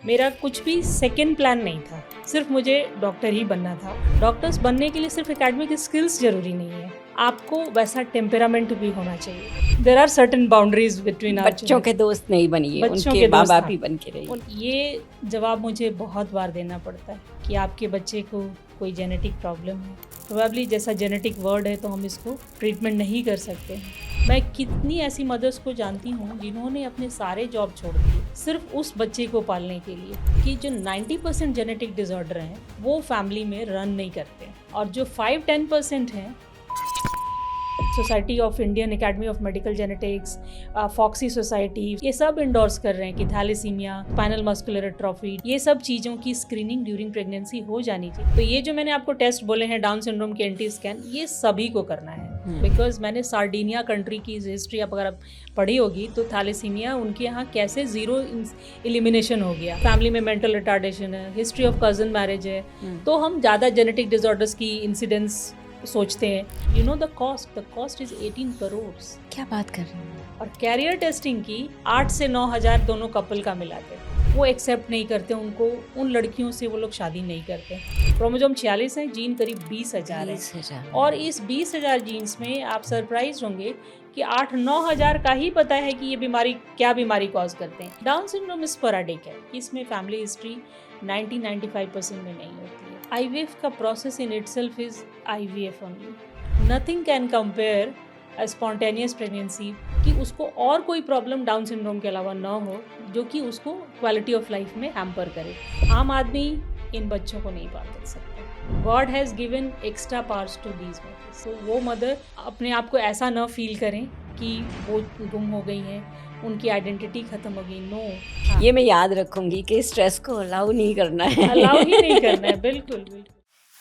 मेरा कुछ भी सेकंड प्लान नहीं था, सिर्फ मुझे डॉक्टर ही बनना था। डॉक्टर्स बनने के लिए सिर्फ एकेडमिक स्किल्स जरूरी नहीं है, आपको वैसा टेम्परामेंट भी होना चाहिए। There are certain boundaries between our बच्चों के दोस्त नहीं बनिए, बच्चों उनके के माँ दोस्त बाप हाँ। ही बन के रहिए। ये जवाब मुझे बहुत बार देना पड़ता है कि आपके बच्चे को कोई जेनेटिक प्रॉब्लम है, प्रोबेबली जैसा जेनेटिक वर्ड है तो हम इसको ट्रीटमेंट नहीं कर सकते हैं। मैं कितनी ऐसी मदर्स को जानती हूँ जिन्होंने अपने सारे जॉब छोड़ दिए सिर्फ उस बच्चे को पालने के लिए कि जो 90% जेनेटिक डिसऑर्डर हैं वो फैमिली में रन नहीं करते, और जो 5-10% हैं society of Indian academy of medical genetics, FOGSI society, ये सब इंडोर्स कर रहे हैं कि थैलेसीमिया, स्पाइनल मस्कुलर एट्रोफी, ये सब चीज़ों की स्क्रीनिंग ड्यूरिंग प्रेगनेंसी हो जानी चाहिए। तो ये जो मैंने आपको टेस्ट बोले हैं, डाउन सिंड्रोम के एंटी स्कैन, ये सभी को करना है। बिकॉज मैंने सार्डिनिया कंट्री की हिस्ट्री अगर पढ़ी होगी तो थैलेसीमिया उनके यहाँ कैसे जीरो एलिमिनेशन हो गया, फैमिली में मेंटल रिटार्डेशन है, हिस्ट्री ऑफ कजन मैरिज है, तो हम ज़्यादा जेनेटिक डिसऑर्डर्स की इंसिडेंस सोचते हैं। You know the cost is 18 crore. क्या बात कर रहे हैं? और कैरियर टेस्टिंग की 8 से 9 हज़ार दोनों कपल का मिला के वो एक्सेप्ट नहीं करते, उनको उन लड़कियों से वो लोग शादी नहीं करते। क्रोमोसोम 46 है, जीन करीब 20,000 है, और इस 20,000 जीन्स में आप सरप्राइज होंगे कि 8-9 हज़ार का ही पता है कि ये बीमारी क्या बीमारी कॉज करते हैं। डाउन सिंड्रोम स्पोरेडिक है, इसमें फैमिली हिस्ट्री 90-95% में नहीं होती है। IVF का process in itself is IVF only. Nothing can compare a spontaneous pregnancy कि उसको और कोई प्रॉब्लम डाउन सिंड्रोम के अलावा ना हो जो कि उसको क्वालिटी ऑफ लाइफ में हैम्पर करे। आम आदमी इन बच्चों को नहीं पाल सकता। God has given extra powers to these mothers. तो वो मदर अपने आप को ऐसा ना फील करें कि वो गुम हो गई हैं, उनकी आइडेंटिटी खत्म हो गई। नो, ये मैं याद रखूंगी कि स्ट्रेस को अलाउ नहीं करना है। अलाउ ही नहीं करना है, बिल्कुल बिल्कुल।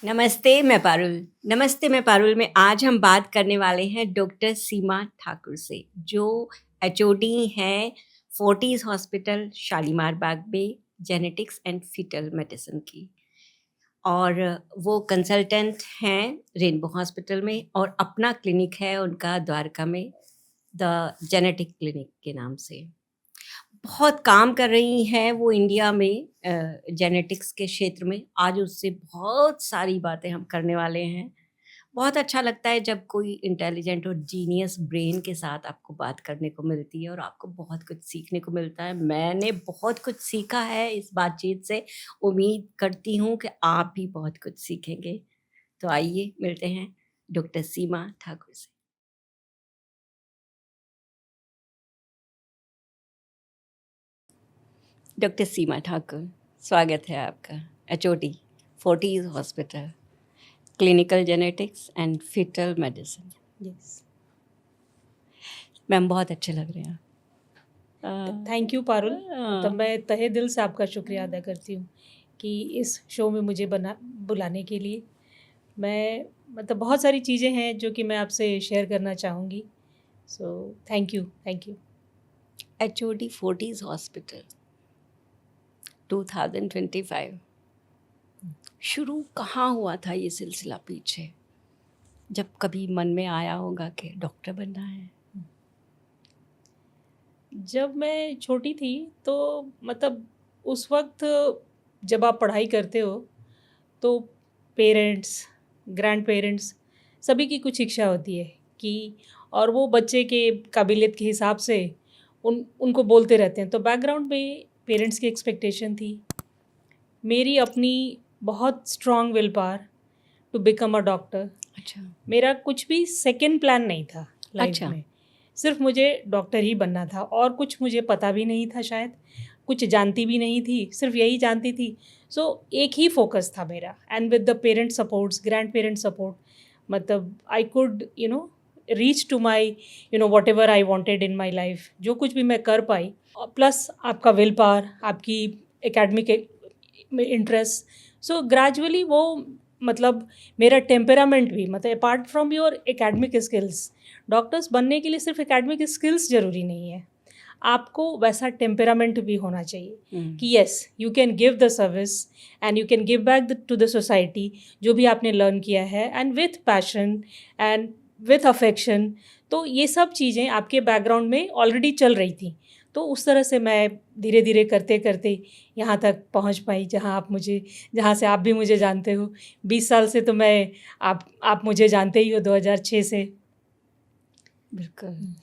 नमस्ते मैं पारुल में आज हम बात करने वाले हैं डॉक्टर सीमा ठाकुर से, जो HOD हैं फोर्टीज हॉस्पिटल शालीमार बाग में जेनेटिक्स एंड फीटल मेडिसिन की, और वो कंसल्टेंट हैं रेनबो हॉस्पिटल में, और अपना क्लिनिक है उनका द्वारका में, द जेनेटिक क्लिनिक के नाम से। बहुत काम कर रही हैं वो इंडिया में जेनेटिक्स के क्षेत्र में। आज उससे बहुत सारी बातें हम करने वाले हैं। बहुत अच्छा लगता है जब कोई इंटेलिजेंट और जीनियस ब्रेन के साथ आपको बात करने को मिलती है और आपको बहुत कुछ सीखने को मिलता है। मैंने बहुत कुछ सीखा है इस बातचीत से, उम्मीद करती हूँ कि आप भी बहुत कुछ सीखेंगे। तो आइए मिलते हैं डॉक्टर सीमा ठाकुर से। डॉक्टर सीमा ठाकुर, स्वागत है आपका HOD Fortis hospital, clinical genetics and foetal medicine. Yes, ma'am बहुत अच्छे लग रहे हैं। Thank you Parul. तो मैं तहे दिल से आपका शुक्रिया अदा करती हूँ कि इस शो में मुझे बुलाने के लिए। मैं मतलब बहुत सारी चीज़ें हैं जो कि मैं आपसे शेयर करना चाहूँगी, so thank you. HOD Fortis hospital 2025 शुरू कहाँ हुआ था ये सिलसिला पीछे, जब कभी मन में आया होगा कि डॉक्टर बनना है? जब मैं छोटी थी तो मतलब उस वक्त जब आप पढ़ाई करते हो तो पेरेंट्स, ग्रैंड पेरेंट्स सभी की कुछ इच्छा होती है कि, और वो बच्चे के काबिलियत के हिसाब से उनको बोलते रहते हैं। तो बैकग्राउंड में पेरेंट्स की एक्सपेक्टेशन थी, मेरी अपनी बहुत strong will power to become a doctor. अच्छा, मेरा कुछ भी सेकंड प्लान नहीं था लाइफ अच्छा। में, सिर्फ मुझे डॉक्टर ही बनना था, और कुछ मुझे पता भी नहीं था, शायद कुछ जानती भी नहीं थी, सिर्फ यही जानती थी। सो एक ही फोकस था मेरा, and with the parent supports, grand parent support, मतलब I could reach to my whatever I wanted in my life. जो कुछ भी मैं कर पाई, प्लस आपका विल पावर, आपकी एकेडमिक इंटरेस्ट, सो ग्रेजुअली वो मतलब मेरा टेम्परामेंट भी, मतलब apart from your academic skills, doctors बनने के लिए सिर्फ एकेडमिक स्किल्स ज़रूरी नहीं है, आपको वैसा टेम्परामेंट भी होना चाहिए कि yes you can give the service and you can give back to the society जो भी आपने लर्न किया है, and with passion and with affection. तो ये सब चीज़ें आपके बैकग्राउंड में ऑलरेडी चल रही थी, तो उस तरह से मैं धीरे धीरे करते करते यहाँ तक पहुँच पाई जहाँ से आप भी मुझे जानते हो। 20 साल से तो मैं आप मुझे जानते ही हो, 2006 से। बिल्कुल।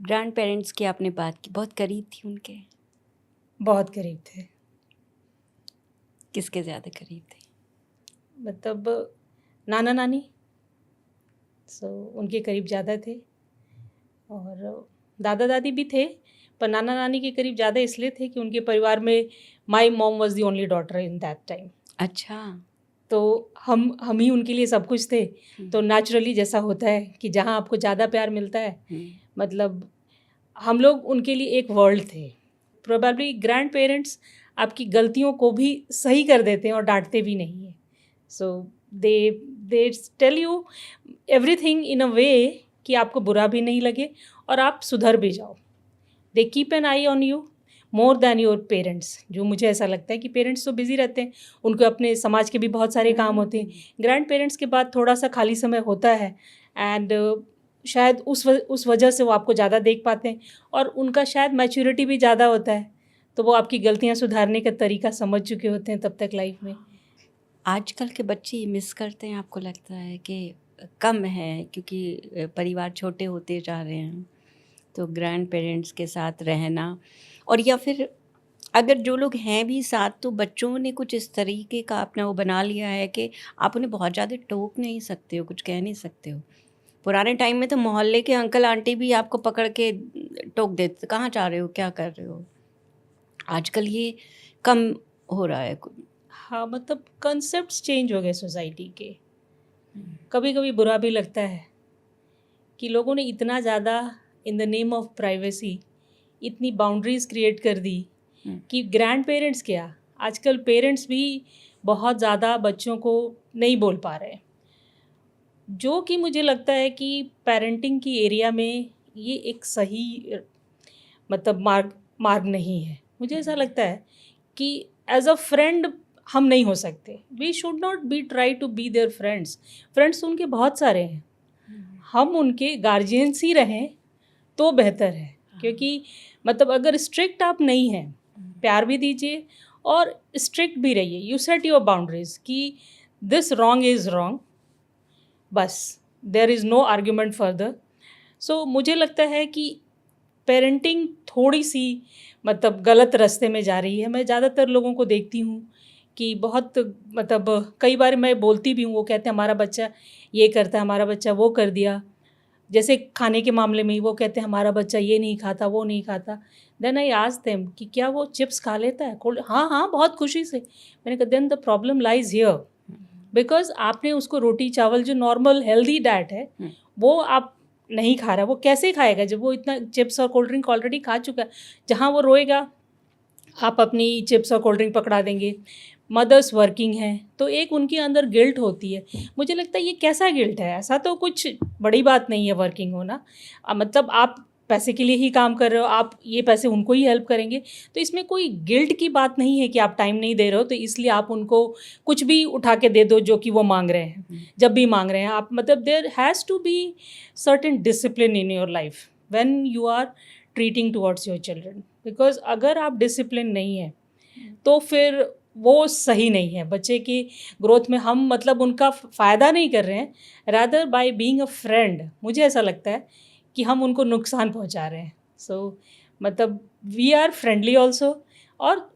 ग्रैंड पेरेंट्स की आपने बात की, बहुत करीब थी उनके? बहुत करीब थे। किसके ज़्यादा करीब थे? मतलब नाना नानी, उनके करीब ज़्यादा थे, और दादा दादी भी थे, पर नाना नानी के करीब ज़्यादा इसलिए थे कि उनके परिवार में my mom was the only daughter in that time. अच्छा। तो हम ही उनके लिए सब कुछ थे। तो नेचुरली जैसा होता है कि जहाँ आपको ज़्यादा प्यार मिलता है, मतलब हम लोग उनके लिए एक वर्ल्ड थे। प्रोबेबली ग्रैंड पेरेंट्स आपकी गलतियों को भी सही कर देते हैं और डांटते भी नहीं है। So they tell you everything in a way कि आपको बुरा भी नहीं लगे और आप सुधर भी जाओ। They keep an I on you more than your parents. जो मुझे ऐसा लगता है कि पेरेंट्स तो बिजी रहते हैं, उनको अपने समाज के भी बहुत सारे काम होते हैं। ग्रैंड पेरेंट्स के बाद थोड़ा सा खाली समय होता है, एंड शायद उस वजह से वो आपको ज़्यादा देख पाते हैं, और उनका शायद मैच्योरिटी भी ज़्यादा होता है, तो वो आपकी गलतियाँ सुधारने का तरीका समझ चुके होते हैं तब तक लाइफ में। आजकल के बच्चे मिस करते हैं, आपको लगता है कि कम है क्योंकि परिवार छोटे होते जा रहे हैं, तो ग्रैंड पेरेंट्स के साथ रहना, और या फिर अगर जो लोग हैं भी साथ, तो बच्चों ने कुछ इस तरीके का अपना वो बना लिया है कि आप उन्हें बहुत ज़्यादा टोक नहीं सकते हो, कुछ कह नहीं सकते हो। पुराने टाइम में तो मोहल्ले के अंकल आंटी भी आपको पकड़ के टोक देते, कहाँ जा रहे हो, क्या कर रहे हो। आजकल ये कम हो रहा है। हाँ, मतलब कंसेप्ट्स चेंज हो गए सोसाइटी के। कभी कभी बुरा भी लगता है कि लोगों ने इतना ज़्यादा in the name of privacy इतनी बाउंड्रीज क्रिएट कर दी कि ग्रैंड पेरेंट्स क्या, आजकल पेरेंट्स भी बहुत ज़्यादा बच्चों को नहीं बोल पा रहे हैं, जो कि मुझे लगता है कि पेरेंटिंग की एरिया में ये एक सही मतलब मार्ग नहीं है। मुझे ऐसा लगता है कि एज अ फ्रेंड हम नहीं हो सकते। We should not be try to be their friends उनके बहुत सारे हैं, हम उनके गार्जियंस ही रहें तो बेहतर है। क्योंकि मतलब अगर स्ट्रिक्ट आप नहीं हैं, प्यार भी दीजिए और स्ट्रिक्ट भी रहिए। यू सेट योर बाउंड्रीज कि दिस रॉन्ग इज़ रॉन्ग, बस there is no argument further. So मुझे लगता है कि पेरेंटिंग थोड़ी सी मतलब गलत रास्ते में जा रही है। मैं ज़्यादातर लोगों को देखती हूँ कि बहुत मतलब कई बार मैं बोलती भी हूँ, वो कहते हैं हमारा बच्चा ये करता है, हमारा बच्चा वो कर दिया। जैसे खाने के मामले में ही वो कहते हैं हमारा बच्चा ये नहीं खाता, वो नहीं खाता। देन आई आस्क देम कि क्या वो चिप्स खा लेता है? हाँ हाँ, बहुत खुशी से। मैंने कहा then the problem lies here, because आपने उसको रोटी चावल जो नॉर्मल हेल्दी डाइट है वो आप नहीं खा रहा। वो कैसे खाएगा जब वो इतना चिप्स और कोल्ड ड्रिंक ऑलरेडी खा चुका है? जहाँ वो रोएगा आप अपनी चिप्स और कोल्ड ड्रिंक पकड़ा देंगे। मदर्स वर्किंग हैं तो एक उनके अंदर गिल्ट होती है। मुझे लगता है ये कैसा गिल्ट है? ऐसा तो कुछ बड़ी बात नहीं है वर्किंग होना। मतलब आप पैसे के लिए ही काम कर रहे हो, आप ये पैसे उनको ही हेल्प करेंगे, तो इसमें कोई गिल्ट की बात नहीं है कि आप टाइम नहीं दे रहे हो तो इसलिए आप उनको कुछ भी उठा के दे दो जो कि वो मांग रहे हैं जब भी मांग रहे हैं आप। मतलब there has to be certain discipline in your life when you are treating towards your children. Because अगर आप डिसिप्लिन नहीं है तो फिर वो सही नहीं है। बच्चे की ग्रोथ में हम मतलब उनका फ़ायदा नहीं कर रहे हैं, rather by being a friend मुझे ऐसा लगता है कि हम उनको नुकसान पहुंचा रहे हैं। सो मतलब वी आर फ्रेंडली ऑल्सो, और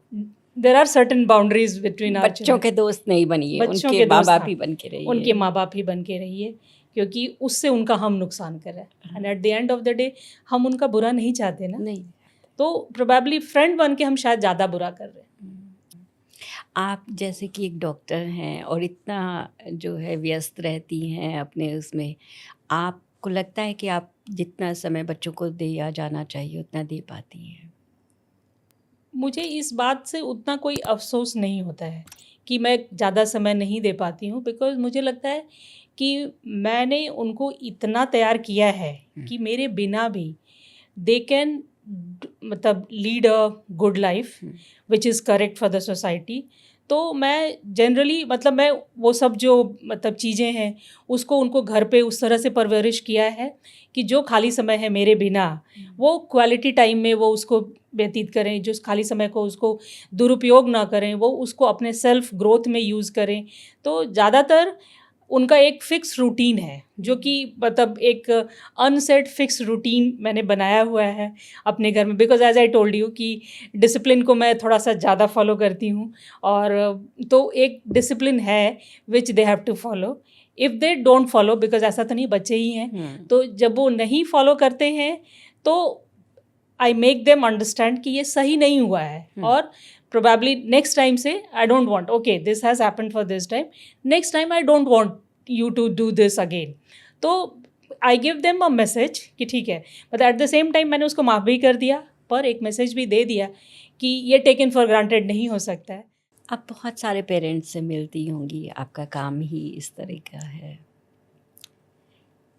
there are certain boundaries between our. बच्चों के दोस्त नहीं बनिए, उनके माँ बाप ही बन के रहिए। उनके माँ बाप ही बन के रहिए, क्योंकि उससे उनका हम नुकसान कर रहे हैं। And eight the end of the day हम उनका बुरा नहीं चाहते ना, नहीं, तो प्रोबेबली फ्रेंड बन के हम शायद ज़्यादा बुरा कर रहे हैं। आप जैसे कि एक डॉक्टर हैं और इतना जो है व्यस्त रहती हैं अपने उसमें, आपको लगता है कि आप जितना समय बच्चों को दिया जाना चाहिए उतना दे पाती हैं? मुझे इस बात से उतना कोई अफसोस नहीं होता है कि मैं ज़्यादा समय नहीं दे पाती हूँ, बिकॉज़ मुझे लगता है कि मैंने उनको इतना तैयार किया है कि मेरे बिना भी दे कैन मतलब lead a good life which is correct for the society. तो मैं जनरली मतलब मैं वो सब जो मतलब चीज़ें हैं उसको उनको घर पे उस तरह से परवरिश किया है कि जो खाली समय है मेरे बिना वो क्वालिटी टाइम में वो उसको व्यतीत करें, जो खाली समय को उसको दुरुपयोग ना करें, वो उसको अपने सेल्फ ग्रोथ में यूज़ करें। तो ज़्यादातर उनका एक फिक्स रूटीन है जो कि मतलब एक अनसेट फिक्स रूटीन मैंने बनाया हुआ है अपने घर में, because as I told you कि डिसिप्लिन को मैं थोड़ा सा ज़्यादा फॉलो करती हूँ। और तो एक डिसिप्लिन है which they have to follow. If they don't follow, because ऐसा तो नहीं, बच्चे ही हैं, तो जब वो नहीं फॉलो करते हैं तो आई मेक देम अंडरस्टैंड कि ये सही नहीं हुआ है और probably next time say I don't want, okay this has happened for this time, next time I don't want you to do this again. तो I give them a message कि ठीक है, but at the same time मैंने उसको माफ़ भी कर दिया पर एक मैसेज भी दे दिया कि ये टेकन फॉर ग्रांटेड नहीं हो सकता है। आप बहुत सारे पेरेंट्स से मिलती होंगी, आपका काम ही इस तरह का है।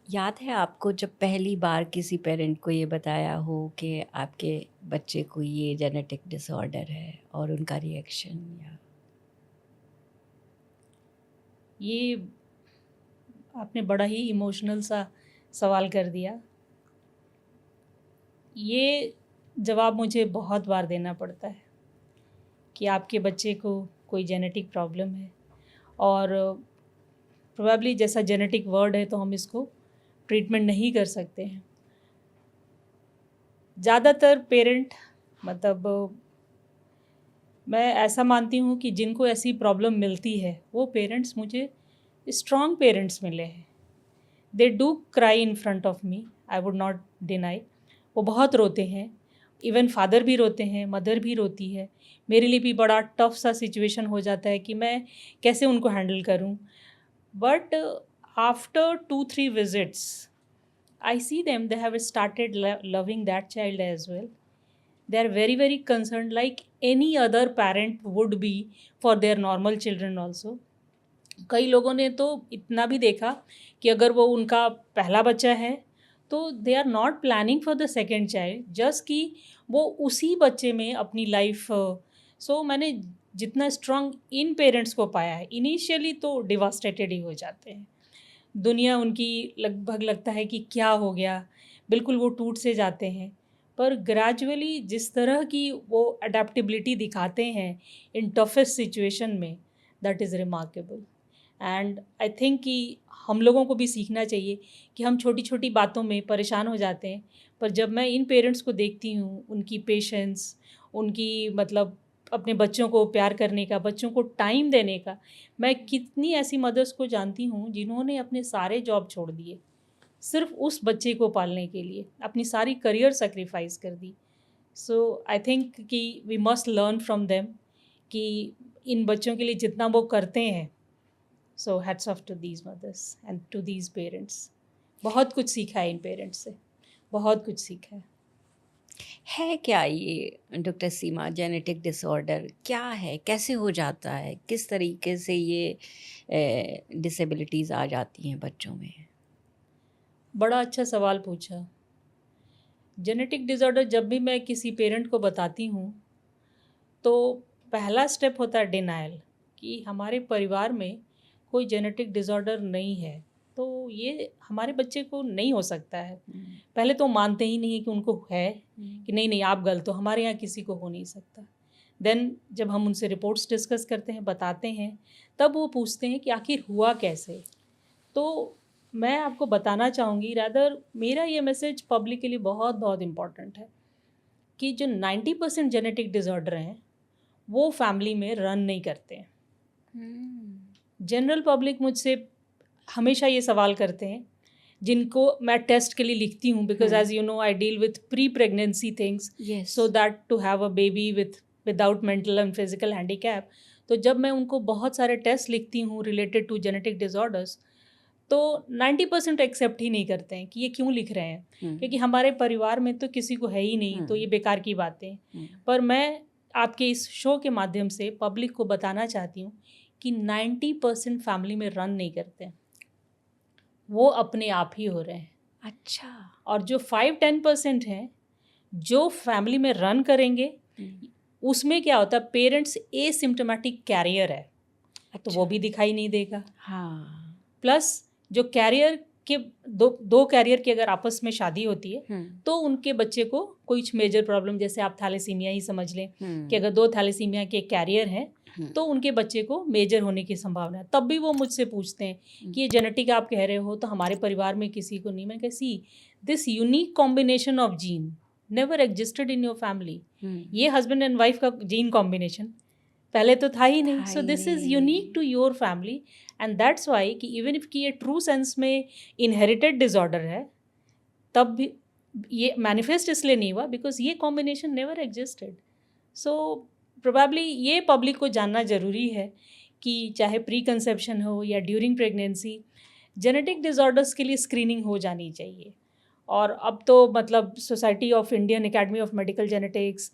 याद है आपको जब पहली बार किसी पेरेंट को ये बताया हो कि आपके बच्चे को ये जेनेटिक डिसऑर्डर है और उनका रिएक्शन? या ये आपने बड़ा ही इमोशनल सा सवाल कर दिया। ये जवाब मुझे बहुत बार देना पड़ता है कि आपके बच्चे को कोई जेनेटिक प्रॉब्लम है और प्रोबेबली जैसा जेनेटिक वर्ड है तो हम इसको ट्रीटमेंट नहीं कर सकते हैं। ज़्यादातर पेरेंट मतलब मैं ऐसा मानती हूँ कि जिनको ऐसी प्रॉब्लम मिलती है वो पेरेंट्स मुझे स्ट्रॉन्ग पेरेंट्स मिले हैं। They do cry in front of me, I would not deny. वो बहुत रोते हैं, इवन फादर भी रोते हैं, मदर भी रोती है। मेरे लिए भी बड़ा टफ सा सिचुएशन हो जाता है कि मैं कैसे उनको हैंडल करूँ। But after 2-3 visits I see them, they have started loving that child as well. They are very very concerned like any other parent would be for their normal children also. कई लोगों ने तो इतना भी देखा कि अगर वो उनका पहला बच्चा है तो they are not planning for the second child, just कि वो उसी बच्चे में अपनी लाइफ। सो मैंने जितना स्ट्रांग इन पेरेंट्स को पाया है, इनिशियली तो डिवास्टेटेड ही हो जाते हैं, दुनिया उनकी लगभग लगता है कि क्या हो गया, बिल्कुल वो टूट से जाते हैं। पर ग्रेजुअली जिस तरह की वो अडेप्टेबिलिटी दिखाते हैं इन टफेस्ट सिचुएशन में, that is remarkable. And I think कि हम लोगों को भी सीखना चाहिए कि हम छोटी छोटी बातों में परेशान हो जाते हैं, पर जब मैं इन पेरेंट्स को देखती हूँ, उनकी पेशेंस, उनकी मतलब अपने बच्चों को प्यार करने का, बच्चों को टाइम देने का। मैं कितनी ऐसी मदर्स को जानती हूँ जिन्होंने अपने सारे जॉब छोड़ दिए सिर्फ उस बच्चे को पालने के लिए, अपनी सारी करियर सेक्रीफाइस कर दी। सो आई थिंक कि we must learn from them कि इन बच्चों के लिए जितना वो करते हैं। So hats off to these mothers and to these parents. बहुत कुछ सीखा है इन पेरेंट्स से, बहुत कुछ सीखा है क्या ये डॉक्टर सीमा जेनेटिक डिसऑर्डर क्या है, कैसे हो जाता है, किस तरीके से ये डिसेबिलिटीज़ आ जाती हैं बच्चों में? बड़ा अच्छा सवाल पूछा। जेनेटिक डिसऑर्डर जब भी मैं किसी पेरेंट को बताती हूँ तो पहला स्टेप होता है डिनायल, कि हमारे परिवार में कोई जेनेटिक डिसऑर्डर नहीं है, तो ये हमारे बच्चे को नहीं हो सकता है। पहले तो मानते ही नहीं है कि उनको है, कि नहीं नहीं आप गलत हो, हमारे यहाँ किसी को हो नहीं सकता। देन जब हम उनसे रिपोर्ट्स डिस्कस करते हैं, बताते हैं, तब वो पूछते हैं कि आखिर हुआ कैसे। तो मैं आपको बताना चाहूँगी, रादर मेरा ये मैसेज पब्लिकली बहुत बहुत इम्पॉर्टेंट है कि जो 90% जेनेटिक डिसऑर्डर हैं वो फैमिली में रन नहीं करते हैं। जनरल पब्लिक मुझसे हमेशा ये सवाल करते हैं, जिनको मैं टेस्ट के लिए लिखती हूँ, because as you know I deal with pre pregnancy things, so that to have a baby without mental and physical handicap. तो जब मैं उनको बहुत सारे टेस्ट लिखती हूँ रिलेटेड टू जेनेटिक डिसऑर्डर्स, तो 90% एक्सेप्ट ही नहीं करते हैं कि ये क्यों लिख रहे हैं, क्योंकि हमारे परिवार में तो किसी को है ही नहीं, तो ये बेकार की बातें। पर मैं आपके इस शो के माध्यम से पब्लिक को बताना चाहती हूँ कि 90% फैमिली में रन नहीं करते हैं, वो अपने आप ही हो रहे हैं। अच्छा। और जो 5-10% हैं जो फैमिली में रन करेंगे, उसमें क्या होता है, पेरेंट्स एसिम्प्टोमेटिक कैरियर है, तो वो अच्छा। भी दिखाई नहीं देगा। हाँ। प्लस जो कैरियर के दो कैरियर की अगर आपस में शादी होती है तो उनके बच्चे को कुछ मेजर प्रॉब्लम, जैसे आप थैलेसीमिया ही समझ लें कि अगर 2 थैलेसीमिया के कैरियर हैं तो उनके बच्चे को मेजर होने की संभावना है। तब भी वो मुझसे पूछते हैं कि ये जेनेटिक आप कह रहे हो, तो हमारे परिवार में किसी को नहीं। मैं कह, see this unique combination of gene never existed in your family. ये हस्बैंड एंड वाइफ का जीन कॉम्बिनेशन पहले तो था ही नहीं। So this is unique to your family and that's why कि इवन इफ कि ये ट्रू सेंस में इनहेरिटेड डिसऑर्डर है, तब भी ये मैनिफेस्ट इसलिए नहीं हुआ बिकॉज ये combination never existed. So probably ये पब्लिक को जानना ज़रूरी है कि चाहे प्री कंसेप्शन हो या ड्यूरिंग प्रेगनेंसी, जेनेटिक डिसऑर्डर्स के लिए स्क्रीनिंग हो जानी चाहिए। और अब तो मतलब society of Indian academy of medical genetics,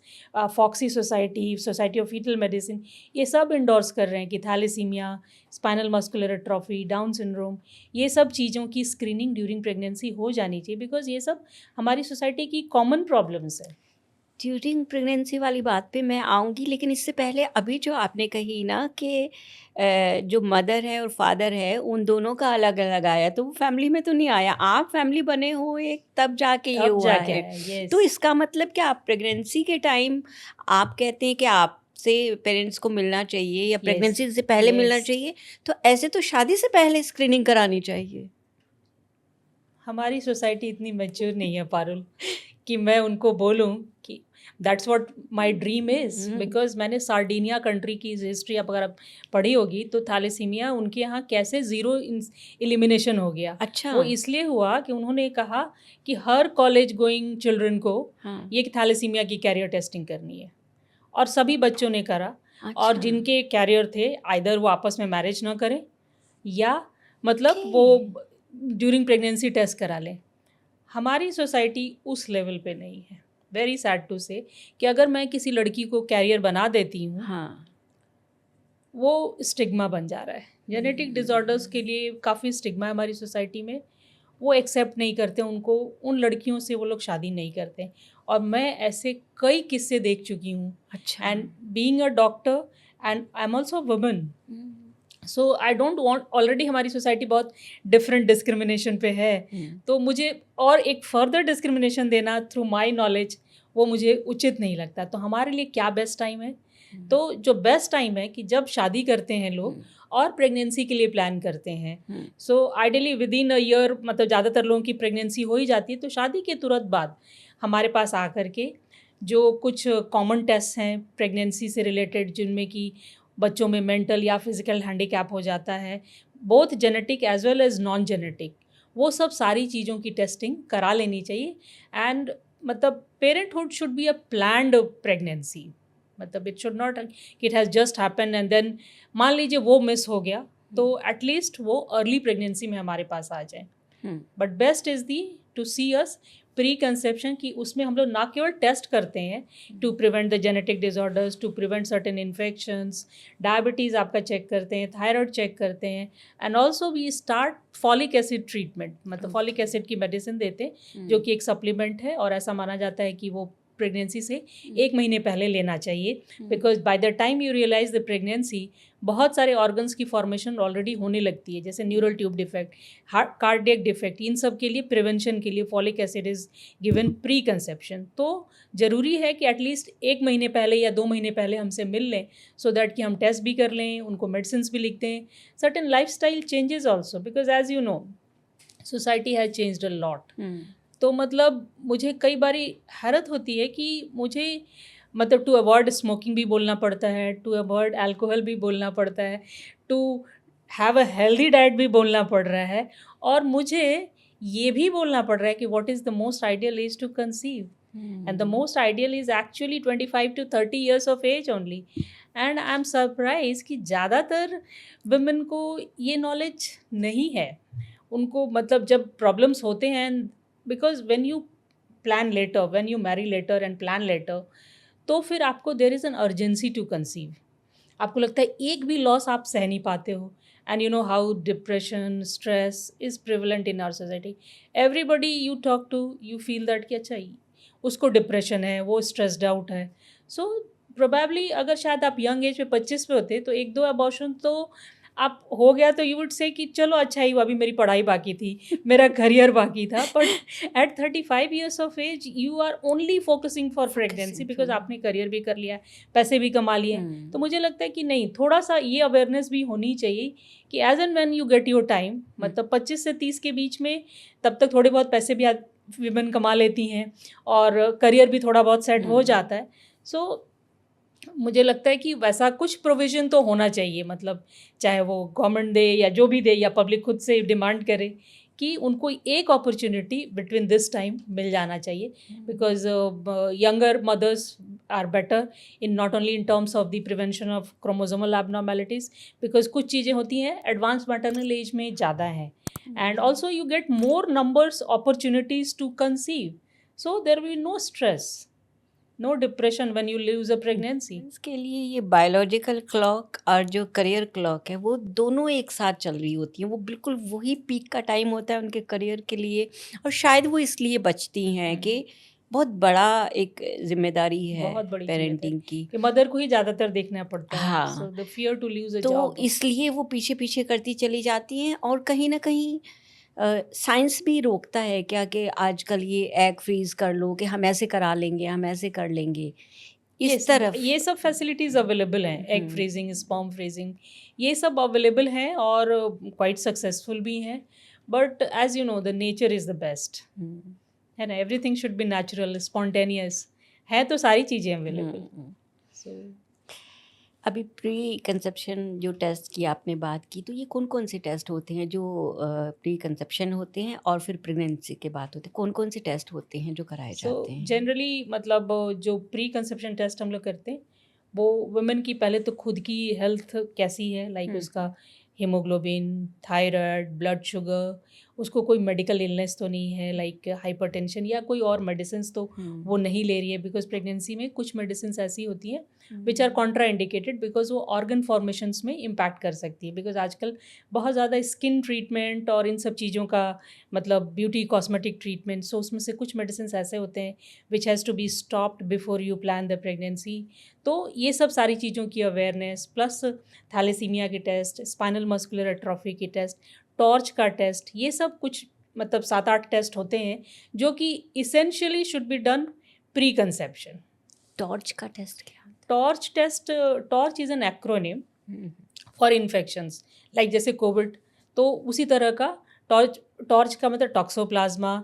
FOGSI society, society of foetal medicine, ये सब इंडोर्स कर रहे हैं कि thalassaemia, spinal muscular atrophy, Down syndrome, ये सब चीज़ों की स्क्रीनिंग ड्यूरिंग प्रेगनेंसी हो जानी चाहिए बिकॉज ये सब हमारी सोसाइटी की कॉमन प्रॉब्लम्स है। ड्यूरिंग प्रेगनेंसी वाली बात पे मैं आऊँगी, लेकिन इससे पहले अभी जो आपने कही ना कि जो मदर है और फादर है उन दोनों का अलग अलग आया, तो वो फैमिली में तो नहीं आया, आप फैमिली बने हो एक तब जाके ये हुआ है। yes. तो इसका मतलब क्या आप प्रेगनेंसी के टाइम आप कहते हैं कि आपसे पेरेंट्स को मिलना चाहिए या प्रेगनेंसी से पहले मिलना चाहिए, तो ऐसे तो शादी से पहले स्क्रीनिंग करानी चाहिए। हमारी सोसाइटी इतनी मैच्योर नहीं है पारुल कि मैं उनको बोलूं कि that's what my dream is, because मैंने सार्डिनिया कंट्री की हिस्ट्री आप अगर आप पढ़ी होगी तो थैलेसीमिया उनके यहाँ कैसे ज़ीरो एलिमिनेशन हो गया। अच्छा। वो इसलिए हुआ कि उन्होंने कहा कि हर कॉलेज गोइंग चिल्ड्रन को ये थैलेसीमिया की कैरियर टेस्टिंग करनी है, और सभी बच्चों ने करा। अच्छा। और जिनके कैरियर थे आइदर वो आपस में मैरिज ना करें या मतलब वो ड्यूरिंग प्रेगनेंसी टेस्ट करा लें। हमारी सोसाइटी उस लेवल पे नहीं है, वेरी सैड टू से, कि अगर मैं किसी लड़की को कैरियर बना देती हूँ, हाँ, वो स्टिग्मा बन जा रहा है। जेनेटिक डिसऑर्डर्स के लिए काफ़ी स्टिग्मा है हमारी सोसाइटी में, वो एक्सेप्ट नहीं करते उनको, उन लड़कियों से वो लोग शादी नहीं करते। और मैं ऐसे कई किस्से देख चुकी हूँ। अच्छा। And being a doctor and I am also woman, so I don't want, already हमारी सोसाइटी बहुत डिफरेंट डिस्क्रिमिनेशन पे है, तो मुझे और एक फर्दर डिस्क्रिमिनेशन देना थ्रू माय नॉलेज वो मुझे उचित नहीं लगता। तो हमारे लिए क्या बेस्ट टाइम है? तो जो बेस्ट टाइम है कि जब शादी करते हैं लोग और प्रेगनेंसी के लिए प्लान करते हैं, so ideally with in a year, मतलब ज़्यादातर लोगों की प्रेगनेंसी हो ही जाती है, तो शादी के तुरंत बाद हमारे पास आकर के जो कुछ कॉमन टेस्ट हैं प्रेगनेंसी से रिलेटेड, जिनमें कि बच्चों में मेंटल या फिजिकल हैंडीकैप हो जाता है, both genetic as well as non genetic, वो सब सारी चीज़ों की टेस्टिंग करा लेनी चाहिए। एंड मतलब parenthood should be a planned pregnancy, मतलब it should not it has just happen and then मान लीजिए वो मिस हो गया, तो एटलीस्ट वो अर्ली प्रेगनेंसी में हमारे पास आ जाए। But best is the to see us pre conception, की उसमें हम लोग ना केवल टेस्ट करते हैं to prevent the genetic disorders, to prevent certain infections, diabetes आपका चेक करते हैं, थायराइड चेक करते हैं, and also we start folic acid treatment, मतलब फॉलिक एसिड की मेडिसिन देते हैं जो कि एक सप्लीमेंट है, और ऐसा माना जाता है कि वो प्रेगनेंसी से 1 महीने पहले लेना चाहिए, because by the time you realise the pregnancy बहुत सारे ऑर्गन्स की फॉर्मेशन ऑलरेडी होने लगती है, जैसे neural tube defect, heart cardiac defect, इन सब के लिए प्रिवेंशन के लिए folic acid is given pre conception. तो ज़रूरी है कि एटलीस्ट 1 महीने पहले या 2 महीने पहले हमसे मिल लें, सो दैट कि हम टेस्ट भी कर लें, उनको मेडिसिन भी लिखते हैं, certain life style changes also, because as you know society has changed a lot. तो मतलब मुझे कई बारी हैरत होती है कि मुझे मतलब टू अवॉइड स्मोकिंग भी बोलना पड़ता है, टू अवॉइड अल्कोहल भी बोलना पड़ता है, to have a healthy diet भी बोलना पड़ रहा है, और मुझे ये भी बोलना पड़ रहा है कि what is the most ideal age to conceive, and the most ideal is actually 25 to 30 years of age only. And I am surprise कि ज़्यादातर वुमेन को ये नॉलेज नहीं है। उनको मतलब जब प्रॉब्लम्स होते हैं, because when you plan later, when you marry later and plan later, तो फिर आपको there is an urgency to conceive. आपको लगता है एक भी लॉस आप सह नहीं पाते हो, and you know how depression, stress is prevalent in our society. Everybody you talk to, you feel that कि अच्छा उसको डिप्रेशन है, वो स्ट्रेस्ड आउट है। सो प्रोबेबली अगर शायद आप यंग एज पे 25 पे होते तो 1-2 अबॉर्शन तो आप हो गया तो यू वुड से कि चलो अच्छा ही हुआ, अभी मेरी पढ़ाई बाकी थी, मेरा करियर बाकी था। But at 35 years of age you are only focusing for pregnancy because आपने करियर भी कर लिया है, पैसे भी कमा लिए हैं। तो मुझे लगता है कि नहीं, थोड़ा सा ये अवेयरनेस भी होनी चाहिए कि as and when you get your time, मतलब 25 से 30 के बीच में, तब तक थोड़े बहुत पैसे भी विमेन कमा लेती हैं और करियर भी थोड़ा बहुत सेट हो जाता है। सो मुझे लगता है कि वैसा कुछ प्रोविज़न तो होना चाहिए, मतलब चाहे वो गवर्नमेंट दे या जो भी दे या पब्लिक खुद से डिमांड करे कि उनको एक अपॉर्चुनिटी बिटवीन दिस टाइम मिल जाना चाहिए। Because younger mothers are better in not only in terms of the prevention of chromosomal abnormalities, because कुछ चीज़ें होती हैं एडवांस मैटरनल एज में ज़्यादा हैं, and also you get more numbers opportunities to conceive, so there will be no stress, no depression when you lose a pregnancy. इसके लिए ये बायोलॉजिकल क्लॉक और जो करियर क्लॉक है वो दोनों एक साथ चल रही होती हैं, वो बिल्कुल वही पीक का टाइम होता है उनके करियर के लिए, और शायद वो इसलिए बचती हैं कि बहुत बड़ा एक जिम्मेदारी है बहुत बड़ी पेरेंटिंग की, कि मदर को ही ज़्यादातर देखना पड़ता है। हाँ, so the fear to lose a तो जॉब, इसलिए वो पीछे पीछे करती चली जाती हैं। और कहीं ना कहीं साइंस भी रोकता है क्या कि आजकल ये एग फ्रीज कर लो कि हम ऐसे करा लेंगे, हम ऐसे कर लेंगे, इस तरफ ये सब फैसिलिटीज़ अवेलेबल हैं, एग फ्रीजिंग, स्पर्म फ्रीजिंग, ये सब अवेलेबल हैं और क्वाइट सक्सेसफुल भी हैं। But as you know the nature is the best, है ना, everything should be natural, spontaneous, है तो सारी चीज़ें अवेलेबल। सो अभी प्री कंसेप्शन जो टेस्ट की आपने बात की, तो ये कौन कौन से टेस्ट होते हैं जो प्री कंसेप्शन होते हैं और फिर प्रेगनेंसी के बाद होते हैं, कौन कौन से टेस्ट होते हैं जो कराए जाते हैं? जनरली मतलब जो प्री कंसेप्शन टेस्ट हम लोग करते हैं वो वुमेन की पहले तो खुद की हेल्थ कैसी है, लाइक उसका हीमोग्लोबिन, थायराइड, ब्लड शुगर, उसको कोई मेडिकल इलनेस तो नहीं है लाइक हाइपरटेंशन या कोई और मेडिसिन तो वो नहीं ले रही है, बिकॉज प्रेगनेंसी में कुछ मेडिसिन ऐसी होती हैं which are contraindicated because वो ऑर्गन फॉर्मेशंस में इम्पैक्ट कर सकती है। बिकॉज आजकल बहुत ज़्यादा स्किन ट्रीटमेंट और इन सब चीज़ों का मतलब ब्यूटी कॉस्मेटिक ट्रीटमेंट, सो उसमें से कुछ मेडिसिन ऐसे होते हैं which has to be stopped before you plan the pregnancy. तो ये सब सारी चीज़ों की अवेयरनेस प्लस थैलेसीमिया की टेस्ट, स्पाइनल मस्कुलर एट्रोफी की टेस्ट, टॉर्च का टेस्ट, ये सब कुछ मतलब 7-8 टेस्ट होते हैं जो कि essentially should be done pre conception. TORCH का टेस्ट क्या होता TORCH test, TORCH is an acronym for infections, like जैसे कोविड, तो उसी तरह का टॉर्च का मतलब toxoplasma,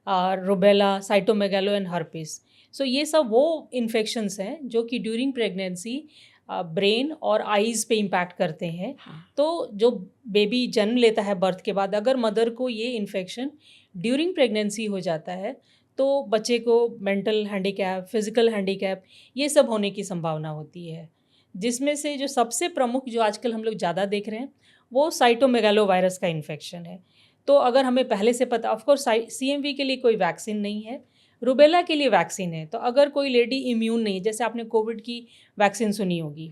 rubella, cytomegalo and herpes. So ये सब वो इन्फेक्शंस हैं जो कि ड्यूरिंग प्रेगनेंसी ब्रेन और आईज़ पे इम्पैक्ट करते हैं। तो जो बेबी जन्म लेता है बर्थ के बाद, अगर मदर को ये इन्फेक्शन ड्यूरिंग प्रेगनेंसी हो जाता है तो बच्चे को मेंटल हैंडीकैप, फिज़िकल हैंडीकैप, ये सब होने की संभावना होती है। जिसमें से जो सबसे प्रमुख जो आजकल हम लोग ज़्यादा देख रहे हैं वो साइटोमेगालो वायरस का इन्फेक्शन है। तो अगर हमें पहले से पता, ऑफ कोर्स CMV के लिए कोई वैक्सीन नहीं है, रुबेला के लिए वैक्सीन है। तो अगर कोई लेडी इम्यून नहीं है, जैसे आपने कोविड की वैक्सीन सुनी होगी,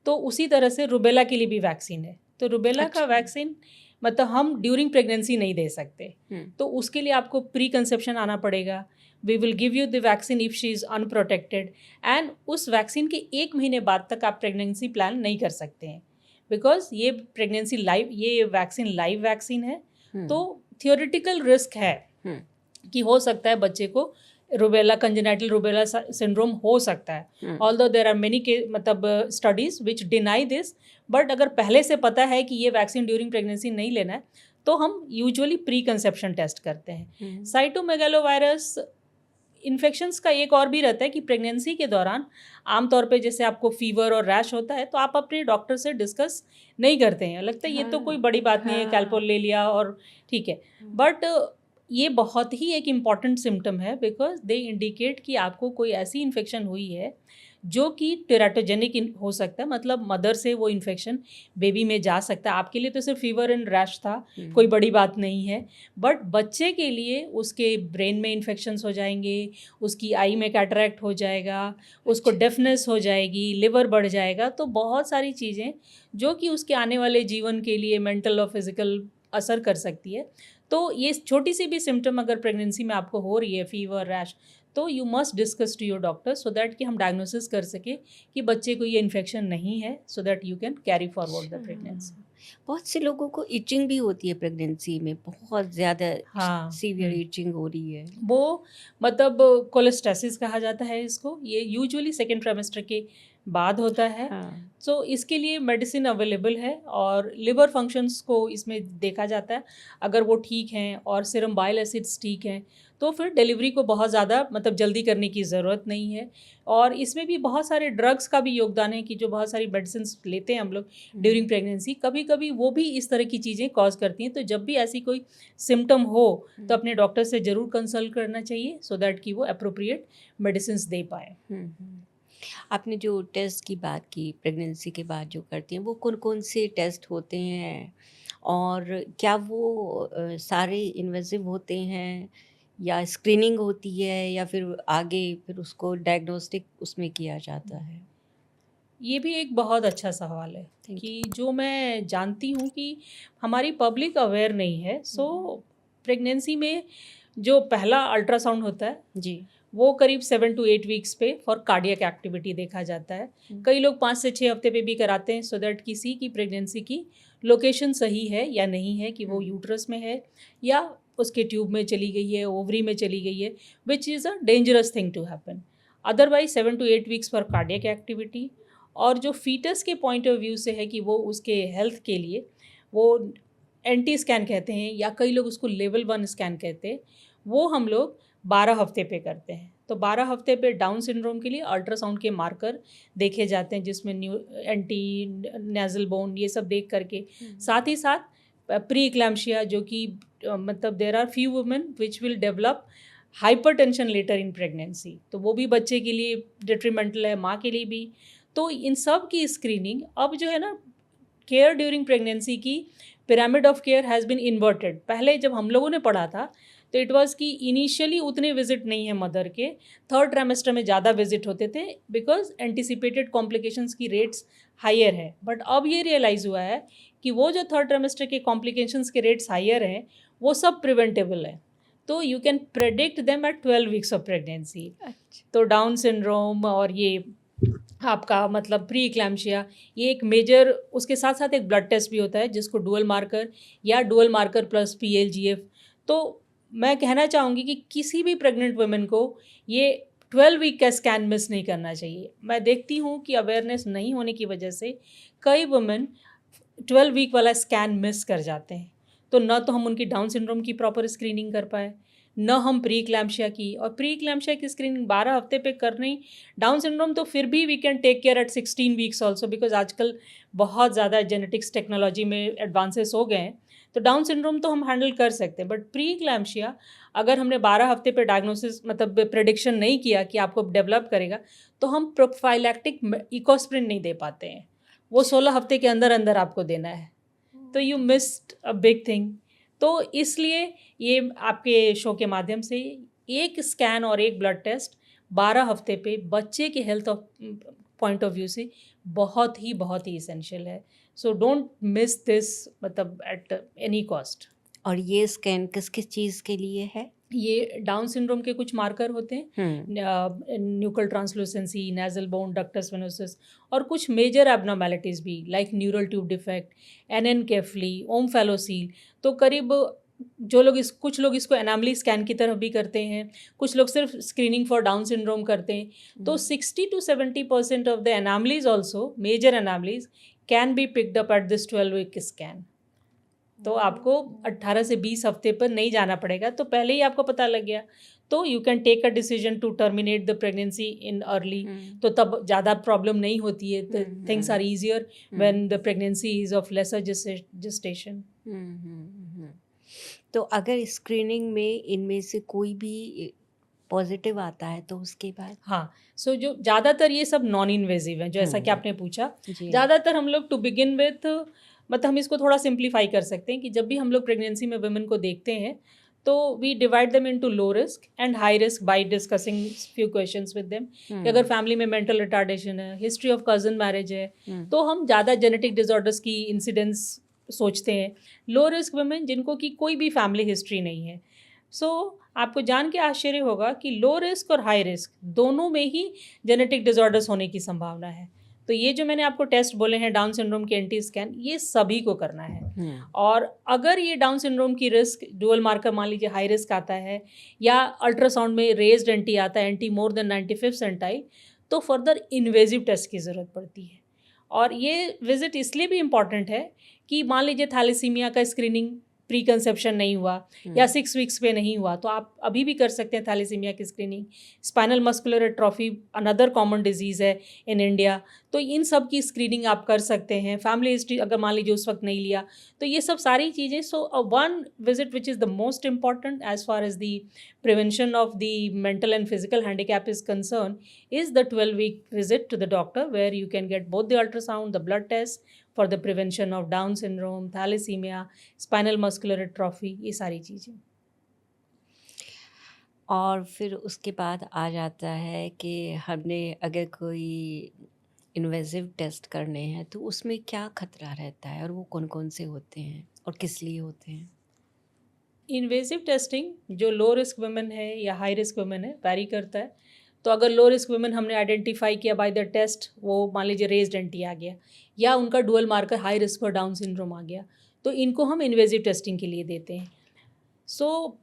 तो उसी तरह से रुबेला के लिए भी वैक्सीन है। तो रुबेला का वैक्सीन मतलब हम ड्यूरिंग प्रेगनेंसी नहीं दे सकते, तो उसके लिए आपको प्री कंसेप्शन आना पड़ेगा। We will give you the vaccine if she is unprotected, and उस वैक्सीन के 1 महीने बाद तक आप प्रेगनेंसी प्लान नहीं कर सकते हैं, बिकॉज ये प्रेगनेंसी लाइव, ये वैक्सीन लाइव वैक्सीन है। तो थियोरेटिकल रिस्क है कि हो सकता है बच्चे को रुबेला, कंजेनाइटल रुबेला सिंड्रोम हो सकता है। ऑल्दो देयर आर मेनी मतलब studies which deny this, but अगर पहले से पता है कि ये वैक्सीन ड्यूरिंग प्रेगनेंसी नहीं लेना है तो हम यूजुअली प्री कंसेप्शन टेस्ट करते हैं। साइटोमेगालो वायरस इन्फेक्शंस का एक और भी रहता है कि प्रेगनेंसी के दौरान आमतौर पे जैसे आपको फीवर और रैश होता है तो आप अपने डॉक्टर से डिस्कस नहीं करते हैं, लगता है ये तो कोई बड़ी बात नहीं है, कैल्पोल ले लिया और ठीक है। बट ये बहुत ही एक इम्पॉर्टेंट सिम्टम है बिकॉज दे इंडिकेट कि आपको कोई ऐसी इन्फेक्शन हुई है जो कि टेराटोजेनिक हो सकता है, मतलब मदर से वो इन्फेक्शन बेबी में जा सकता है। आपके लिए तो सिर्फ फीवर एंड रैश था, कोई बड़ी बात नहीं है, बट बच्चे के लिए उसके ब्रेन में इन्फेक्शंस हो जाएंगे, उसकी आई में कैटरैक्ट हो जाएगा, उसको डेफनेस हो जाएगी, लिवर बढ़ जाएगा, तो बहुत सारी चीज़ें जो कि उसके आने वाले जीवन के लिए मेंटल और फिजिकल असर कर सकती है। तो ये छोटी सी भी सिम्टम अगर प्रेगनेंसी में आपको हो रही है, फीवर, रैश, तो you must discuss to your doctor so that कि हम डायग्नोसिस कर सके कि बच्चे को ये इन्फेक्शन नहीं है, so that you can carry forward the pregnancy. बहुत से लोगों को इचिंग भी होती है प्रेगनेंसी में, बहुत ज़्यादा हाँ, सीवियर इचिंग हो रही है। वो मतलब कोलेस्टेसिस कहा जाता है इसको, ये यूजुअली सेकेंड ट्राइमेस्टर के बाद होता है। हाँ। सो इसके लिए मेडिसिन अवेलेबल है और लिवर फंक्शंस को इसमें देखा जाता है। अगर वो ठीक हैं और सीरम बाइल एसिड्स ठीक हैं तो फिर डिलीवरी को बहुत ज़्यादा मतलब जल्दी करने की ज़रूरत नहीं है। और इसमें भी बहुत सारे ड्रग्स का भी योगदान है कि जो बहुत सारी मेडिसिन लेते हैं हम लोग ड्यूरिंग प्रेगनेंसी, कभी कभी वो भी इस तरह की चीज़ें कॉज करती हैं। तो जब भी ऐसी कोई सिम्टम हो तो अपने डॉक्टर से ज़रूर कंसल्ट करना चाहिए सो दैट कि वो अप्रोप्रिएट मेडिसिन दे पाए। आपने जो टेस्ट की बात की प्रेगनेंसी के बाद जो करती हैं, वो कौन कौन से टेस्ट होते हैं और क्या वो सारे इन्वेजिव होते हैं या स्क्रीनिंग होती है या फिर आगे फिर उसको डायग्नोस्टिक उसमें किया जाता है? ये भी एक बहुत अच्छा सवाल है Thank कि जो मैं जानती हूँ कि हमारी पब्लिक अवेयर नहीं है। सो प्रेगनेंसी में जो पहला अल्ट्रासाउंड होता है जी। वो करीब 7 to 8 वीक्स पे फॉर कार्डियक एक्टिविटी देखा जाता है। कई लोग 5 से 6 हफ्ते पे भी कराते हैं सो दैट किसी की प्रेगनेंसी की लोकेशन सही है या नहीं है, कि वो यूट्रस में है या उसके ट्यूब में चली गई है, ओवरी में चली गई है, which is a dangerous thing to happen. Otherwise 7 to 8 weeks for cardiac activity. और जो फीटस के पॉइंट ऑफ व्यू से है कि वो उसके हेल्थ के लिए वो एंटी स्कैन कहते हैं या कई लोग उसको लेवल 1 स्कैन कहते हैं, वो हम लोग 12 हफ्ते पे करते हैं। तो 12 हफ्ते पे डाउन सिंड्रोम के लिए अल्ट्रासाउंड के मार्कर देखे जाते हैं जिसमें एंटी नेजल बोन ये सब देख करके, साथ ही साथ प्री इक्लैम्शिया जो कि मतलब there are few women which will develop hypertension later in pregnancy, तो वो भी बच्चे के लिए डिट्रीमेंटल है, माँ के लिए भी। तो इन सब की स्क्रीनिंग अब जो है ना, केयर ड्यूरिंग प्रेगनेंसी की pyramid of care has been inverted. पहले जब हम लोगों ने पढ़ा था तो इट वाज कि इनिशियली उतने विजिट नहीं है मदर के, थर्ड ट्राइमेस्टर में ज़्यादा विजिट होते थे बिकॉज एंटिसिपेटेड कॉम्प्लिकेशंस की रेट्स हायर है। बट अब ये रियलाइज़ हुआ है कि वो जो थर्ड ट्राइमेस्टर के कॉम्प्लिकेशंस के रेट्स हायर हैं वो सब प्रिवेंटेबल है। तो you can predict them at 12 weeks of pregnancy. तो डाउन सिंड्रोम और ये आपका मतलब प्री इक्लैम्शिया, ये एक मेजर, उसके साथ साथ एक ब्लड टेस्ट भी होता है जिसको डुअल मार्कर या डुअल मार्कर प्लस PLGF। तो मैं कहना चाहूँगी कि किसी भी प्रेग्नेंट वुमेन को ये 12 वीक का स्कैन मिस नहीं करना चाहिए। मैं देखती हूँ कि अवेयरनेस नहीं होने की वजह से कई वुमेन 12 वीक वाला स्कैन मिस कर जाते हैं। तो न तो हम उनकी डाउन सिंड्रोम की प्रॉपर स्क्रीनिंग कर पाए, न हम प्री इक्लैम्शिया की, और प्री इक्लैम्शिया की स्क्रीनिंग 12 हफ्ते पे करनी। डाउन सिंड्रोम तो फिर भी we can take care at 16 weeks also, because आजकल बहुत ज़्यादा जेनेटिक्स टेक्नोलॉजी में एडवांसेस हो गए हैं। तो डाउन सिंड्रोम तो हम हैंडल कर सकते हैं, बट प्री इक्लैम्शिया अगर हमने 12 हफ्ते पे डायग्नोसिस मतलब प्रेडिक्शन नहीं किया कि आपको डेवलप करेगा, तो हम प्रोफाइलैक्टिक इकोस्प्रिन नहीं दे पाते हैं। वो 16 हफ्ते के अंदर अंदर आपको देना है, तो you missed a big thing. तो इसलिए ये आपके शो के माध्यम से एक स्कैन और एक ब्लड टेस्ट 12 हफ्ते पे बच्चे के health of point of view से बहुत ही इसेंशियल है। सो डोंट मिस दिस मतलब एट एनी कॉस्ट। और ये स्कैन किस किस चीज़ के लिए है? ये डाउन सिंड्रोम के कुछ मार्कर होते हैं, nuchal translucency, nasal bone, ductus venosus, और कुछ मेजर एबनॉर्मेलिटीज़ भी like neural tube defect, anencephaly, omphalocele. तो करीब जो लोग कुछ लोग इसको एनामली स्कैन की तरफ भी करते हैं, कुछ लोग सिर्फ स्क्रीनिंग फॉर डाउन सिंड्रोम करते हैं। तो 60 to 70% of the anomalies also, major anomalies, can be picked up at this 12 week scan. तो आपको 18 से 20 हफ्ते पर नहीं जाना पड़ेगा, तो पहले ही आपको पता लग गया तो you can take a decision to terminate the pregnancy in early. तो तब ज़्यादा प्रॉब्लम नहीं होती है, things are easier when the pregnancy is of lesser gestation. तो अगर स्क्रीनिंग में इनमें से कोई भी पॉजिटिव आता है तो उसके बाद? हाँ, सो जो ज़्यादातर ये सब नॉन इन्वेजिव हैं, जो ऐसा कि आपने पूछा, ज़्यादातर हम लोग टू बिगिन विथ मतलब हम इसको थोड़ा सिंप्लीफाई कर सकते हैं कि जब भी हम लोग प्रेगनेंसी में वुमेन को देखते हैं तो we divide them into low risk and high risk by discussing few questions with them. कि अगर फैमिली में मेंटल रिटार्डेशन है, हिस्ट्री ऑफ कजन मैरिज है, तो हम ज़्यादा जेनेटिक डिसऑर्डर्स की इंसिडेंस सोचते हैं। लो रिस्क वुमेन जिनको कि कोई भी फैमिली हिस्ट्री नहीं है, सो आपको जान के आश्चर्य होगा कि लो रिस्क और हाई रिस्क दोनों में ही जेनेटिक डिसऑर्डर्स होने की संभावना है। तो ये जो मैंने आपको टेस्ट बोले हैं डाउन सिंड्रोम के एंटी स्कैन, ये सभी को करना है। और अगर ये डाउन सिंड्रोम की रिस्क डुअल मार्कर मान लीजिए हाई रिस्क आता है या अल्ट्रासाउंड में रेज्ड एंटी आता है, एंटी मोर देन 95 सेंटाइल, तो फर्दर इन्वेजिव टेस्ट की ज़रूरत पड़ती है। और ये विजिट इसलिए भी इम्पॉर्टेंट है कि मान लीजिए थैलेसीमिया का स्क्रीनिंग प्री कंसेप्शन नहीं हुआ या 6 वीक्स पे नहीं हुआ, तो आप अभी भी कर सकते हैं थैलेसीमिया की screening. Spinal muscular atrophy another common disease है इन इंडिया, तो इन सब की स्क्रीनिंग आप कर सकते हैं। फैमिली हिस्ट्री अगर मान लीजिए उस वक्त नहीं लिया, तो ये सब सारी चीज़ें। So one visit which is the most important as far as the prevention of the mental and physical handicap is concerned is the 12-week visit to the doctor, where you can get both the ultrasound, the blood test for the prevention of Down syndrome, thalassemia, spinal muscular atrophy, ये सारी चीज़ें। और फिर उसके बाद आ जाता है कि हमने अगर कोई इन्वेजिव टेस्ट करने हैं तो उसमें क्या खतरा रहता है और वो कौन कौन से होते हैं और किस लिए होते हैं? इन्वेसिव टेस्टिंग जो लो रिस्क वुमेन है या हाई रिस्क वुमेन है वैरी करता है। तो अगर लो रिस्क वुमेन हमने आइडेंटिफाई किया बाय द टेस्ट, वो मान लीजिए रेज्ड एंटी आ गया या उनका dual marker high risk for Down syndrome आ गया, तो इनको हम इन्वेसिव टेस्टिंग के लिए देते हैं। So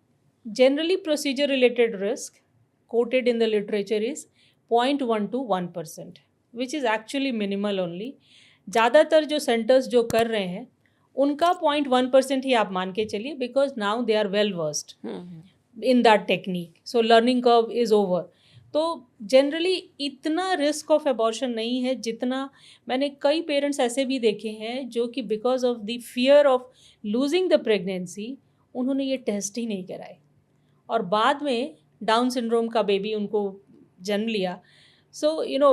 generally procedure related risk quoted in the literature is 0.1 to 1%, which is actually minimal only. ज़्यादातर जो सेंटर्स जो कर रहे हैं उनका 0.1% ही आप मान के चलिए, because now they are well versed in that technique, so learning curve is over. तो जनरली इतना रिस्क ऑफ एबॉर्शन नहीं है जितना मैंने कई पेरेंट्स ऐसे भी देखे हैं जो कि because of the fear of losing the pregnancy उन्होंने ये टेस्ट ही नहीं कराए और बाद में डाउन सिंड्रोम का बेबी उनको जन्म लिया। So you know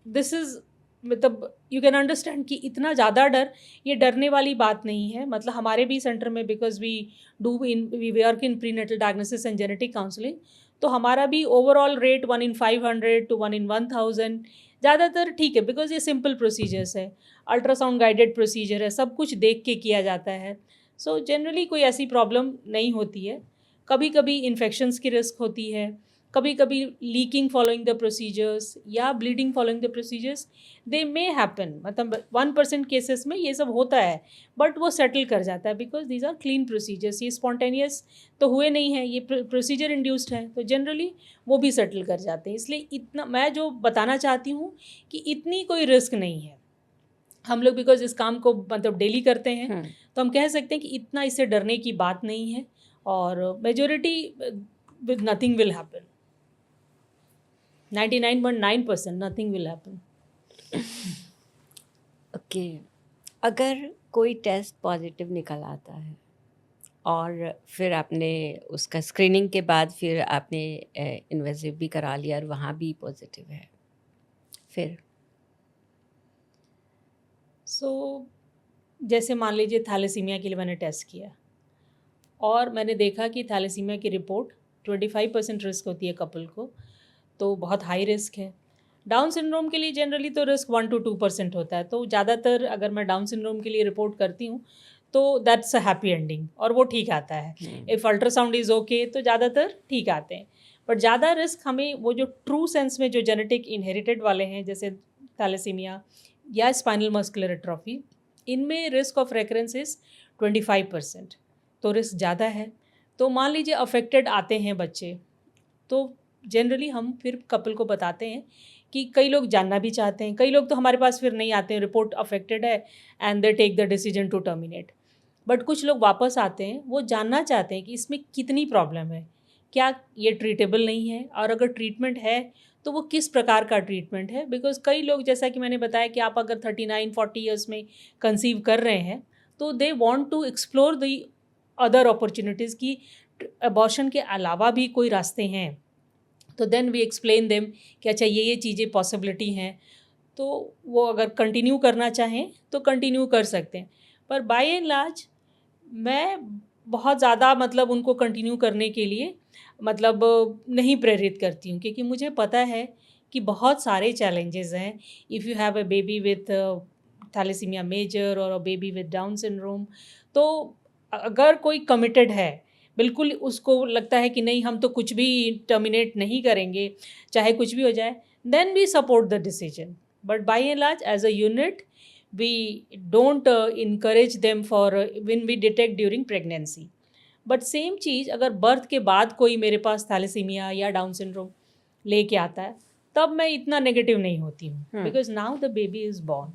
this is मतलब यू कैन अंडरस्टैंड कि इतना ज़्यादा डर, ये डरने वाली बात नहीं है। मतलब हमारे भी सेंटर में because we work in prenatal diagnosis and genetic counselling, तो हमारा भी overall rate 1 in 500 to 1 in 1000 ज़्यादातर ठीक है, बिकॉज ये सिंपल प्रोसीजर्स है, अल्ट्रासाउंड गाइडेड प्रोसीजर है, सब कुछ देख के किया जाता है। सो जनरली कोई ऐसी प्रॉब्लम नहीं होती है। कभी कभी इन्फेक्शंस की रिस्क होती है, कभी कभी लीकिंग फॉलोइंग द प्रोसीजर्स या bleeding following the procedures, they may happen. मतलब 1% केसेस में ये सब होता है, बट वो सेटल कर जाता है because these are clean procedures. ये स्पॉन्टेनियस तो हुए नहीं हैं, ये प्रोसीजर इंड्यूस्ड है, तो जनरली वो भी सेटल कर जाते हैं। इसलिए इतना मैं जो बताना चाहती हूँ कि इतनी कोई रिस्क नहीं है। हम लोग बिकॉज इस काम को मतलब डेली करते हैं, तो हम कह सकते हैं कि इतना इससे डरने की बात नहीं है और majority with nothing will happen. 99.9% nothing will happen. Okay, अगर कोई टेस्ट पॉजिटिव निकल आता है और फिर आपने उसका स्क्रीनिंग के बाद फिर आपने इन्वेजिव भी करा लिया और वहाँ भी पॉजिटिव है, फिर जैसे मान लीजिए थैलेसीमिया के लिए मैंने टेस्ट किया और मैंने देखा कि थैलेसीमिया की रिपोर्ट 25% रिस्क होती है कपल को, तो बहुत हाई रिस्क है। डाउन सिंड्रोम के लिए जनरली तो रिस्क 1 to 2% होता है, तो ज़्यादातर अगर मैं डाउन सिंड्रोम के लिए रिपोर्ट करती हूँ तो दैट्स अ हैप्पी एंडिंग और वो ठीक आता है। इफ़ अल्ट्रासाउंड इज़ ओके तो ज़्यादातर ठीक आते हैं। बट ज़्यादा रिस्क हमें वो जो ट्रू सेंस में जो जेनेटिक इनहेरिटेड वाले हैं जैसे थैलेसीमिया या स्पाइनल मस्कुलर एट्रोफी, इनमें रिस्क ऑफ रेकरेंस इज़ 25%, तो रिस्क ज़्यादा है। तो मान लीजिए अफेक्टेड आते हैं बच्चे, तो जनरली हम फिर कपल को बताते हैं कि कई लोग जानना भी चाहते हैं, कई लोग तो हमारे पास फिर नहीं आते हैं, रिपोर्ट अफेक्टेड है and they take the decision to terminate. But कुछ लोग वापस आते हैं, वो जानना चाहते हैं कि इसमें कितनी प्रॉब्लम है, क्या ये ट्रीटेबल नहीं है, और अगर ट्रीटमेंट है तो वो किस प्रकार का ट्रीटमेंट है। बिकॉज कई लोग, जैसा कि मैंने बताया कि आप अगर 39-40 ईयर्स में कंसीव कर रहे हैं तो they want to explore the other opportunities की अबॉर्शन के अलावा भी कोई रास्ते हैं। तो देन वी एक्सप्लेन देम कि अच्छा ये चीज़ें पॉसिबिलिटी हैं, तो वो अगर कंटिन्यू करना चाहें तो कंटिन्यू कर सकते हैं। पर बाय एंड लार्ज मैं बहुत ज़्यादा मतलब उनको कंटिन्यू करने के लिए मतलब नहीं प्रेरित करती हूँ, क्योंकि मुझे पता है कि बहुत सारे चैलेंजेस हैं। If you have a baby with thalassaemia major और a baby with Down syndrome, तो अगर कोई कमिटेड है, बिल्कुल उसको लगता है कि नहीं हम तो कुछ भी टर्मिनेट नहीं करेंगे चाहे कुछ भी हो जाए, then we support the decision. But by and large as a unit we don't encourage them for when we detect during pregnancy. But same चीज़ अगर बर्थ के बाद कोई मेरे पास थैलेसीमिया या डाउन सिंड्रोम लेके आता है तब मैं इतना नेगेटिव नहीं होती हूँ, because now the baby is born.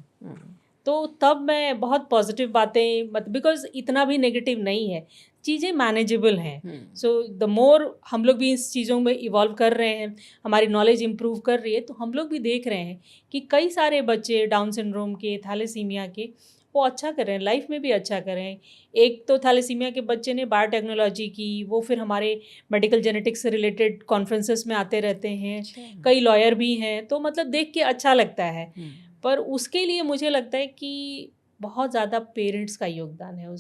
तो तब मैं बहुत पॉजिटिव बातें मत, बिकॉज इतना भी नेगेटिव नहीं है, चीज़ें मैनेजेबल हैं. सो द मोर हम लोग भी इस चीज़ों में इवॉल्व कर रहे हैं, हमारी नॉलेज इम्प्रूव कर रही है, तो हम लोग भी देख रहे हैं कि कई सारे बच्चे डाउन सिंड्रोम के, थैलेसीमिया के, वो अच्छा कर रहे हैं, लाइफ में भी अच्छा कर रहे हैं. एक तो थैलेसीमिया के बच्चे ने बायोटेक्नोलॉजी की, वो फिर हमारे मेडिकल जेनेटिक्स से रिलेटेड कॉन्फ्रेंसेस में आते रहते हैं, कई लॉयर भी हैं, तो मतलब देख के अच्छा लगता है. पर उसके लिए मुझे लगता है कि बहुत ज़्यादा पेरेंट्स का योगदान है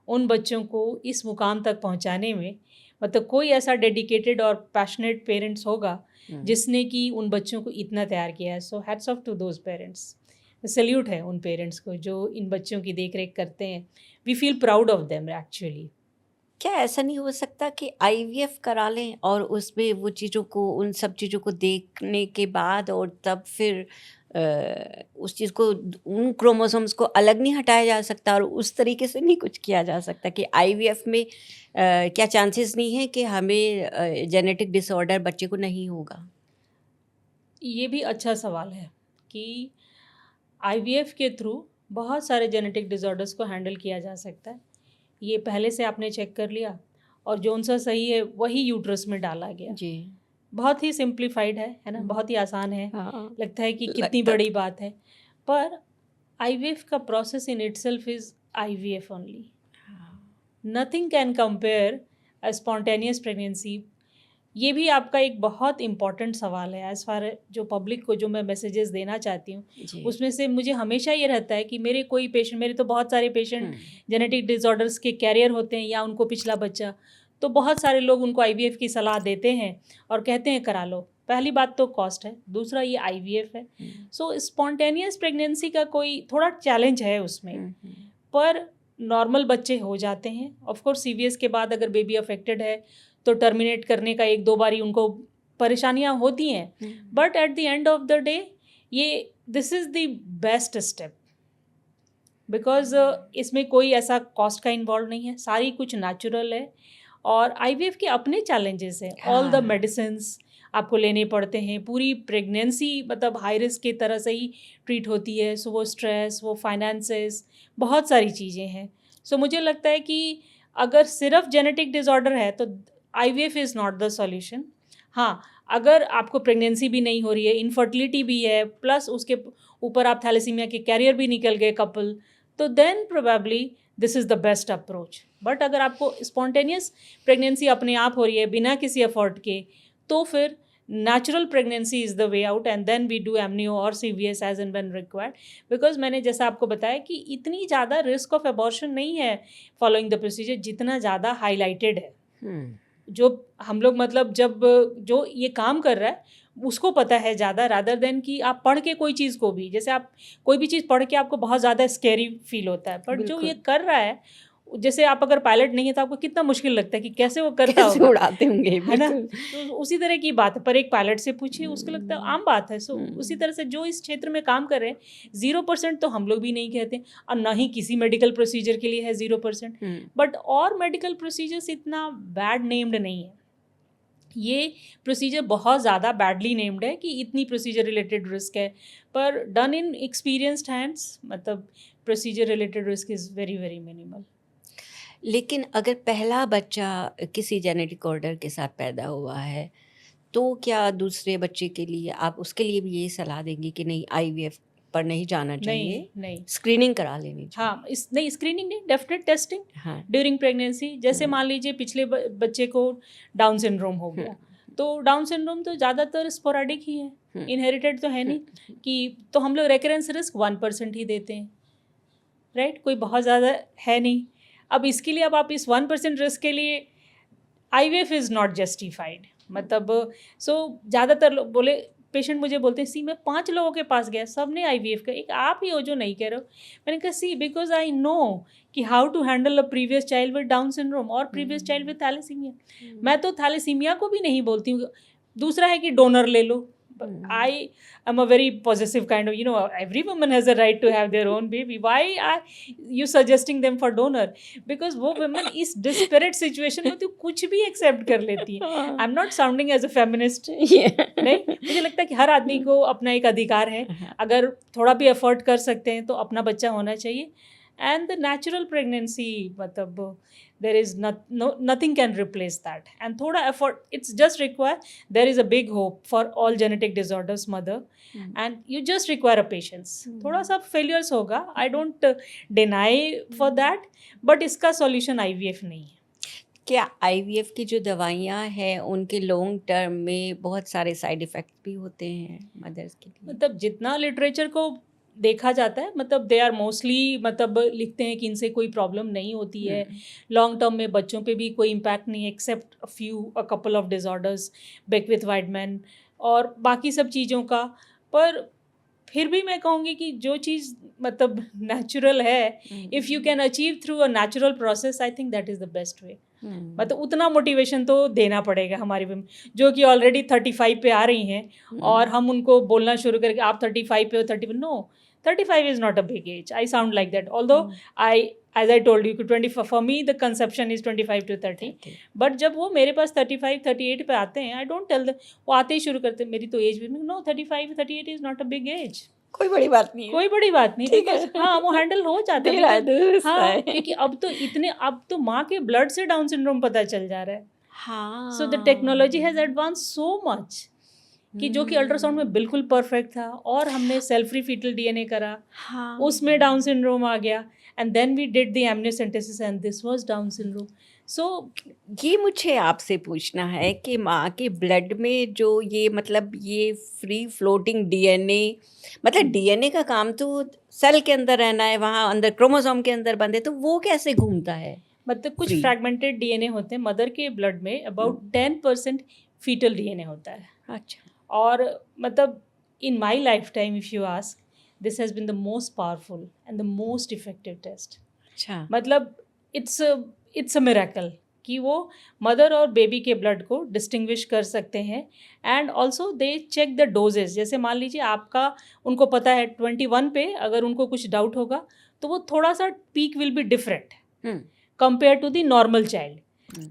उन बच्चों को इस मुकाम तक पहुंचाने में. मतलब कोई ऐसा डेडिकेटेड और पैशनेट पेरेंट्स होगा जिसने कि उन बच्चों को इतना तैयार किया है. So hats off to those parents. Salute है उन पेरेंट्स को जो इन बच्चों की देख रेख करते हैं. We feel proud of them actually. क्या ऐसा नहीं हो सकता कि आईवीएफ करा लें और उसमें वो चीज़ों को, उन सब चीज़ों को देखने के बाद और तब फिर उस चीज़ को, उन क्रोमोसोम्स को अलग नहीं हटाया जा सकता और उस तरीके से नहीं कुछ किया जा सकता कि आईवीएफ में क्या चांसेस नहीं है कि हमें जेनेटिक डिसऑर्डर बच्चे को नहीं होगा? ये भी अच्छा सवाल है कि आईवीएफ के थ्रू बहुत सारे जेनेटिक डिसऑर्डर्स को हैंडल किया जा सकता है. ये पहले से आपने चेक कर लिया और जो सा सही है वही यूट्रस में डाला गया जी. बहुत ही सिंप्लीफाइड है ना, बहुत ही आसान है. हाँ. लगता है कि कितनी बड़ी बात है, पर आईवीएफ का process in itself is IVF only. Nothing can compare a spontaneous pregnancy. ये भी आपका एक बहुत इम्पॉर्टेंट सवाल है एज फार जो पब्लिक को जो मैं मैसेजेस देना चाहती हूँ. उसमें से मुझे हमेशा ये रहता है कि मेरे कोई पेशेंट, मेरे तो बहुत सारे पेशेंट जेनेटिक डिसऑर्डर्स के कैरियर होते हैं या उनको पिछला बच्चा, तो बहुत सारे लोग उनको आईवीएफ की सलाह देते हैं और कहते हैं करा लो. पहली बात तो कॉस्ट है, दूसरा ये आईवीएफ है. सो स्पॉन्टेनियस प्रेगनेंसी का कोई थोड़ा चैलेंज है उसमें, पर नॉर्मल बच्चे हो जाते हैं. ऑफकोर्स सीवीएस के बाद अगर बेबी अफेक्टेड है तो टर्मिनेट करने का एक दो बारी उनको परेशानियां होती हैं, but at the end of the day ये this is the best step, because इसमें कोई ऐसा कॉस्ट का इन्वॉल्व नहीं है, सारी कुछ नेचुरल है. और आईवीएफ के अपने चैलेंजेस हैं. ऑल द मेडिसिन्स आपको लेने पड़ते हैं, पूरी प्रेगनेंसी मतलब हाई रिस्क की तरह से ही ट्रीट होती है. सो वो स्ट्रेस, वो फाइनेंसेस, बहुत सारी चीज़ें हैं. सो मुझे लगता है कि अगर सिर्फ जेनेटिक डिसऑर्डर है तो IVF is not the solution. हाँ, अगर आपको प्रेगनेंसी भी नहीं हो रही है, इनफर्टिलिटी भी है, प्लस उसके ऊपर आप थैलेसीमिया के कैरियर भी निकल गए कपल, तो then probably this is the best approach. But अगर आपको स्पॉन्टेनियस प्रेगनेंसी अपने आप हो रही है बिना किसी एफर्ट के, तो फिर natural pregnancy is the way out and then we do amnio और CVS as and when required. Because मैंने जैसा आपको बताया कि इतनी ज़्यादा रिस्क ऑफ एबॉर्शन नहीं है फॉलोइंग द प्रोसीजर जितना ज़्यादा हाईलाइटेड है. जो हम लोग मतलब जब जो ये काम कर रहा है उसको पता है ज़्यादा, रादर देन कि आप पढ़ के कोई चीज़ को भी, जैसे आप कोई भी चीज़ पढ़ के आपको बहुत ज़्यादा स्कैरी फील होता है, बट जो ये कर रहा है, जैसे आप अगर पायलट नहीं है तो आपको कितना मुश्किल लगता है कि कैसे वो करता कैसे होगा, उड़ाते होंगे, है ना. तो उसी तरह की बात है, पर एक पायलट से पूछिए उसको लगता है आम बात है. सो उसी तरह से जो इस क्षेत्र में काम कर रहे हैं, 0% तो हम लोग भी नहीं कहते और ना ही किसी मेडिकल प्रोसीजर के लिए है 0%. बट और मेडिकल प्रोसीजर्स इतना बैड नेम्ड नहीं है. ये प्रोसीजर बहुत ज़्यादा बैडली नेम्ड है कि इतनी प्रोसीजर रिलेटेड रिस्क है, पर डन इन एक्सपीरियंस्ड हैंड्स मतलब procedure related risk is very very minimal. लेकिन अगर पहला बच्चा किसी जेनेटिक ऑर्डर के साथ पैदा हुआ है, तो क्या दूसरे बच्चे के लिए आप उसके लिए भी यही सलाह देंगे कि नहीं, आईवीएफ पर नहीं जाना चाहिए, नहीं, स्क्रीनिंग करा लेनी चाहिए? हाँ, नहीं स्क्रीनिंग नहीं, डेफिनेट टेस्टिंग हाँ. During pregnancy. जैसे मान लीजिए पिछले बच्चे को डाउन सिंड्रोम हो गया, तो डाउन सिंड्रोम तो ज़्यादातर स्पोराडिक ही है, इनहेरिटेड तो है नहीं कि, तो हम लोग रेकरेंस रिस्क 1% ही देते हैं, राइट. कोई बहुत ज़्यादा है नहीं. अब इसके लिए अब आप इस 1% रिस्क के लिए आईवीएफ इज़ नॉट जस्टिफाइड. मतलब सो ज़्यादातर लोग बोले पेशेंट मुझे बोलते हैं सी मैं 5 लोगों के पास गया, सब ने आईवीएफ का, एक आप ही हो जो नहीं कह रहे हो। मैंने कहा सी बिकॉज आई नो कि how to handle a previous child with Down syndrome और प्रीवियस चाइल्ड विद थैलेसीमिया। मैं तो थैलेसीमिया को भी नहीं बोलती हूँ। दूसरा है कि डोनर ले लो। I am a very possessive kind of, every woman has a right to have their own baby. Why are you suggesting them for donor? Because वो women इस desperate situation में तो कुछ भी accept कर लेती है। I'm not sounding as a feminist. नहीं, मुझे लगता है कि हर आदमी को अपना एक अधिकार है, अगर थोड़ा भी एफर्ट कर सकते हैं तो अपना बच्चा होना चाहिए। And the natural pregnancy, मतलब there is nothing can replace that. And thoda effort, it's just require, there is a big hope for all genetic disorders mother, and you just require a patience. थोड़ा सा failures होगा, I don't deny for that, but इसका solution IVF नहीं है। क्या IVF की जो दवाइयाँ हैं उनके लॉन्ग टर्म में बहुत सारे साइड इफ़ेक्ट भी होते हैं मदर्स के लिए? मतलब जितना लिटरेचर को देखा जाता है, मतलब दे आर मोस्टली, मतलब लिखते हैं कि इनसे कोई प्रॉब्लम नहीं होती है, लॉन्ग टर्म में बच्चों पे भी कोई इम्पैक्ट नहीं है, except a couple of disorders, Beckwith Wiedemann और बाकी सब चीज़ों का। पर फिर भी मैं कहूँगी कि जो चीज़ मतलब नेचुरल है, if you can achieve through a natural process, I think that is the best way. मतलब उतना मोटिवेशन तो देना पड़ेगा हमारी women, जो कि ऑलरेडी 35 पे आ रही हैं, और हम उनको बोलना शुरू करके आप 35 पे हो, 30 पे, no, 35 is not a big age. I sound like that, although as I told you, 25 for me the conception is 25 to 30. But जब वो मेरे पास 35 38 पे आते हैं, I don't tell them, वो आते ही शुरू करते हैं मेरी तो एज भी, no, 35 38 is not a big age. कोई बड़ी बात नहीं है, कोई बड़ी बात नहीं, ठीक है। हाँ, वो हैंडल हो जाता है। हाँ, क्योंकि अब तो माँ के ब्लड से डाउन सिंड्रोम पता चल जा रहा है। हाँ, so the technology has advance so much कि जो कि अल्ट्रासाउंड में बिल्कुल परफेक्ट था, और हमने सेल फ्री फीटल डीएनए करा, हाँ, उसमें डाउन सिंड्रोम आ गया, and then we did the amniocentesis and this was Down syndrome. So ये मुझे आपसे पूछना है कि माँ के ब्लड में जो ये मतलब ये फ्री फ्लोटिंग डीएनए, मतलब डीएनए का काम तो सेल के अंदर रहना है, वहाँ अंदर क्रोमोसोम के अंदर बंद है, तो वो कैसे घूमता है? मतलब कुछ Free. फ्रैगमेंटेड डीएनए होते हैं मदर के ब्लड में, अबाउट 10% फीटल डीएनए होता है। अच्छा, और मतलब in my lifetime if you ask, this has been the most powerful and the most effective test. अच्छा, मतलब इट्स अ मिरेकल कि वो मदर और बेबी के ब्लड को डिस्टिंग्विश कर सकते हैं, and also they check the doses. जैसे मान लीजिए आपका, उनको पता है 21 पे अगर उनको कुछ डाउट होगा तो वो थोड़ा सा peak will be different compare to the normal child,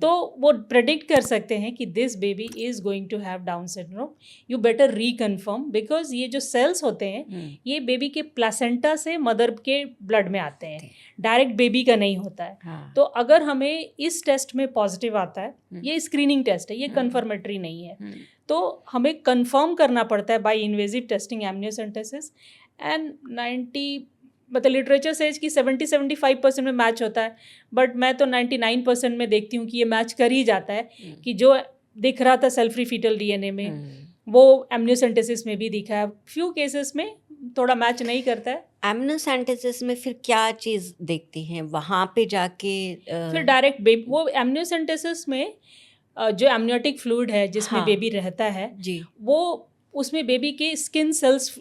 तो वो प्रेडिक्ट कर सकते हैं कि this baby is going to have Down syndrome, you better reconfirm, because ये जो सेल्स होते हैं ये बेबी के प्लेसेंटा से मदर के ब्लड में आते हैं, डायरेक्ट बेबी का नहीं होता है। हाँ, तो अगर हमें इस टेस्ट में पॉजिटिव आता है, ये स्क्रीनिंग टेस्ट है, ये कन्फर्मेटरी नहीं है, तो हमें कंफर्म करना पड़ता है by invasive testing amniocentesis, and 90 मतलब लिटरेचर सेज कि 70-75% में मैच होता है, बट मैं तो 99% में देखती हूँ कि ये मैच कर ही जाता है, कि जो दिख रहा था सेल फ्री फीटल डीएनए में वो एमनियोसेंटेसिस में भी दिखा है। फ्यू केसेस में थोड़ा मैच नहीं करता है। एमनियोसेंटेसिस में फिर क्या चीज़ देखती हैं वहाँ पे जाके? फिर डायरेक्ट बेबी, वो एमनियोसेंटेसिस में जो एमनियोटिक फ्लूइड है जिसमें हाँ, बेबी रहता है जी, वो उसमें बेबी के स्किन सेल्स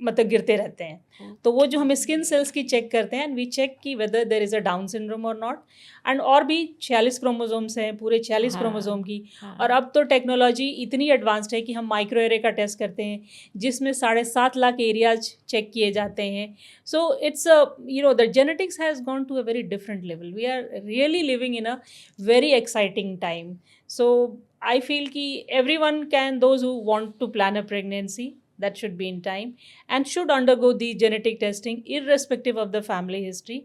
मतलब गिरते रहते हैं, तो वो जो हम स्किन सेल्स की चेक करते हैं, एंड वी चेक कि whether there is a Down syndrome और नॉट, एंड और भी 46 क्रोमोसोम्स हैं, पूरे 46 क्रोमोसोम की, और अब तो टेक्नोलॉजी इतनी एडवांस्ड है कि हम माइक्रो एरे का टेस्ट करते हैं जिसमें 7.5 लाख एरियाज चेक किए जाते हैं। So it's the genetics has gone to a very different level, we are really living in a very exciting time. So I feel कि everyone can, those who want to plan a pregnancy, that should be in time, and should undergo the genetic testing irrespective of the family history,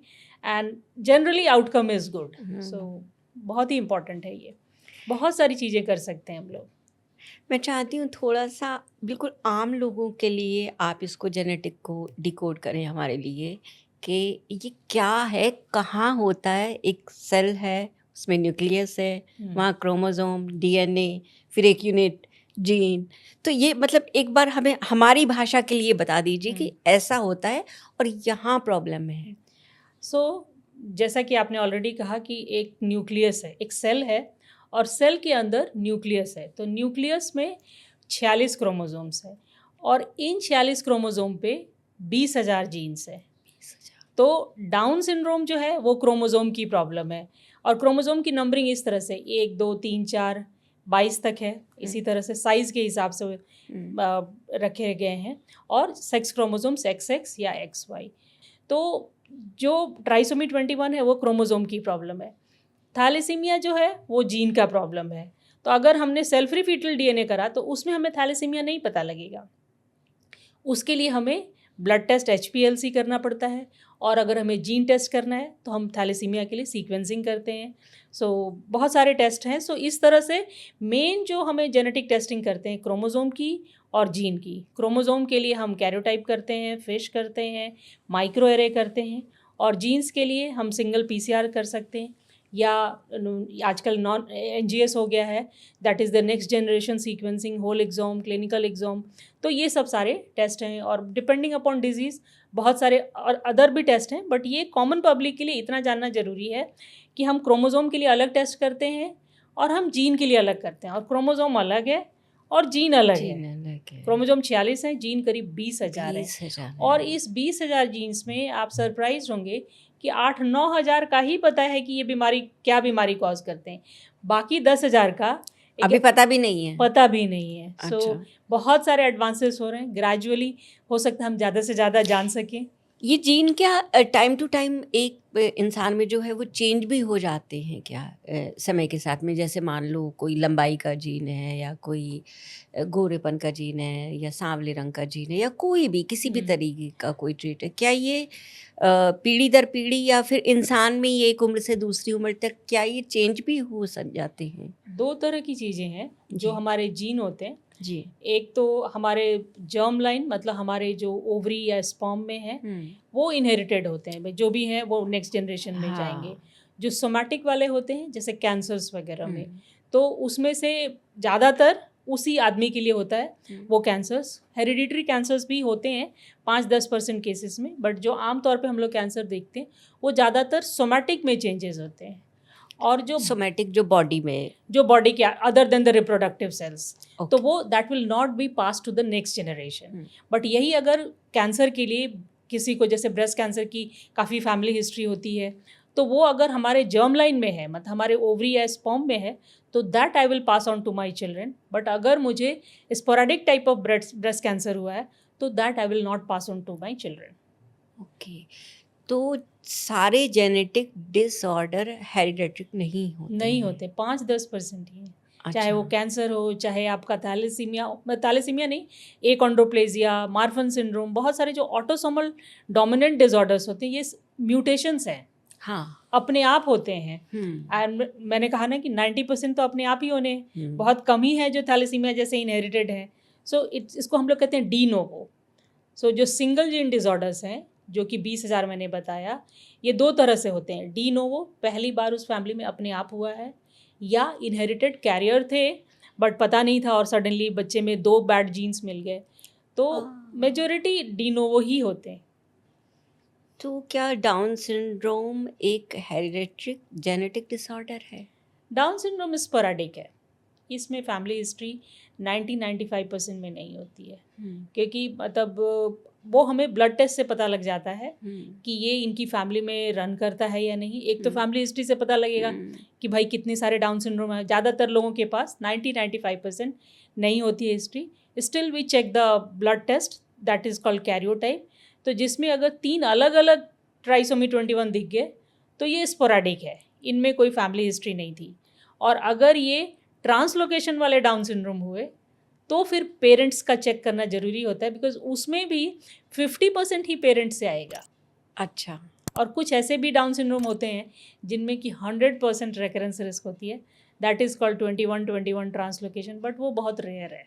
and generally outcome is good. So बहुत ही important है ये, बहुत सारी चीज़ें कर सकते हैं हम लोग। मैं चाहती हूँ थोड़ा सा बिल्कुल आम लोगों के लिए आप इसको जेनेटिक को डिकोड करें हमारे लिए, कि ये क्या है, कहाँ होता है। एक सेल है, उसमें न्यूक्लियस है, वहाँ क्रोमोसोम, डीएनए, फिर एक यूनिट जीन। तो ये मतलब एक बार हमें हमारी भाषा के लिए बता दीजिए कि ऐसा होता है और यहाँ प्रॉब्लम है। सो जैसा कि आपने ऑलरेडी कहा कि एक न्यूक्लियस है, एक सेल है, और सेल के अंदर न्यूक्लियस है, तो न्यूक्लियस में 46 क्रोमोसोम्स है, और इन 46 क्रोमोसोम पे 20,000 जीन्स है। तो डाउन सिंड्रोम जो है वो क्रोमोसोम की प्रॉब्लम है, और क्रोमोसोम की नंबरिंग इस तरह से 1 2 3 4 22 तक है, इसी तरह से साइज़ के हिसाब से रखे गए हैं, और सेक्स क्रोमोसोम्स XX या XY। तो जो ट्राइसोमी 21 है वो क्रोमोसोम की प्रॉब्लम है। थैलेसीमिया जो है वो जीन का प्रॉब्लम है। तो अगर हमने सेल फ्री फीटल DNA करा तो उसमें हमें थैलेसीमिया नहीं पता लगेगा। उसके लिए हमें ब्लड टेस्ट HPLC करना पड़ता है, और अगर हमें जीन टेस्ट करना है तो हम थैलेसीमिया के लिए सीक्वेंसिंग करते हैं। बहुत सारे टेस्ट हैं। इस तरह से मेन जो हमें जेनेटिक टेस्टिंग करते हैं क्रोमोसोम की और जीन की। क्रोमोसोम के लिए हम कैरियोटाइप करते हैं, फिश करते हैं, माइक्रो एरे करते हैं, और जीन्स के लिए हम सिंगल PCR कर सकते हैं, या आजकल नॉन NGS हो गया है, that is the next generation sequencing, whole exome, clinical exome. तो ये सब सारे टेस्ट हैं, और डिपेंडिंग अपॉन डिजीज़ बहुत सारे और अदर भी टेस्ट हैं, बट ये कॉमन पब्लिक के लिए इतना जानना ज़रूरी है कि हम क्रोमोसोम के लिए अलग टेस्ट करते हैं और हम जीन के लिए अलग करते हैं, और क्रोमोसोम अलग है और जीन अलग है। क्रोमोसोम 46 है, जीन करीब 20,000 है, और इस 20,000 जीन्स में आप सरप्राइज होंगे कि 8-9 हज़ार का ही पता है कि ये बीमारी क्या बीमारी कॉज करते हैं। बाकी 10,000 का अभी पता भी नहीं है। अच्छा। बहुत सारे एडवांसेस हो रहे हैं, ग्रेजुअली हो सकता है हम ज़्यादा से ज़्यादा जान सकें। ये जीन क्या टाइम टू टाइम एक इंसान में जो है वो चेंज भी हो जाते हैं क्या समय के साथ में? जैसे मान लो कोई लंबाई का जीन है, या कोई गोरेपन का जीन है, या सांवले रंग का जीन है, या कोई भी किसी भी तरीके का कोई ट्रेट है, क्या ये पीढ़ी दर पीढ़ी या फिर इंसान में ये एक उम्र से दूसरी उम्र तक क्या ये चेंज भी हो सक जाते हैं? 2 तरह की चीज़ें हैं जो हमारे जीन होते हैं जी। एक तो हमारे जर्म लाइन, मतलब हमारे जो ओवरी या स्पर्म में है वो इनहेरिटेड होते हैं, जो भी हैं वो नेक्स्ट जनरेशन में जाएंगे। जो सोमैटिक वाले होते हैं जैसे कैंसर्स वगैरह में, तो उसमें से ज़्यादातर उसी आदमी के लिए होता है वो कैंसर्स। हेरिडिटरी कैंसर्स भी होते हैं 5-10% केसेस में, बट जो आम तौर पे हम लोग कैंसर देखते हैं वो ज़्यादातर सोमैटिक में चेंजेस होते हैं। और जो सोमैटिक जो बॉडी में, जो बॉडी के other than the reproductive cells, तो वो that will not be pass to the next generation. But यही अगर कैंसर के लिए किसी को, जैसे ब्रेस्ट कैंसर की काफ़ी फैमिली हिस्ट्री होती है, तो वो अगर हमारे जर्म लाइन में है, मतलब हमारे ओवरी या स्पर्म में है, तो that I will pass on to my children. But अगर मुझे sporadic type of breast cancer हुआ है तो that I will not pass on to my children. Okay, तो सारे जेनेटिक डिसऑर्डर हेरिडेटरी नहीं होते 5-10% ही है। अच्छा। चाहे वो कैंसर हो, चाहे आपका थैलेसीमिया नहीं, एकोंड्रोप्लेजिया, मार्फन सिंड्रोम, बहुत सारे जो ऑटोसोमल डोमिनेंट डिसऑर्डर्स होते हैं, ये म्यूटेशंस हैं। हाँ, अपने आप होते हैं। एंड मैंने कहा ना कि 90% तो अपने आप ही होने हैं, बहुत कम ही है जो थैलेसीमिया जैसे इनहेरिटेड है। इसको हम लोग कहते हैं डी नोवो। जो सिंगल जीन डिसऑर्डर्स हैं, जो कि 20,000 मैंने बताया, ये 2 तरह से होते हैं। डी नोवो, पहली बार उस फैमिली में अपने आप हुआ है, या इनहेरिटेड कैरियर थे बट पता नहीं था और सडनली बच्चे में 2 बैड जीन्स मिल गए, तो मेजॉरिटी डी नोवो ही होते हैं। तो क्या डाउन सिंड्रोम एक हेरिडेटरी जेनेटिक डिसऑर्डर है? डाउन सिंड्रोम स्पोरेडिक है, इसमें फैमिली हिस्ट्री 90-95% में नहीं होती है, क्योंकि मतलब वो हमें ब्लड टेस्ट से पता लग जाता है कि ये इनकी फैमिली में रन करता है या नहीं। एक तो फैमिली हिस्ट्री से पता लगेगा कि भाई कितने सारे डाउन सिंड्रोम है। ज़्यादातर लोगों के पास 90-95% नहीं होती है history. Still we check the blood test that is called karyotype. तो जिसमें अगर 3 अलग अलग ट्राइसोमी 21 दिख गए तो ये स्पोरेडिक है, इनमें कोई फैमिली हिस्ट्री नहीं थी। और अगर ये ट्रांसलोकेशन वाले डाउन सिंड्रोम हुए तो फिर पेरेंट्स का चेक करना ज़रूरी होता है, बिकॉज उसमें भी 50% ही पेरेंट्स से आएगा। अच्छा। और कुछ ऐसे भी डाउन सिंड्रोम होते हैं जिनमें कि 100% रेकरेंस रिस्क होती है, that is called 21-21 translocation, but वो बहुत रेयर है।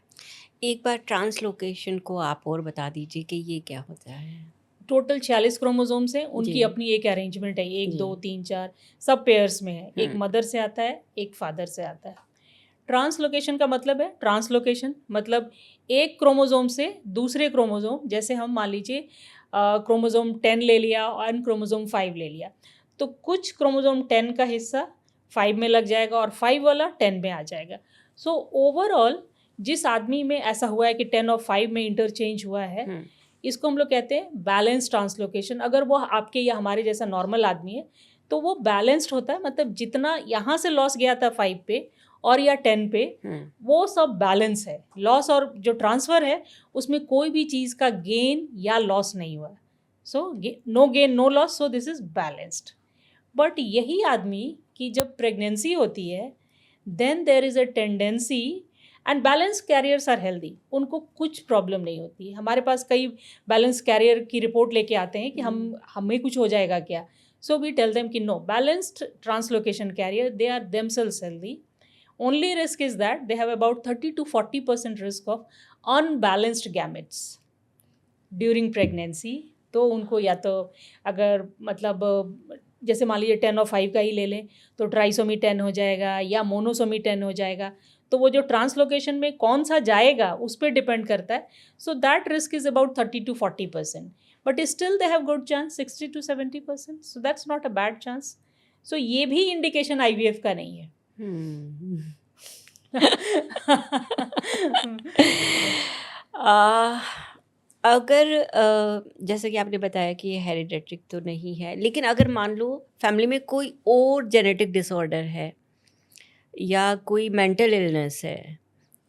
एक बार ट्रांसलोकेशन को आप और बता दीजिए कि ये क्या होता है? टोटल 46 क्रोमोसोम्स हैं, उनकी अपनी एक अरेंजमेंट है, 1 2 3 4 सब पेयर्स में है। एक मदर से आता है, एक फादर से आता है। ट्रांसलोकेशन का मतलब है, ट्रांसलोकेशन मतलब एक क्रोमोसोम से दूसरे क्रोमोसोम, जैसे हम मान लीजिए क्रोमोसोम 10 ले लिया और क्रोमोसोम 5 ले लिया, तो कुछ क्रोमोसोम 10 का हिस्सा 5 में लग जाएगा और 5 वाला 10 में आ जाएगा। ओवरऑल जिस आदमी में ऐसा हुआ है कि 10 और 5 में इंटरचेंज हुआ है, इसको हम लोग कहते हैं बैलेंस ट्रांसलोकेशन। अगर वो आपके या हमारे जैसा नॉर्मल आदमी है तो वो बैलेंस्ड होता है, मतलब जितना यहाँ से लॉस गया था 5 पे और या 10 पे, वो सब बैलेंस है। लॉस और जो ट्रांसफ़र है उसमें कोई भी चीज़ का गेन या लॉस नहीं हुआ। So no gain no loss, so this is balanced. But यही आदमी की जब प्रेगनेंसी होती है, then there is a tendency, and balance carriers are healthy, उनको कुछ प्रॉब्लम नहीं होती। हमारे पास कई बैलेंस कैरियर की रिपोर्ट लेके आते हैं कि हमें कुछ हो जाएगा क्या। सो वी टेल देम कि no, balanced translocation carrier, they are themselves healthy. Only risk is that they have about 30 to 40% risk of unbalanced gametes during pregnancy. तो उनको या तो अगर मतलब जैसे मान लीजिए 10 और 5 का ही ले लें तो ट्राइसोमी 10 हो जाएगा या मोनोसोमी 10 हो जाएगा। तो वो जो ट्रांसलोकेशन में कौन सा जाएगा उस पर डिपेंड करता है। So that risk is about 30 to 40%, but still they have good chance 60 to 70%, so that's not a bad chance. So ये भी इंडिकेशन IVF का नहीं है। अगर जैसे कि आपने बताया कि ये हेरिडेटरी तो नहीं है, लेकिन अगर मान लो फैमिली में कोई और जेनेटिक डिसऑर्डर है या कोई मेंटल इलनेस है,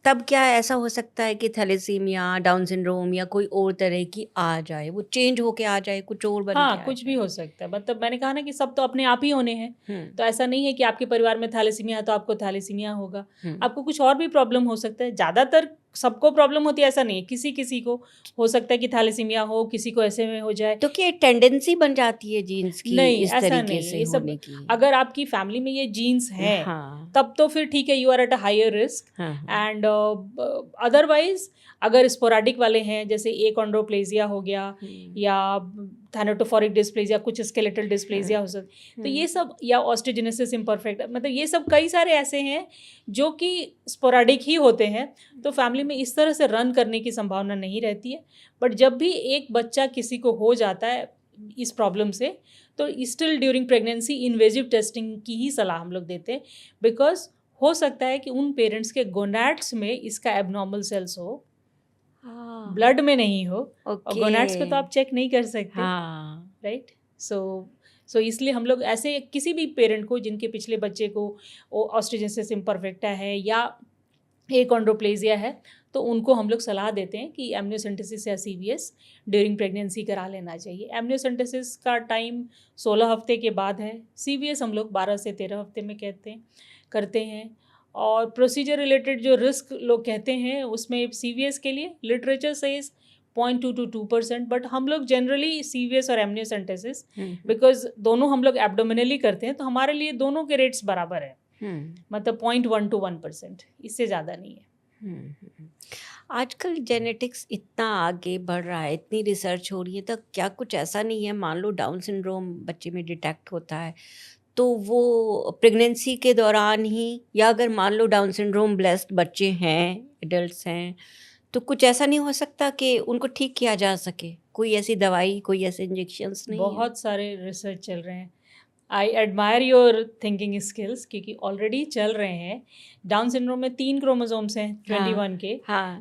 तब क्या ऐसा हो सकता है कि थैलेसीमिया, डाउन सिंड्रोम या कोई और तरह की आ जाए, वो चेंज होके आ जाए, कुछ और बन के हाँ, आ कुछ भी जाए? हो सकता है। मतलब मैंने कहा ना कि सब तो अपने आप ही होने हैं। तो ऐसा नहीं है कि आपके परिवार में थैलेसीमिया है तो आपको थैलेसीमिया होगा। आपको कुछ और भी प्रॉब्लम हो सकता है। ज़्यादातर सबको प्रॉब्लम होती है ऐसा नहीं है, किसी किसी को हो सकता है कि थैलेसीमिया हो, किसी को ऐसे में हो जाए। तो क्या टेंडेंसी बन जाती है जीन्स की नहीं, इस ऐसा तरीके नहीं से है। ये सब होने की? अगर आपकी फैमिली में ये जीन्स हैं हाँ, तब तो फिर ठीक है, you are at a higher risk. हाँ, हाँ। एंड अदरवाइज अगर स्पोराडिक वाले हैं, जैसे एकॉन्ड्रोप्लेजिया हो गया या थैनेटोफोरिक डिस्प्लेजिया, कुछ स्केलेटल डिस्प्लेजिया हो सकता, तो ये सब, या ऑस्टियोजेनेसिस इम्परफेक्ट, मतलब ये सब कई सारे ऐसे हैं जो कि स्पोराडिक ही होते हैं। तो फैमिली में इस तरह से रन करने की संभावना नहीं रहती है। बट जब भी एक बच्चा किसी को हो जाता है इस प्रॉब्लम से, तो still during pregnancy invasive testing की ही सलाह हम लोग देते हैं। बिकॉज हो सकता है कि उन पेरेंट्स के गोनैड्स में इसका एबनॉर्मल सेल्स हो, ब्लड में नहीं हो। और गोनैड्स को तो आप चेक नहीं कर सकते, राइट। सो इसलिए हम लोग ऐसे किसी भी पेरेंट को जिनके पिछले बच्चे को ऑस्टियोजेनेसिस इम्परफेक्टा है या एकॉन्ड्रोप्लेजिया है, तो उनको हम लोग सलाह देते हैं कि एमनियोसेंटेसिस या CVS ड्यूरिंग प्रेगनेंसी करा लेना चाहिए। एमनियोसेंटेसिस का टाइम 16 हफ्ते के बाद है, CVS हम लोग 12 से 13 हफ्ते में करते हैं। और प्रोसीजर रिलेटेड जो रिस्क लोग कहते हैं उसमें CVS के लिए लिटरेचर से 0.2 to 2%, बट हम लोग जनरली CVS और एमनियोसेंटेसिस, बिकॉज दोनों हम लोग एब्डोमिनली करते हैं, तो हमारे लिए दोनों के रेट्स बराबर है। मतलब 0.1 to 1%, इससे ज़्यादा नहीं है। आजकल जेनेटिक्स इतना आगे बढ़ रहा है, इतनी रिसर्च हो रही है, तो क्या कुछ ऐसा नहीं है, मान लो डाउन सिंड्रोम बच्चे में डिटेक्ट होता है तो वो प्रेगनेंसी के दौरान ही, या अगर मान लो डाउन सिंड्रोम ब्लेस्ड बच्चे हैं, एडल्ट्स हैं, तो कुछ ऐसा नहीं हो सकता कि उनको ठीक किया जा सके? कोई ऐसी दवाई, कोई ऐसे इंजेक्शंस नहीं है? बहुत सारे रिसर्च चल रहे हैं। I admire your thinking skills, क्योंकि ऑलरेडी चल रहे हैं। डाउन सिंड्रोम में 3 क्रोमोसोम्स हैं 21 के,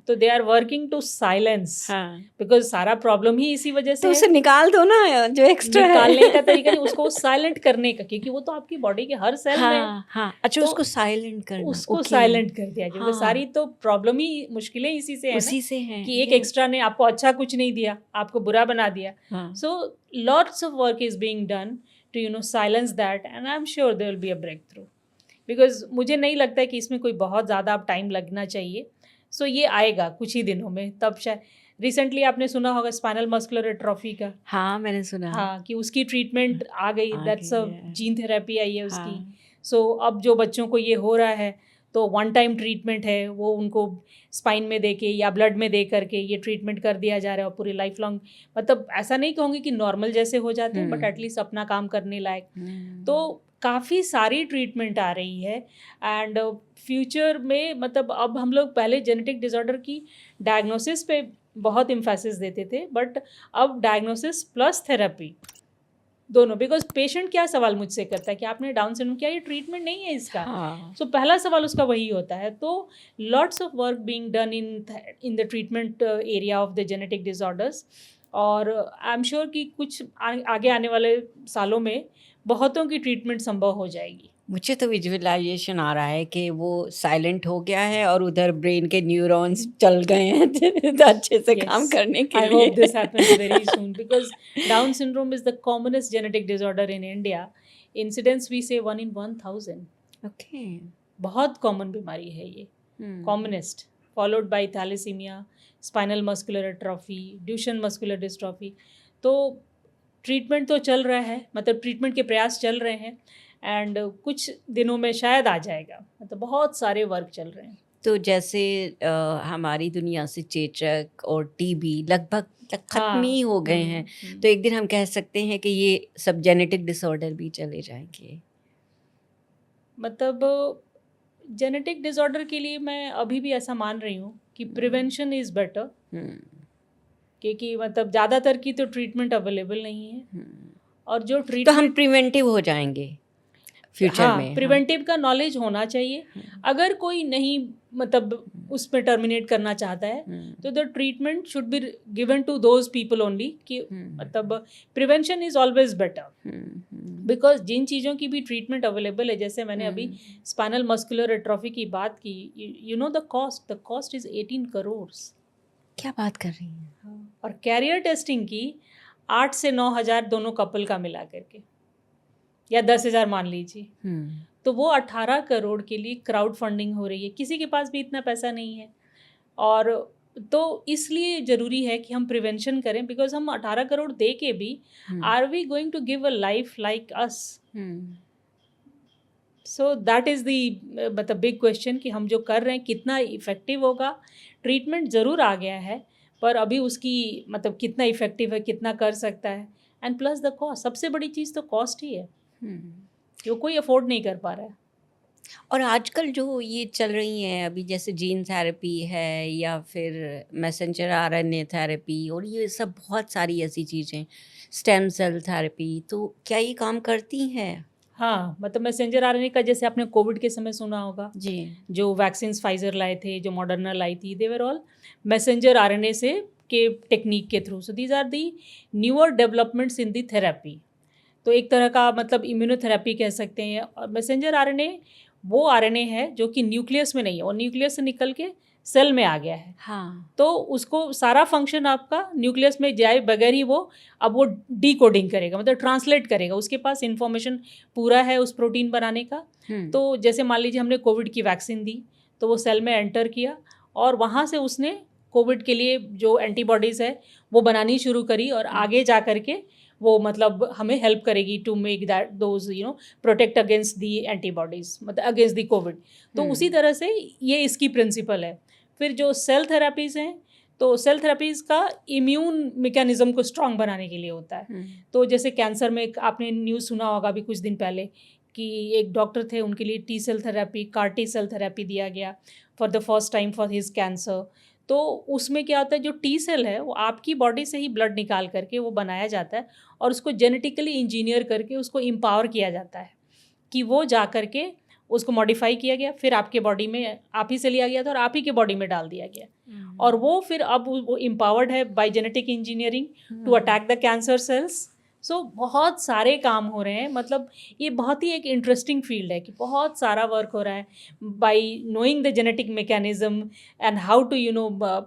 तो they are working to silence, because सारा प्रॉब्लम ही इसी वजह से तो उसे निकाल दो ना, जो एक्स्ट्रा निकालने का तरीका नहीं, उसको साइलेंट करने का, क्योंकि वो तो आपकी बॉडी के हर सेल में। अच्छा, उसको साइलेंट करना, उसको साइलेंट कर दिया जाए। सारी तो प्रॉब्लम ही, मुश्किलें इसी से है, उसी से हैं कि एक एक्स्ट्रा ने आपको अच्छा कुछ नहीं दिया, आपको बुरा बना दिया। So lots of work is being done to silence that, and I'm sure there will be a breakthrough, because मुझे नहीं लगता है कि इसमें कोई बहुत ज़्यादा अब टाइम लगना चाहिए। सो ये आएगा कुछ ही दिनों में। तब शायद रिसेंटली आपने सुना होगा स्पाइनल मस्कुलर एट्रोफी का। हाँ, मैंने सुना। हाँ, कि उसकी ट्रीटमेंट आ गई, that's a gene therapy I है उसकी। सो अब जो बच्चों को ये हो रहा है तो 1 टाइम ट्रीटमेंट है, वो उनको स्पाइन में दे के या ब्लड में दे करके ये ट्रीटमेंट कर दिया जा रहा है, और पूरी लाइफ लॉन्ग, मतलब ऐसा नहीं कहूँगी कि नॉर्मल जैसे हो जाते हैं, बट एटलीस्ट अपना काम करने लायक। तो काफ़ी सारी ट्रीटमेंट आ रही है। एंड फ्यूचर में, मतलब अब हम लोग पहले जेनेटिक डिसऑर्डर की डायग्नोसिस पे बहुत इम्फेसिस देते थे, बट अब डायग्नोसिस प्लस थेरेपी दोनों, बिकॉज पेशेंट क्या सवाल मुझसे करता है कि आपने डाउन सिंड्रोम, क्या ये ट्रीटमेंट नहीं है इसका? हाँ. सो पहला सवाल उसका वही होता है. तो lots of work being done in the treatment area of the genetic disorders. और आई एम श्योर कि कुछ आगे आने वाले सालों में बहुतों की ट्रीटमेंट संभव हो जाएगी. मुझे तो विजुअलाइजेशन आ रहा है कि वो साइलेंट हो गया है और उधर ब्रेन के न्यूरॉन्स चल गए हैं अच्छे से काम करने के I लिए. hope this happens very soon because Down syndrome is the commonest genetic disorder in India. Incidence we say 1 in 1,000. Okay. बहुत कॉमन बीमारी है ये, commonest, followed by thalassemia, spinal muscular atrophy, Duchenne muscular dystrophy. तो treatment तो चल रहा है, मतलब ट्रीटमेंट के प्रयास चल रहे हैं एंड कुछ दिनों में शायद आ जाएगा. मतलब बहुत सारे वर्क चल रहे हैं. तो जैसे हमारी दुनिया से चेचक और टीबी लगभग खत्म ही हो गए हैं, तो एक दिन हम कह सकते हैं कि ये सब जेनेटिक डिसऑर्डर भी चले जाएंगे. मतलब जेनेटिक डिसऑर्डर के लिए मैं अभी भी ऐसा मान रही हूँ कि प्रिवेंशन इज़ बेटर, क्योंकि मतलब ज़्यादातर की तो ट्रीटमेंट अवेलेबल नहीं है. और जो तो ट्रीटमेंट हम प्रिवेंटिव हो जाएंगे फ्यूचर में. प्रिवेंटिव का नॉलेज होना चाहिए. अगर कोई नहीं मतलब उसमें टर्मिनेट करना चाहता है तो the treatment should be given to those people only, कि मतलब prevention is always better. Because जिन चीज़ों की भी ट्रीटमेंट अवेलेबल है, जैसे मैंने अभी स्पाइनल मस्कुलर एट्रोफी की बात की, you know the cost is 18 crore. क्या बात कर रही हैं? और कैरियर टेस्टिंग की 8 से 9 हज़ार दोनों कपल का मिला करके, या 10,000 मान लीजिए. तो वो 18 करोड़ के लिए क्राउड फंडिंग हो रही है. किसी के पास भी इतना पैसा नहीं है. और तो इसलिए ज़रूरी है कि हम प्रिवेंशन करें, बिकॉज हम 18 करोड़ दे के भी are we going to give a life like us? So that is the मतलब बिग क्वेश्चन कि हम जो कर रहे हैं कितना इफ़ेक्टिव होगा. ट्रीटमेंट ज़रूर आ गया है, पर अभी उसकी मतलब कितना इफ़ेक्टिव है, कितना कर सकता है, एंड प्लस द कॉस्ट. सबसे बड़ी चीज़ तो कॉस्ट ही है, जो कोई अफोर्ड नहीं कर पा रहा है. और आजकल जो ये चल रही हैं अभी, जैसे जीन थेरेपी है या फिर मैसेंजर आरएनए थेरेपी, और ये सब बहुत सारी ऐसी चीज़ें, स्टेम सेल थेरेपी, तो क्या ये काम करती हैं? हाँ, मतलब मैसेंजर आरएनए का जैसे आपने कोविड के समय सुना होगा जी. जो वैक्सीन फाइजर लाए थे, जो मॉडर्ना लाई थी, they were all messenger RNA से के टेक्निक के through. So these are the newer developments in the therapy. तो एक तरह का मतलब इम्यूनोथेरेपी कह सकते हैं. और मैसेंजर आरएनए वो आरएनए है जो कि न्यूक्लियस में नहीं है, और न्यूक्लियस से निकल के सेल में आ गया है. हाँ. तो उसको सारा फंक्शन आपका न्यूक्लियस में जाए बगैर ही वो अब वो डीकोडिंग करेगा, मतलब ट्रांसलेट करेगा. उसके पास इंफॉर्मेशन पूरा है उस प्रोटीन बनाने का. तो जैसे मान लीजिए हमने कोविड की वैक्सीन दी, तो वो सेल में एंटर किया और वहाँ से उसने कोविड के लिए जो एंटीबॉडीज़ है वो बनानी शुरू करी, और आगे जा कर के वो मतलब हमें हेल्प करेगी to make that dose protect against the antibodies, मतलब अगेंस्ट दी कोविड. तो उसी तरह से ये इसकी प्रिंसिपल है. फिर जो सेल थेरेपीज़ हैं, तो सेल थेरेपीज़ का इम्यून मैकेनिज़्म को स्ट्रांग बनाने के लिए होता है. तो जैसे कैंसर में आपने न्यूज़ सुना होगा अभी कुछ दिन पहले कि एक डॉक्टर थे, उनके लिए T cell therapy, CAR T cell therapy दिया गया for the first time for his cancer. तो उसमें क्या होता है, जो टी सेल है वो आपकी बॉडी से ही ब्लड निकाल करके वो बनाया जाता है, और उसको जेनेटिकली इंजीनियर करके उसको एम्पावर किया जाता है कि वो जा करके उसको मॉडिफाई किया गया, फिर आपके बॉडी में आप ही से लिया गया था और आप ही के बॉडी में डाल दिया गया. और वो फिर अब वो एम्पावर्ड है by genetic engineering to attack the cancer cells. So बहुत सारे काम हो रहे हैं. मतलब ये बहुत ही एक इंटरेस्टिंग फील्ड है कि बहुत सारा वर्क हो रहा है by knowing the genetic mechanism and how to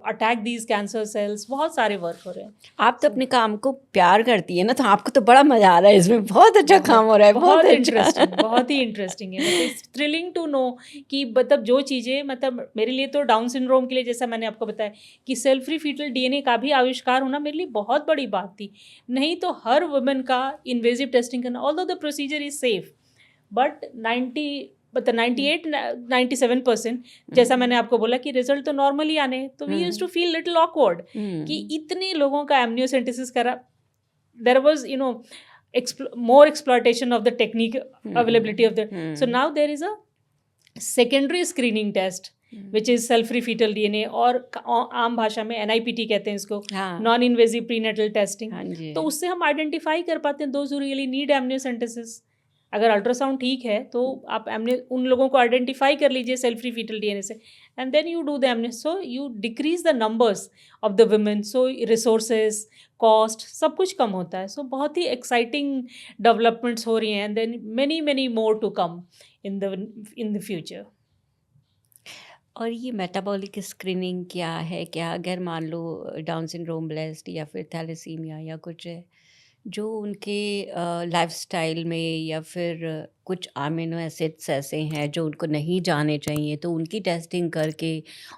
attack these cancer cells. बहुत सारे वर्क हो रहे हैं. आप तो अपने काम को प्यार करती है ना, तो आपको तो बड़ा मजा आ रहा है इसमें. बहुत अच्छा काम हो रहा है. बहुत इंटरेस्टिंग, बहुत ही इंटरेस्टिंग है. इट्स थ्रिलिंग टू नो कि मतलब जो चीज़ें, मतलब मेरे लिए तो डाउन सिंड्रोम के लिए जैसा मैंने आपको बताया कि सेल फ्री फीटल डीएनए का भी आविष्कार होना मेरे लिए बहुत बड़ी बात थी. नहीं तो हर वुमेन का इन्वेजिव टेस्टिंग करना, although the procedure is safe, but 98-97% जैसा मैंने आपको बोला कि रिजल्ट तो नॉर्मली आने हैं. तो we used to feel little awkward कि इतने लोगों का एमनियोसेंटेसिस करा. There was more exploitation of the technique availability of the. So now there is a secondary screening test which is cell free fetal DNA, और आम भाषा में NIPT कहते हैं इसको, हाँ, नॉन इन्वेजिव प्रीनेटल टेस्टिंग। हाँ जी, तो उससे हम आइडेंटिफाई कर पाते हैं those who really need amniocentesis. अगर अल्ट्रासाउंड ठीक है तो आप उन लोगों को आइडेंटिफाई कर लीजिए सेल्फ फ्री फीटल डीएनए से, and then you do the amnio, so you decrease the numbers of the women, so resources, cost, सब कुछ कम होता है। सो बहुत ही एक्साइटिंग डेवलपमेंट्स हो रही हैं, and then many many more to come in the future. और ये मेटाबॉलिक स्क्रीनिंग क्या है? क्या अगर मान लो डाउन सिंड्रोम ब्लेस्ड या फिर थैलेसीमिया या कुछ है, जो उनके लाइफस्टाइल में या फिर कुछ अमीनो एसिड्स ऐसे हैं जो उनको नहीं जाने चाहिए, तो उनकी टेस्टिंग करके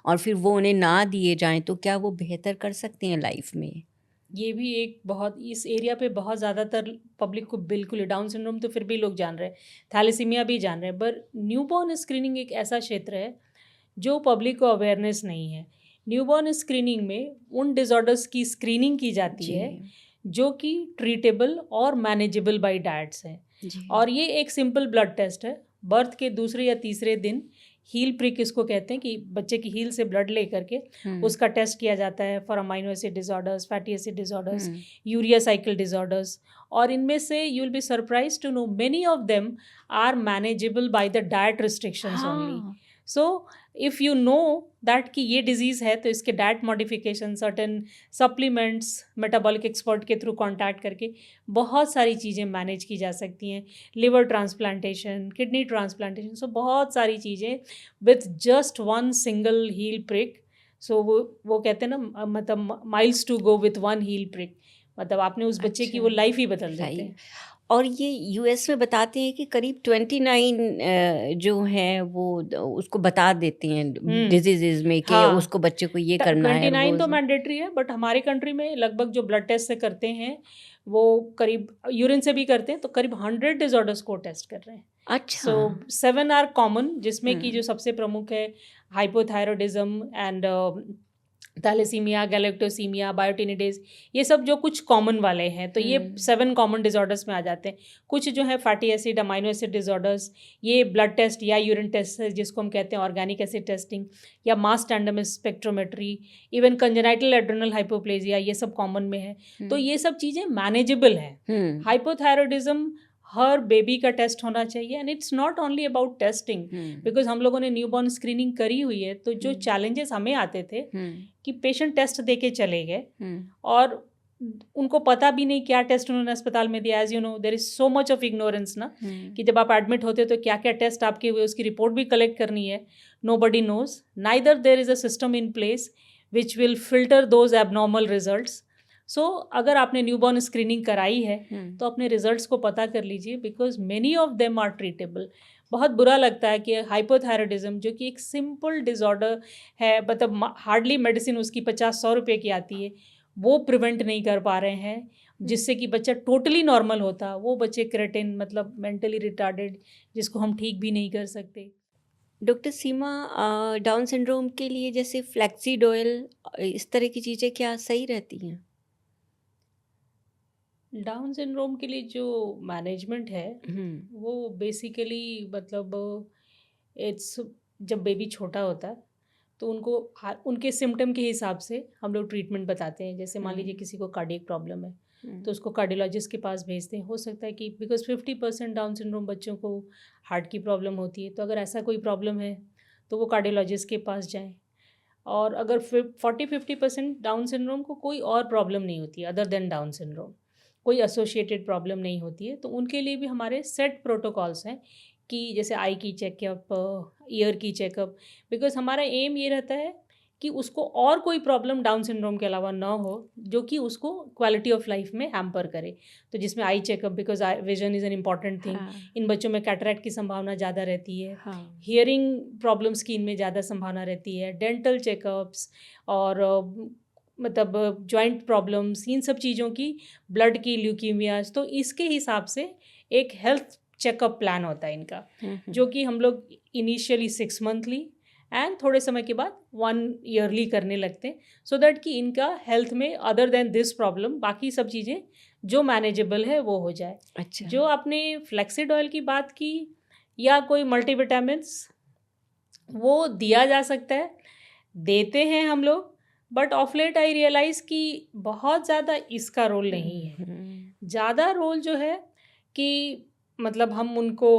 और फिर वो उन्हें ना दिए जाएँ, तो क्या वो बेहतर कर सकती हैं लाइफ में? ये भी एक बहुत, इस एरिया पे बहुत ज़्यादातर पब्लिक को बिल्कुल, डाउन सिंड्रोम तो फिर भी लोग जान रहे हैं, थैलेसीमिया भी जान रहे हैं, पर न्यूबॉर्न स्क्रीनिंग एक ऐसा क्षेत्र है जो पब्लिक को अवेयरनेस नहीं है। न्यूबॉर्न स्क्रीनिंग में उन डिसऑर्डर्स की स्क्रीनिंग की जाती है जो कि ट्रीटेबल और मैनेजेबल बाय डाइट्स हैं, जी, और ये एक सिंपल ब्लड टेस्ट है। बर्थ के दूसरे या तीसरे दिन हील प्रिक इसको कहते हैं, कि बच्चे की हील से ब्लड ले करके उसका टेस्ट किया जाता है for amino acid disorders, fatty acid disorders, urea cycle disorders, और इनमें से you will be surprise to know many of them are manageable by the diet restrictions only. So if you know that कि ये disease है, तो इसके diet modification, certain supplements, metabolic expert के through contact करके बहुत सारी चीज़ें मैनेज की जा सकती हैं। Liver transplantation, kidney transplantation, so बहुत सारी चीज़ें with just one single heel prick. So वो कहते हैं ना, मतलब miles to go with one heel prick, मतलब आपने उस बच्चे की वो लाइफ ही बदल देते हैं। और ये यूएस में बताते हैं कि करीब 29 जो हैं वो उसको बता देती हैं डिजीजेज में कि हाँ, उसको बच्चे को ये करना है। 29 तो मैंडेटरी है, बट हमारे कंट्री में लगभग जो ब्लड टेस्ट से करते हैं वो करीब यूरिन से भी करते हैं, तो करीब 100 डिसऑर्डर्स को टेस्ट कर रहे हैं। अच्छा, सो 7 आर कॉमन, जिसमें कि जो सबसे प्रमुख है हाइपोथायरॉयडिज्म एंड थैलेसीमिया, गैलेक्टोसीमिया, बायोटिनिडेज, ये सब जो कुछ कॉमन वाले हैं, तो ये 7 कॉमन डिसऑर्डर्स में आ जाते हैं। कुछ जो है fatty acid, amino acid disorders, ये ब्लड टेस्ट या यूरिन टेस्ट है, जिसको हम कहते हैं ऑर्गेनिक एसिड टेस्टिंग या mass tandem spectrometry, even congenital adrenal hypoplasia, ये सब कॉमन में है। तो ये सब चीज़ें मैनेजेबल हैं। हाइपोथायरॉयडिज्म हर बेबी का टेस्ट होना चाहिए, and it's not only about testing, because हम लोगों ने न्यूबॉर्न स्क्रीनिंग करी हुई है। तो जो चैलेंजेस हमें आते थे कि पेशेंट टेस्ट दे के चले गए और उनको पता भी नहीं क्या टेस्ट उन्होंने अस्पताल में दिया। As you know, there is so much of ignorance ना, कि जब आप एडमिट होते हो तो क्या क्या टेस्ट आपके हुए, उसकी रिपोर्ट भी कलेक्ट करनी है। Nobody knows, neither there is a system in place which will filter those abnormal results. So अगर आपने न्यूबॉर्न स्क्रीनिंग कराई है तो अपने रिजल्ट्स को पता कर लीजिए, because many of them are treatable. बहुत बुरा लगता है कि हाइपोथायरॉयडिज्म, जो कि एक सिंपल डिसऑर्डर है, मतलब हार्डली मेडिसिन उसकी 50-100 रुपये की आती है, वो प्रिवेंट नहीं कर पा रहे हैं, जिससे कि बच्चा टोटली नॉर्मल होता, वो बच्चे क्रेटिन, मतलब मेंटली रिटार्डेड, जिसको हम ठीक भी नहीं कर सकते। डॉक्टर सीमा, डाउन सिंड्रोम के लिए जैसे फ्लेक्सीडोयल इस तरह की चीज़ें क्या सही रहती हैं? डाउन सिंड्रोम के लिए जो मैनेजमेंट है वो बेसिकली, मतलब इट्स, जब बेबी छोटा होता है तो उनको उनके सिम्टम के हिसाब से हम लोग ट्रीटमेंट बताते हैं। जैसे मान लीजिए किसी को कार्डियक प्रॉब्लम है तो उसको कार्डियोलॉजिस्ट के पास भेजते हैं। हो सकता है कि बिकॉज 50% डाउन सिंड्रोम बच्चों को हार्ट की प्रॉब्लम होती है, तो अगर ऐसा कोई प्रॉब्लम है तो वो कार्डियोलॉजिस्ट के पास जाएं। और अगर 40-50% डाउन सिंड्रोम को कोई और प्रॉब्लम नहीं होती है अदर देन डाउन सिंड्रोम, कोई एसोसिएटेड प्रॉब्लम नहीं होती है, तो उनके लिए भी हमारे सेट प्रोटोकॉल्स हैं कि जैसे आई की चेकअप, ईयर की चेकअप, बिकॉज हमारा एम ये रहता है कि उसको और कोई प्रॉब्लम डाउन सिंड्रोम के अलावा ना हो जो कि उसको क्वालिटी ऑफ लाइफ में हैम्पर करे। तो जिसमें eye checkup, because vision is an important thing, इन बच्चों में कैटरैक्ट की संभावना ज़्यादा रहती है, हियरिंग प्रॉब्लम्स की इनमें ज़्यादा संभावना रहती है, डेंटल चेकअप्स और मतलब जॉइंट प्रॉब्लम्स, इन सब चीज़ों की, ब्लड की, ल्यूकीमियाज, तो इसके हिसाब से एक हेल्थ चेकअप प्लान होता है इनका, जो कि हम लोग इनिशियली 6 मंथली एंड थोड़े समय के बाद 1 ईयरली करने लगते हैं, सो दैट कि इनका हेल्थ में अदर देन दिस प्रॉब्लम बाकी सब चीज़ें जो मैनेजेबल है वो हो जाए। जो आपने फ्लेक्सिड ऑयल की बात की या कोई मल्टीविटामिन्स, वो दिया जा सकता है, देते हैं हम लोग, but of late I realise कि बहुत ज़्यादा इसका रोल नहीं है। ज़्यादा रोल जो है कि मतलब हम उनको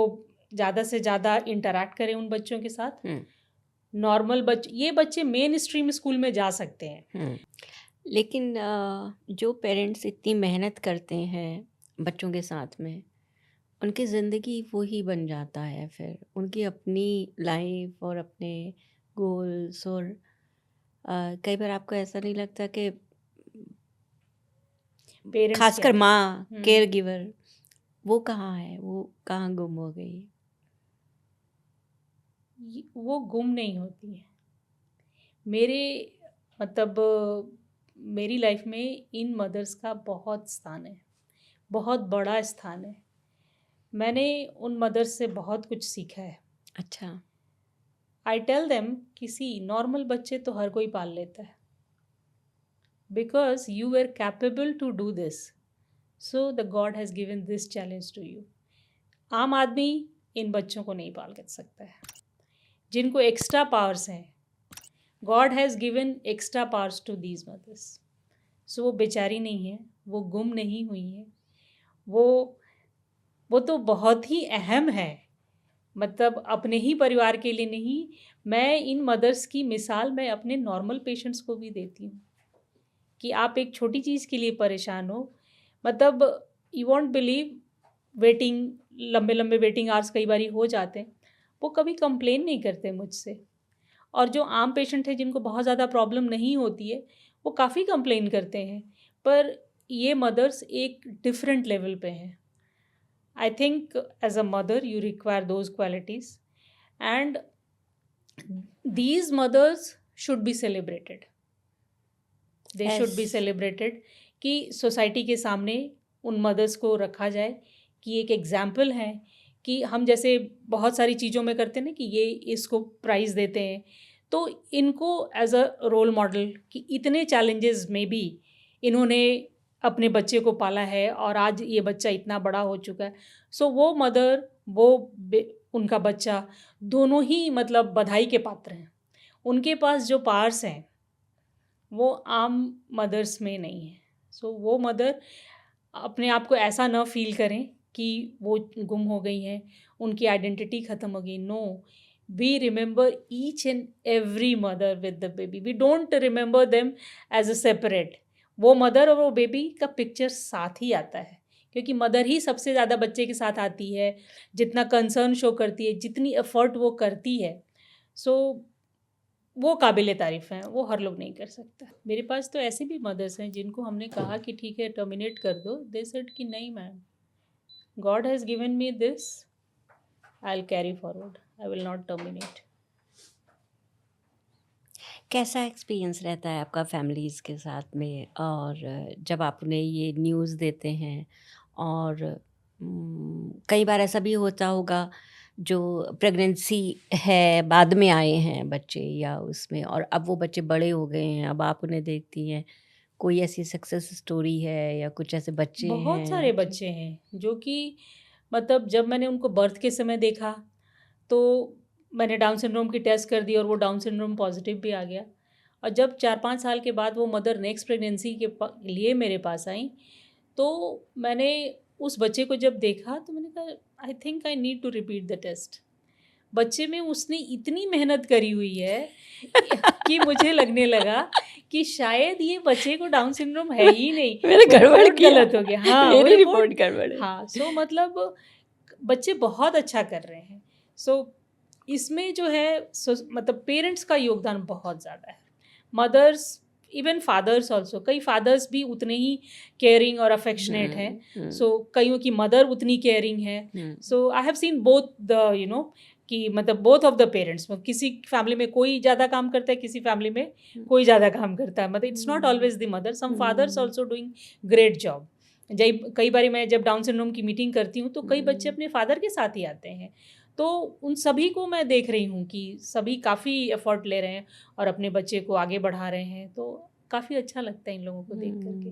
ज़्यादा से ज़्यादा इंटरैक्ट करें उन बच्चों के साथ। नॉर्मल ये बच्चे मेन स्ट्रीम स्कूल में जा सकते हैं। लेकिन जो पेरेंट्स इतनी मेहनत करते हैं बच्चों के साथ में, उनकी ज़िंदगी वो ही बन जाता है, फिर उनकी अपनी लाइफ और अपने गोल्स, और कई बार आपको ऐसा नहीं लगता कि पेरेंट्स खासकर क्या माँ है? केयर गिवर वो कहाँ है, वो कहाँ गुम हो गई? वो गुम नहीं होती है। मेरे मतलब मेरी लाइफ में इन मदर्स का बहुत स्थान है, बहुत बड़ा स्थान है। मैंने उन मदर्स से बहुत कुछ सीखा है। अच्छा। आई टेल देम किसी नॉर्मल बच्चे तो हर कोई पाल लेता है, because you are capable to do this, so the God has given this challenge to you. आम आदमी इन बच्चों को नहीं पाल कर सकता है, जिनको एक्स्ट्रा पावर्स हैं। God has given extra powers to these mothers. So वो बेचारी नहीं है, वो गुम नहीं हुई है, वो तो बहुत ही अहम है। मतलब अपने ही परिवार के लिए नहीं, मैं इन मदर्स की मिसाल मैं अपने नॉर्मल पेशेंट्स को भी देती हूँ कि आप एक छोटी चीज़ के लिए परेशान हो, मतलब यू वॉन्ट बिलीव, वेटिंग लंबे लंबे वेटिंग आवर्स कई बार हो जाते हैं, वो कभी कंप्लेन नहीं करते मुझसे। और जो आम पेशेंट है जिनको बहुत ज़्यादा प्रॉब्लम नहीं होती है, वो काफ़ी कंप्लेन करते हैं, पर ये मदर्स एक डिफरेंट लेवल पे हैं। I think as a mother you require those qualities, and these mothers should be celebrated, they should be Yes. celebrated कि सोसाइटी के सामने उन मदर्स को रखा जाए कि एक एग्जाम्पल है। कि हम जैसे बहुत सारी चीज़ों में करते हैं ना कि ये इसको प्राइज़ देते हैं, तो इनको एज अ रोल मॉडल कि इतने चैलेंजेस में भी इन्होंने अपने बच्चे को पाला है और आज ये बच्चा इतना बड़ा हो चुका है। सो वो मदर, उनका बच्चा, दोनों ही मतलब बधाई के पात्र हैं। उनके पास जो पावर्स हैं वो आम मदर्स में नहीं है। सो वो मदर अपने आप को ऐसा न फील करें कि वो गुम हो गई हैं, उनकी आइडेंटिटी ख़त्म हो गई। No, we remember each and every mother with the baby, we don't remember them as a separate. वो मदर और वो बेबी का पिक्चर साथ ही आता है, क्योंकि मदर ही सबसे ज़्यादा बच्चे के साथ आती है, जितना कंसर्न शो करती है, जितनी एफर्ट वो करती है। सो वो काबिल तारीफ़ हैं, वो हर लोग नहीं कर सकता। मेरे पास तो ऐसे भी मदर्स हैं जिनको हमने कहा कि ठीक है टर्मिनेट कर दो, दे सेड कि नहीं ma'am, God has given me this, I will carry forward, I will not terminate. कैसा एक्सपीरियंस रहता है आपका फैमिलीज़ के साथ में, और जब आप उन्हें ये न्यूज़ देते हैं, और कई बार ऐसा भी होता होगा जो प्रेगनेंसी है बाद में आए हैं बच्चे, या उसमें, और अब वो बच्चे बड़े हो गए हैं, अब आप उन्हें देखती हैं, कोई ऐसी सक्सेस स्टोरी है या कुछ ऐसे बच्चे बहुत सारे हैं जो बच्चे हैं जो कि मतलब जब मैंने उनको बर्थ के समय देखा तो मैंने डाउन सिंड्रोम की टेस्ट कर दी और वो डाउन सिंड्रोम पॉजिटिव भी आ गया। और जब 4-5 साल के बाद वो मदर नेक्स्ट प्रेगनेंसी के लिए मेरे पास आई, तो मैंने उस बच्चे को जब देखा तो मैंने कहा I think I need to repeat the test. बच्चे में उसने इतनी मेहनत करी हुई है कि मुझे लगने लगा कि शायद ये बच्चे को डाउन सिंड्रोम है ही नहीं, मैंने वो गड़बड़ रिपोर्ट किया, गलत हो गया। हाँ, वो मेरी रिपोर्ट रिपोर्ट गड़बड़ है। हाँ, सो मतलब बच्चे बहुत अच्छा कर रहे हैं। सो इसमें जो है मतलब पेरेंट्स का योगदान बहुत ज़्यादा है। मदर्स, इवन फादर्स ऑल्सो, कई फादर्स भी उतने ही केयरिंग और अफेक्शनेट हैं। सो कईयों की मदर उतनी केयरिंग है। So I have seen both the कि मतलब बोथ ऑफ द पेरेंट्स, किसी फैमिली में कोई ज़्यादा काम करता है, किसी फैमिली में कोई ज़्यादा काम करता है। मतलब it's not always the mother, some fathers also doing great job. कई बार मैं जब डाउन सिंड्रोम की मीटिंग करती हूँ तो कई बच्चे अपने फादर के साथ ही आते हैं। तो उन सभी को मैं देख रही हूँ कि सभी काफ़ी एफर्ट ले रहे हैं और अपने बच्चे को आगे बढ़ा रहे हैं, तो काफ़ी अच्छा लगता है इन लोगों को देख करके।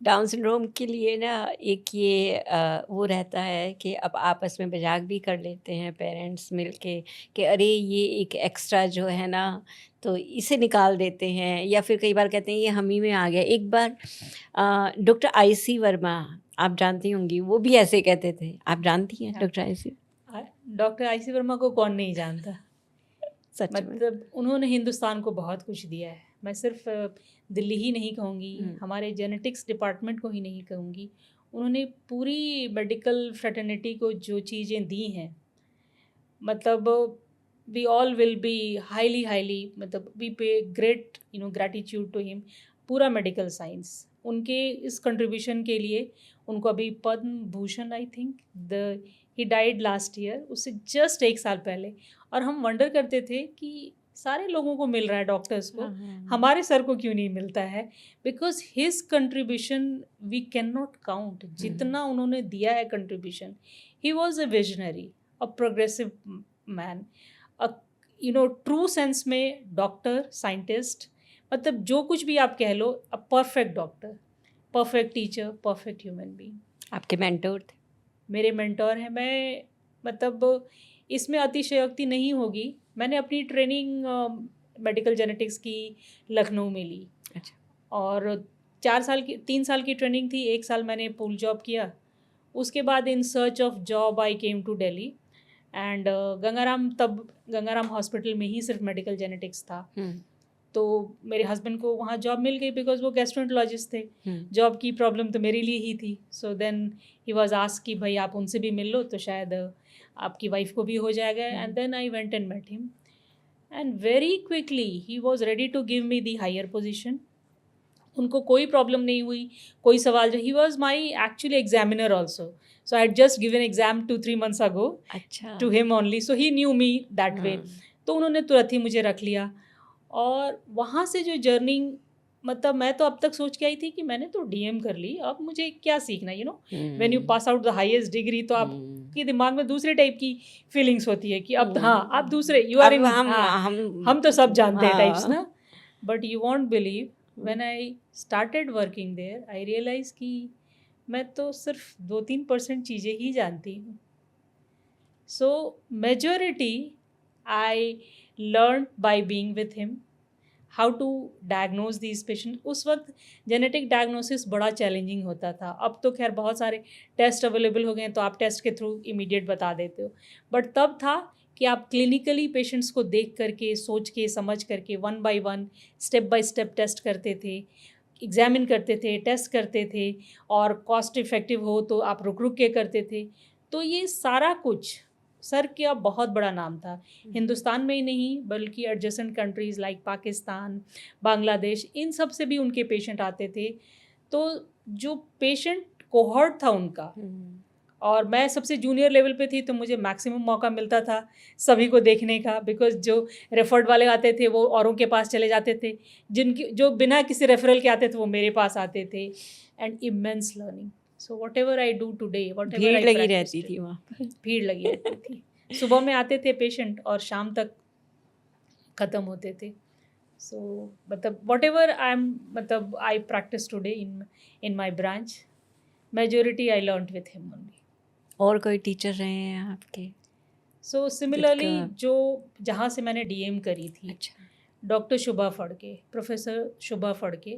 डाउन सिंड्रोम के लिए ना एक ये वो रहता है कि अब आपस में मजाक भी कर लेते हैं पेरेंट्स मिलके कि अरे ये एक एक्स्ट्रा जो है ना तो इसे निकाल देते हैं, या फिर कई बार कहते हैं ये हम ही में आ गया। एक बार डॉक्टर आईसी वर्मा, आप जानती होंगी, वो भी ऐसे कहते थे। आप जानती हैं doctor IC? Doctor IC Verma को कौन नहीं जानता। सच में मतलब उन्होंने हिंदुस्तान को बहुत कुछ दिया है। मैं सिर्फ दिल्ली ही नहीं कहूँगी, हमारे जेनेटिक्स डिपार्टमेंट को ही नहीं कहूँगी, उन्होंने पूरी मेडिकल फ्रेटर्निटी को जो चीज़ें दी हैं, मतलब we all will be highly मतलब we pay great gratitude to him. पूरा मेडिकल साइंस उनके इस कंट्रीब्यूशन के लिए उनको अभी Padma Bhushan, I think the he died last year, उससे जस्ट 1 साल पहले। और हम वंडर करते थे कि सारे लोगों को मिल रहा है, डॉक्टर्स को, हमारे सर को क्यों नहीं मिलता है। Because his contribution we can not count, जितना उन्होंने दिया है contribution. He was a visionary, a progressive man, true sense में डॉक्टर, साइंटिस्ट, मतलब जो कुछ भी आप कह लो, a perfect doctor, perfect teacher, perfect human being. आपके मेंटोर थे? मेरे मेंटोर हैं। मैं मतलब इसमें अतिशयोक्ति नहीं होगी, मैंने अपनी ट्रेनिंग मेडिकल जेनेटिक्स की लखनऊ में ली। अच्छा। और 3 साल की ट्रेनिंग थी, 1 साल मैंने पूल जॉब किया। उसके बाद in search of job I came to Delhi and Gangaram hospital में ही सिर्फ मेडिकल जेनेटिक्स था। तो मेरे हस्बैंड को वहाँ जॉब मिल गई बिकॉज वो गैस्ट्रोएंटरोलॉजिस्ट थे। जॉब की प्रॉब्लम तो मेरे लिए ही थी। So then he was asked कि भाई आप उनसे भी मिल लो तो शायद आपकी वाइफ को भी हो जाएगा। And then I went and met him and very quickly he was ready to give me the higher position. उनको कोई प्रॉब्लम नहीं हुई, कोई सवाल जो, he was my actually examiner also. So I had just given exam 2-3 months ago to him only, so he knew me that way. तो उन्होंने तुरंत ही मुझे रख लिया। और वहाँ से जो जर्नी, मतलब मैं तो अब तक सोच के आई थी कि मैंने तो डीएम कर ली, अब मुझे क्या सीखना, when you pass out the highest degree तो आपके दिमाग में दूसरे टाइप की फीलिंग्स होती है कि अब हाँ आप दूसरे यू आर इन, हम तो सब जानते हैं टाइप्स ना। But you won't believe, when I started working there I realize कि मैं तो सिर्फ 2-3% चीज़ें ही जानती हूँ। So majority I learn by being with him, how to diagnose these patient. उस वक्त जेनेटिक डायग्नोसिस बड़ा चैलेंजिंग होता था। अब तो खैर बहुत सारे टेस्ट अवेलेबल हो गए हैं तो आप टेस्ट के थ्रू इमीडिएट बता देते हो, बट तब था कि आप क्लिनिकली पेशेंट्स को देख करके, सोच के, समझ करके, 1 by 1 step by step test करते थे, एग्जामिन करते थे, टेस्ट करते थे, और कॉस्ट इफ़ेक्टिव हो तो आप रुक रुक के करते थे। तो ये सारा कुछ सर का बहुत बड़ा नाम था। हिंदुस्तान में ही नहीं बल्कि adjacent countries like Pakistan, Bangladesh, इन सब से भी उनके पेशेंट आते थे। तो जो पेशेंट कोहॉर्ट था उनका, और मैं सबसे जूनियर लेवल पे थी तो मुझे मैक्सिमम मौका मिलता था सभी को देखने का, बिकॉज जो रेफर्ड वाले आते थे वो औरों के पास चले जाते थे, जो बिना किसी रेफरल के आते थे वो मेरे पास आते थे। And immense learning. So what ever I do today, भीड़ लगी रहती थी वहाँ पर। भीड़ लगी रहती थी। सुबह में आते थे पेशेंट और शाम तक ख़त्म होते थे। सो मतलब what ever I practice today in my branch, majority I learn with him only. और कोई टीचर रहे हैं आपके? सो सिमिलरली जो जहाँ से मैंने डीएम करी थी, अच्छा, doctor Shubha Phadke, professor Shubha Phadke,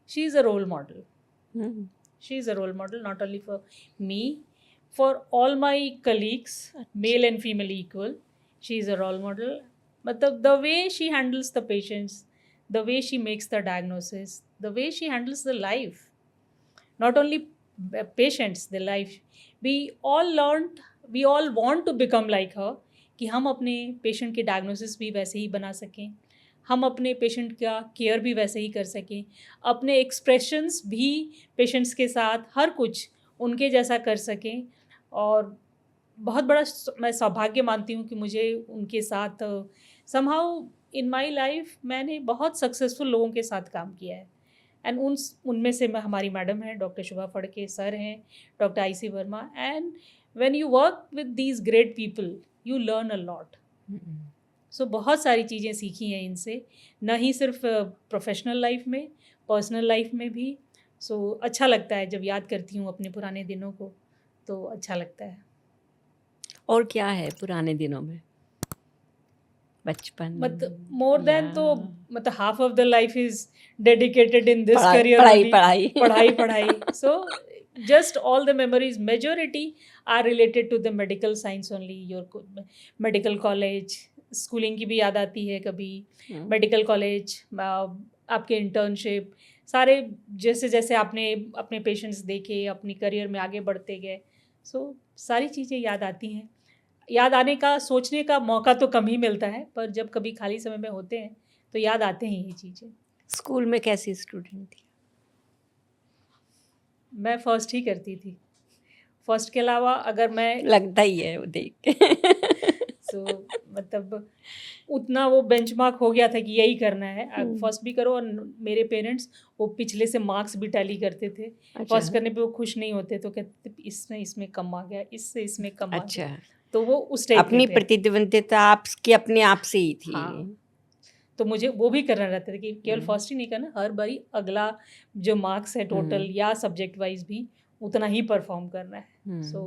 she is a role model. She is a role model not only for me, for all my colleagues, male and female equal. She is a role model. मतलब the way she handles the patients, the way she makes the diagnosis, the way she handles the life, not only patients, their life. We all want to become like her, कि हम अपने patient के diagnosis भी वैसे ही बना सकें, हम अपने पेशेंट का केयर भी वैसे ही कर सकें, अपने एक्सप्रेशंस भी पेशेंट्स के साथ हर कुछ उनके जैसा कर सकें। और बहुत बड़ा मैं सौभाग्य मानती हूँ कि मुझे उनके साथ समहाउ इन माई लाइफ मैंने बहुत सक्सेसफुल लोगों के साथ काम किया है। एंड उनमें से हमारी मैडम हैं, डॉक्टर शुभा फड़के सर हैं, doctor IC Verma. And when you work with these great people you learn a lot. So बहुत सारी चीज़ें सीखी हैं इनसे, न ही सिर्फ प्रोफेशनल लाइफ में, पर्सनल लाइफ में भी। सो अच्छा लगता है जब याद करती हूँ अपने पुराने दिनों को, तो अच्छा लगता है। और क्या है पुराने दिनों में? बचपन मोर या देन तो half of the life is dedicated in this पढ़ाई करियर पढ़ाई ओनली। पढ़ाई पढ़ाई सो just all the memories majority are related to the medical science only, your medical college, schooling की भी याद आती है कभी, मेडिकल कॉलेज, आपके इंटर्नशिप, सारे जैसे जैसे आपने अपने पेशेंट्स देखे, अपनी करियर में आगे बढ़ते गए, सो सारी चीज़ें याद आती हैं। याद आने का, सोचने का मौका तो कम ही मिलता है, पर जब कभी खाली समय में होते हैं तो याद आते हैं ये चीज़ें। स्कूल में कैसी स्टूडेंट थी? मैं फर्स्ट ही करती थी। फर्स्ट के अलावा अगर मैं लगता ही है वो देख के। सो उतना वो बेंचमार्क हो गया था कि यही करना है, फर्स्ट भी करो। और मेरे पेरेंट्स वो पिछले से मार्क्स भी टैली करते थे। अच्छा। फर्स्ट करने पे वो खुश नहीं होते, तो कहते थे इसमें कम आ गया, इससे इसमें कम आ अच्छा। गया, तो वो उस टाइप अपनी के थे। प्रतिद्वंदिता आपकी अपने आप से ही थी। हाँ, तो मुझे वो भी करना रहता था कि केवल फर्स्ट ही नहीं करना, हर बारी अगला जो मार्क्स है टोटल या सब्जेक्ट वाइज भी उतना ही परफॉर्म करना है। सो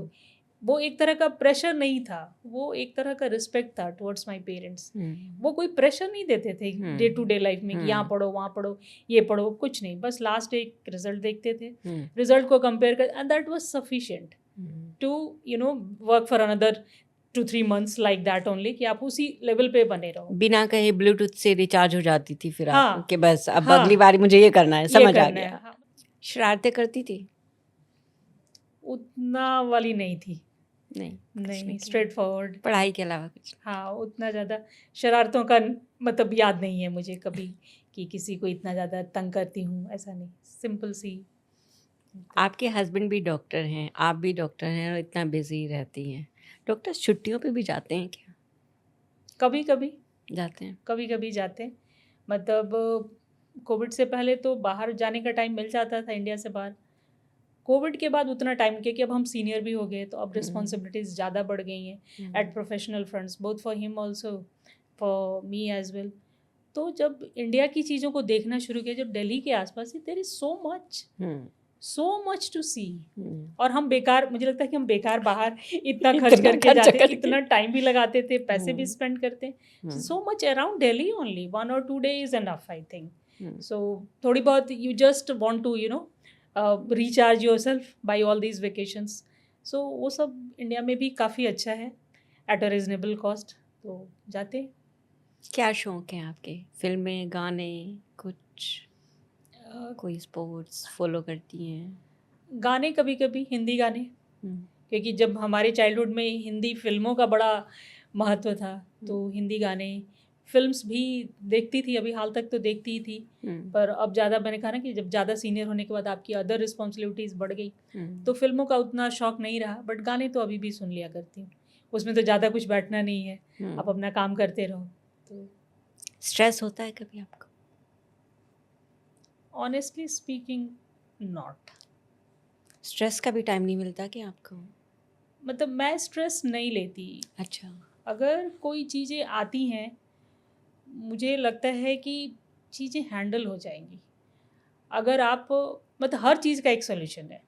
वो एक तरह का प्रेशर नहीं था, वो एक तरह का रिस्पेक्ट था टुवर्ड्स माय पेरेंट्स। वो कोई प्रेशर नहीं देते थे डे टू डे लाइफ में कि यहाँ पढ़ो, वहाँ पढ़ो, ये पढ़ो, कुछ नहीं, बस लास्ट एक रिजल्ट देखते थे, रिजल्ट को कंपेयर कर, and that was sufficient to work for another 2-3 months like that only, कि आप उसी लेवल पे बने रहो। बिना कहे ब्लूटूथ से रिचार्ज हो जाती थी फिर हाँ, आप कि बस अब हाँ, अगली बार मुझे ये करना है, ये समझ आ करना गया। है। हाँ, शरारतें करती थी? उतना वाली नहीं थी, नहीं, कुछ नहीं, किया। Straight forward. पढ़ाई के अलावा कुछ नहीं। हाँ, उतना ज़्यादा शरारतों का याद नहीं है मुझे कभी कि किसी को इतना ज़्यादा तंग करती हूँ, ऐसा नहीं, सिंपल सी। आपके हस्बैंड भी डॉक्टर हैं, आप भी डॉक्टर हैं और इतना बिजी रहती हैं। डॉक्टर छुट्टियों पे भी जाते हैं क्या? कभी कभी जाते हैं। कभी कभी जाते हैं। कोविड से पहले तो बाहर जाने का टाइम मिल जाता था, इंडिया से बाहर। कोविड के बाद उतना टाइम, क्योंकि अब हम सीनियर भी हो गए, तो अब रिस्पॉन्सिबिलिटीज़ ज़्यादा बढ़ गई हैं at professional fronts, both for him also, for me as well. तो जब इंडिया की चीज़ों को देखना शुरू किया, जब दिल्ली के आसपास ही, there is so much to see. और हम बेकार, मुझे लगता है कि हम बेकार बाहर इतना खर्च करके जाते, इतना टाइम भी लगाते थे, पैसे भी स्पेंड करते, so much around Delhi only 1 or 2 days enough, I think. So थोड़ी बहुत you just want to recharge yourself by all these vacations. So वो सब इंडिया में भी काफ़ी अच्छा है एट अ रिजनेबल कॉस्ट, तो जाते हैं। क्या शौक है आपके? फिल्में, गाने, कुछ कोई स्पोर्ट्स फॉलो करती हैं? गाने, कभी कभी हिंदी गाने, क्योंकि जब हमारे चाइल्डहुड में हिंदी फिल्मों का बड़ा महत्व था, तो हिंदी गाने, फिल्म्स भी देखती थी, अभी हाल तक तो देखती ही थी, पर अब ज़्यादा, मैंने कहा ना कि जब ज़्यादा सीनियर होने के बाद आपकी अदर रिस्पॉन्सिबिलिटीज़ बढ़ गई, तो फिल्मों का उतना शौक नहीं रहा, बट गाने तो अभी भी सुन लिया करती हूँ। उसमें तो ज़्यादा कुछ बैठना नहीं है, आप अपना काम करते रहो। तो स्ट्रेस होता है कभी आपको? Honestly speaking, not. स्ट्रेस का भी टाइम नहीं मिलता कि आपको? मैं स्ट्रेस नहीं लेती। अच्छा। अगर कोई चीज़ें आती हैं, मुझे लगता है कि चीज़ें हैंडल हो जाएंगी। अगर आप, हर चीज़ का एक सोल्यूशन है।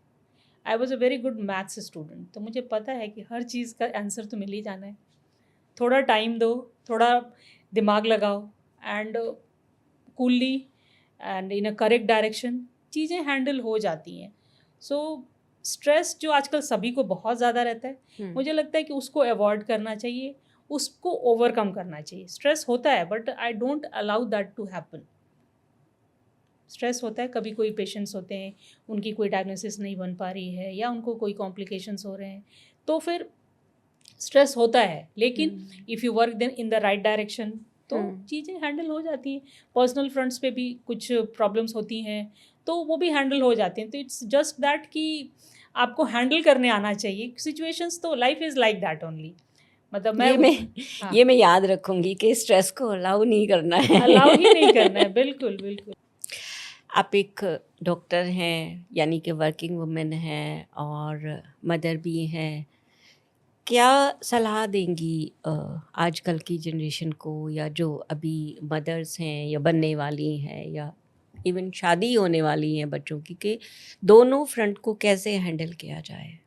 I was a very good maths student, तो मुझे पता है कि हर चीज़ का आंसर तो मिल ही जाना है। थोड़ा टाइम दो, थोड़ा दिमाग लगाओ, and coolly and in a correct direction चीज़ें हैंडल हो जाती हैं। सो स्ट्रेस जो आजकल सभी को बहुत ज़्यादा रहता है, मुझे लगता है कि उसको अवॉइड करना चाहिए, उसको ओवरकम करना चाहिए। स्ट्रेस होता है, but I don't allow that to happen. Stress होता है, कभी कोई पेशेंट्स होते हैं, उनकी कोई डायग्नोसिस नहीं बन पा रही है, या उनको कोई कॉम्प्लिकेशंस हो रहे हैं, तो फिर स्ट्रेस होता है, लेकिन if you work then in the right direction, तो चीज़ें हैंडल हो जाती हैं। पर्सनल फ्रंट्स पे भी कुछ प्रॉब्लम्स होती हैं, तो वो भी हैंडल हो जाते हैं। तो इट्स जस्ट दैट कि आपको हैंडल करने आना चाहिए सिचुएशंस, तो life is like that only. ये मैं याद रखूंगी कि स्ट्रेस को अलाउ नहीं करना है। अलाउ ही नहीं करना है, बिल्कुल बिल्कुल। आप एक डॉक्टर हैं, यानी कि वर्किंग वुमेन हैं और मदर भी हैं। क्या सलाह देंगी आजकल की जनरेशन को, या जो अभी मदर्स हैं या बनने वाली हैं, या इवन शादी होने वाली है बच्चों की, कि दोनों फ्रंट को कैसे हैंडल किया जाए?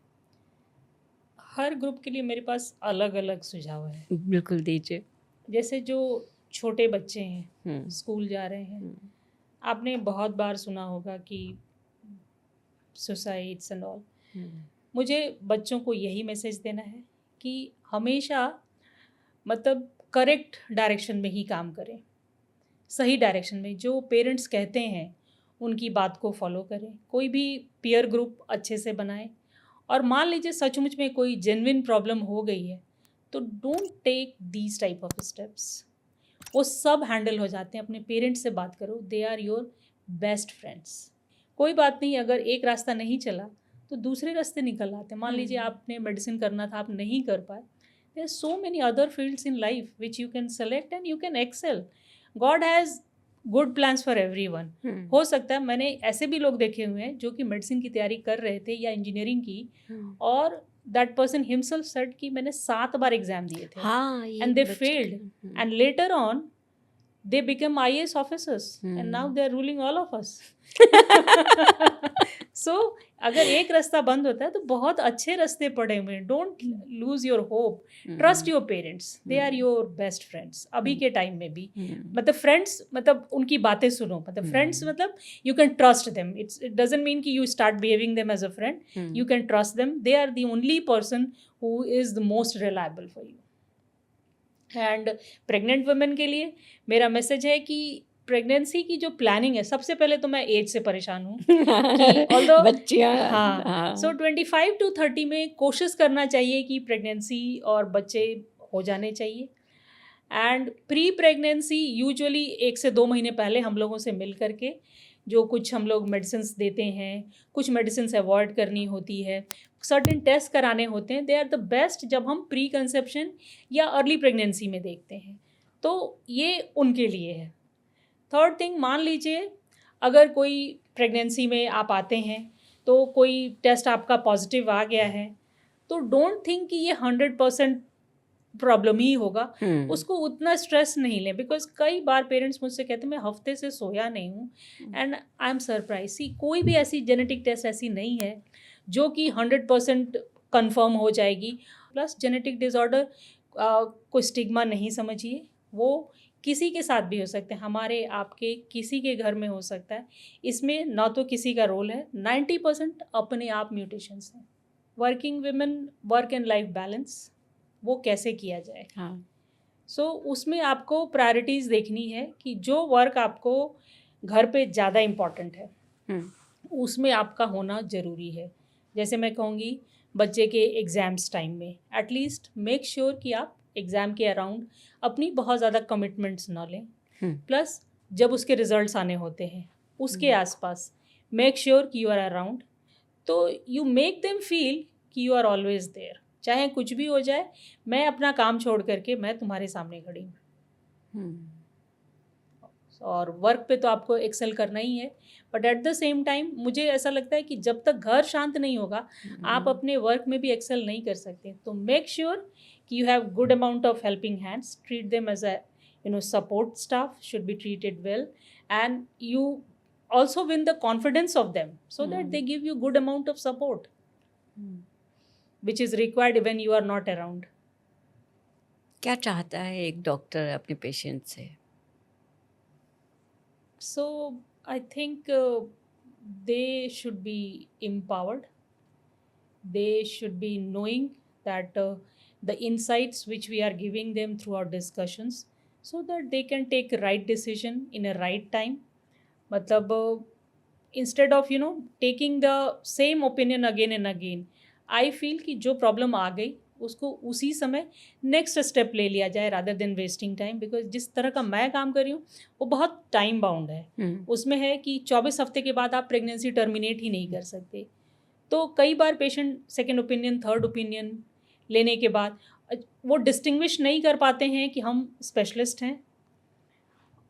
हर ग्रुप के लिए मेरे पास अलग अलग सुझाव है। बिल्कुल दीजिए। जैसे जो छोटे बच्चे हैं, हम्म, स्कूल जा रहे हैं, हम्म, आपने बहुत बार सुना होगा कि सुसाइड्स एंड ऑल। हम्म, मुझे बच्चों को यही मैसेज देना है कि हमेशा मतलब करेक्ट डायरेक्शन में ही काम करें, सही डायरेक्शन में। जो पेरेंट्स कहते हैं उनकी बात को फॉलो करें, कोई भी पीयर ग्रुप अच्छे से बनाएं। और मान लीजिए सचमुच में कोई जेन्युइन प्रॉब्लम हो गई है तो don't take these type of steps. वो सब हैंडल हो जाते हैं। अपने पेरेंट्स से बात करो, they are your best friends. कोई बात नहीं, अगर एक रास्ता नहीं चला तो दूसरे रास्ते निकल आते हैं। मान लीजिए आपने मेडिसिन करना था, आप नहीं कर पाए, there are so many other fields in life which you can select and you can excel. God has good plans for everyone. हो सकता है, मैंने ऐसे भी लोग देखे हुए हैं जो कि मेडिसिन की तैयारी कर रहे थे या इंजीनियरिंग की, और दैट पर्सन हिमसेल्फ सेड कि मैंने 7 बार एग्जाम दिए थे हाँ, and they failed, and later on they become IAS officers and now they are ruling all of us. So अगर एक रास्ता बंद होता है तो बहुत अच्छे रास्ते पड़े हुए हैं। Don't lose your hope, trust your parents, they are your best friends. अभी के टाइम में भी मतलब फ्रेंड्स, मतलब उनकी बातें सुनो, मतलब फ्रेंड्स मतलब you can trust them. It doesn't mean कि you start behaving them as a friend, you can trust them. They are the only person who is the most reliable for you. And pregnant women के लिए मेरा message है कि pregnancy की जो planning है, सबसे पहले तो मैं एज से परेशान हूँ कि ऑल्दो बच्चियां, हाँ, सो 25 to 30 में कोशिश करना चाहिए कि प्रेगनेंसी और बच्चे हो जाने चाहिए। एंड प्री प्रेगनेंसी यूजुअली 1 से 2 महीने पहले हम लोगों से मिल करके जो कुछ हम लोग मेडिसिन्स देते हैं, कुछ मेडिसिन्स अवॉइड करनी होती है, सर्टेन टेस्ट कराने होते हैं, दे आर द बेस्ट जब हम प्री कंसेप्शन या अर्ली प्रेगनेंसी में देखते हैं। तो ये उनके लिए है। थर्ड थिंग, मान लीजिए अगर कोई प्रेगनेंसी में आप आते हैं तो कोई टेस्ट आपका पॉजिटिव आ गया है, तो डोंट थिंक कि ये 100% प्रॉब्लम ही होगा। उसको उतना स्ट्रेस नहीं लें, बिकॉज कई बार पेरेंट्स मुझसे कहते हैं मैं हफ्ते से सोया नहीं हूँ एंड आई एम सरप्राइज। सी कोई भी ऐसी जेनेटिक टेस्ट ऐसी नहीं है जो कि 100% कन्फर्म हो जाएगी। प्लस जेनेटिक डिसऑर्डर कोई स्टिग्मा नहीं समझिए, वो किसी के साथ भी हो सकते हैं, हमारे आपके किसी के घर में हो सकता है। इसमें ना तो किसी का रोल है, 90% अपने आप म्यूटेशंस हैं। Working women work and life balance वो कैसे किया जाए। हाँ, सो उसमें आपको प्रायोरिटीज़ देखनी है कि जो वर्क आपको घर पे ज़्यादा इम्पॉर्टेंट है उसमें आपका होना ज़रूरी है। जैसे मैं कहूँगी बच्चे के एग्ज़ाम्स टाइम में एटलीस्ट मेक श्योर कि आप एग्ज़ाम के अराउंड अपनी बहुत ज़्यादा कमिटमेंट्स ना लें। प्लस जब उसके रिजल्ट्स आने होते हैं उसके आसपास मेक श्योर कि यू आर अराउंड, तो यू मेक देम फील कि यू आर ऑलवेज देयर। चाहे कुछ भी हो जाए, मैं अपना काम छोड़ करके मैं तुम्हारे सामने खड़ी हूँ। और वर्क पे तो आपको एक्सेल करना ही है, but at the same time मुझे ऐसा लगता है कि जब तक घर शांत नहीं होगा आप अपने वर्क में भी एक्सेल नहीं कर सकते। तो मेक श्योर कि you have good amount of helping hands, treat them as a support staff should be treated well, and you also win the confidence of them so that they give you good amount of support which is required when you are not around. क्या चाहता है एक doctor अपने patient से? So I think they should be empowered, they should be knowing that the insights which we are giving them through our discussions so that they can take a right decision in a right time. मतलब instead of taking the same opinion again and again, I feel कि जो problem आ गई उसको उसी समय next step ले लिया जाए rather than wasting time. Because जिस तरह का मैं काम कर रही हूँ वो बहुत टाइम बाउंड है। उसमें है कि 24 हफ्ते के बाद आप प्रेगनेंसी टर्मिनेट ही नहीं कर सकते। तो कई बार patient second opinion, third opinion लेने के बाद वो डिस्टिंग्विश नहीं कर पाते हैं कि हम स्पेशलिस्ट हैं,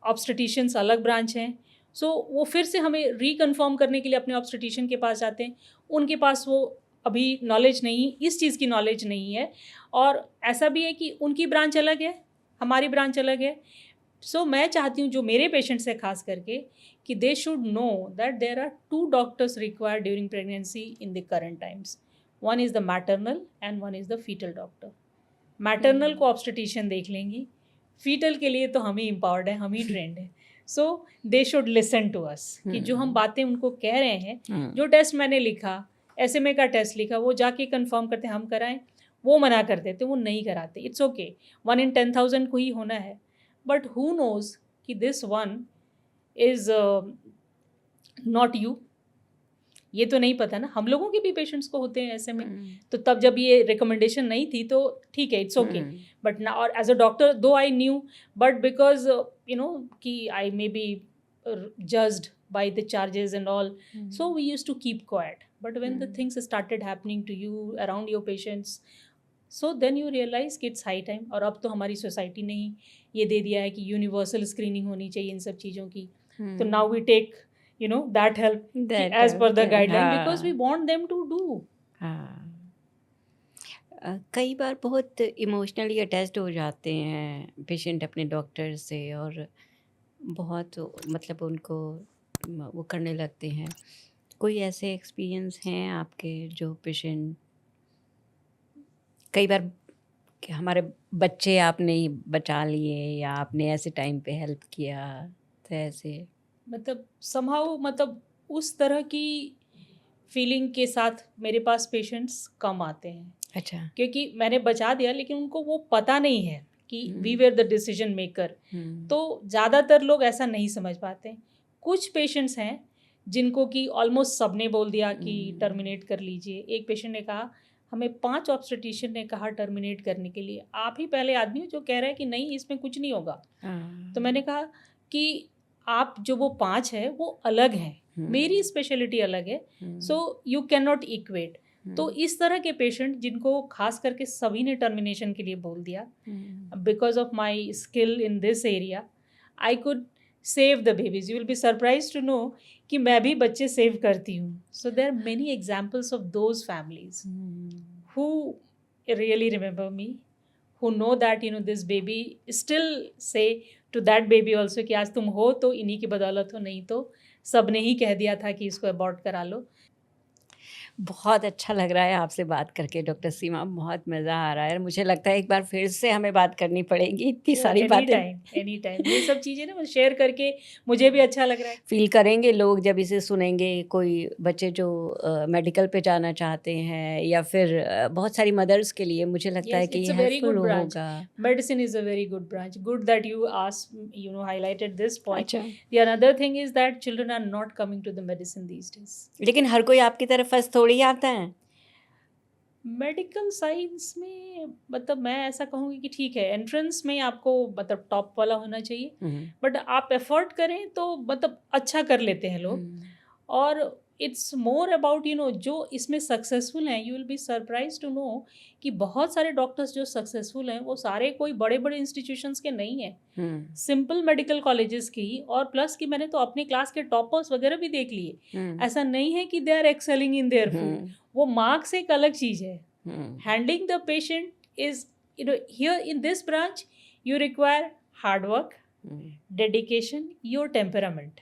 ऑब्स्टेटिशियंस अलग ब्रांच हैं। सो वो फिर से हमें रिकन्फर्म करने के लिए अपने ऑब्स्टेटिशियन के पास जाते हैं। उनके पास वो अभी नॉलेज नहीं, इस चीज़ की नॉलेज नहीं है। और ऐसा भी है कि उनकी ब्रांच अलग है, हमारी ब्रांच अलग है। सो मैं चाहती हूँ जो मेरे पेशेंट्स है खास करके कि they should know that there are 2 doctors required during pregnancy in the current times. One is the maternal and one is the fetal doctor. Maternal को ऑब्स्टेटिशियन देख लेंगी, फीटल के लिए तो हम ही एम्पावर्ड हैं, हम ही ट्रेंड हैं. So they should listen to us कि जो हम बातें उनको कह रहे हैं, जो टेस्ट मैंने लिखा, SMA का टेस्ट लिखा, वो जाके कंफर्म करते हम कराएं, वो मना कर देते, वो नहीं कराते. इट्स ओके, 1 in 10,000 को ही होना है. बट हु नोज कि this one is not you. ये तो नहीं पता ना, हम लोगों के भी पेशेंट्स को होते हैं ऐसे में. तो तब जब ये रिकमेंडेशन नहीं थी तो ठीक है, इट्स ओके. बट ना, और as a doctor though I knew, but because you know कि I may be judged by the charges and all, so we used to keep quiet. But when the things started happening to you around your patients, so then you realize कि it's high time. और अब तो हमारी society ने ही ये दे दिया है कि यूनिवर्सल स्क्रीनिंग होनी चाहिए इन सब चीज़ों की. तो now we take that help as per the guideline because we want them to do. कई बार बहुत इमोशनली अटैच्ड हो जाते हैं पेशेंट अपने डॉक्टर से, और बहुत मतलब उनको वो करने लगते हैं. कोई ऐसे एक्सपीरियंस हैं आपके जो पेशेंट, कई बार कि हमारे बच्चे आपने बचा लिए या आपने ऐसे टाइम पे हेल्प किया, तो ऐसे मतलब somehow मतलब उस तरह की फीलिंग के साथ मेरे पास पेशेंट्स कम आते हैं. अच्छा. क्योंकि मैंने बचा दिया लेकिन उनको वो पता नहीं है कि we were the decision maker. तो ज़्यादातर लोग ऐसा नहीं समझ पाते. कुछ पेशेंट्स हैं जिनको कि ऑलमोस्ट सबने बोल दिया कि टर्मिनेट कर लीजिए. एक पेशेंट ने कहा हमें 5 ऑब्स्टेटिशियन ने कहा टर्मिनेट करने के लिए, आप ही पहले आदमी हो जो कह रहे हैं कि नहीं इसमें कुछ नहीं होगा. तो मैंने कहा कि आप जो वो 5 है वो अलग हैं, मेरी स्पेशलिटी अलग है, so you can not equate. तो इस तरह के पेशेंट जिनको खास करके सभी ने टर्मिनेशन के लिए बोल दिया, because of my skill in this area I could save the babies. You will be surprise to know कि मैं भी बच्चे सेव करती हूँ. So there are many examples of those families who really remember me, who know that this baby, still say to that baby also कि आज तुम हो तो इन्हीं की बदौलत हो, नहीं तो सब ने ही कह दिया था कि इसको अबॉर्ट करा लो. बहुत अच्छा लग रहा है आपसे बात करके डॉक्टर सीमा, बहुत मज़ा आ रहा है. मुझे लगता है एक बार फिर से हमें बात करनी पड़ेगी, इतनी सारी बातें. एनी टाइम ये सब चीज़ें ना शेयर करके मुझे भी अच्छा लग रहा है. फील करेंगे लोग जब इसे सुनेंगे. कोई बच्चे जो मेडिकल पे जाना चाहते हैं या फिर बहुत सारी मदर्स के लिए मुझे लगता है कि ये हेल्पफुल होगा. Medicine is a very good branch. Good that you highlighted this point. The another thing is that children are not coming to the medicine these days. लेकिन हर कोई आपकी तरफ फर्स्ट थोड़ी आता है. मेडिकल साइंस में मतलब मैं ऐसा कहूँगी कि ठीक है, एंट्रेंस में आपको मतलब टॉप वाला होना चाहिए, बट आप एफर्ट करें तो मतलब अच्छा कर लेते हैं लोग. और इट्स मोर अबाउट जो इसमें सक्सेसफुल हैं, you will be surprise to know कि बहुत सारे डॉक्टर्स जो सक्सेसफुल हैं वो सारे कोई बड़े बड़े इंस्टीट्यूशंस के नहीं हैं, सिंपल मेडिकल कॉलेजेस की. और प्लस कि मैंने तो अपने क्लास के टॉपर्स वगैरह भी देख लिए. ऐसा नहीं है कि they are excelling in their field. वो मार्क्स एक अलग चीज़ है. Handling the patient is here in this branch you require hard work, dedication, your temperament.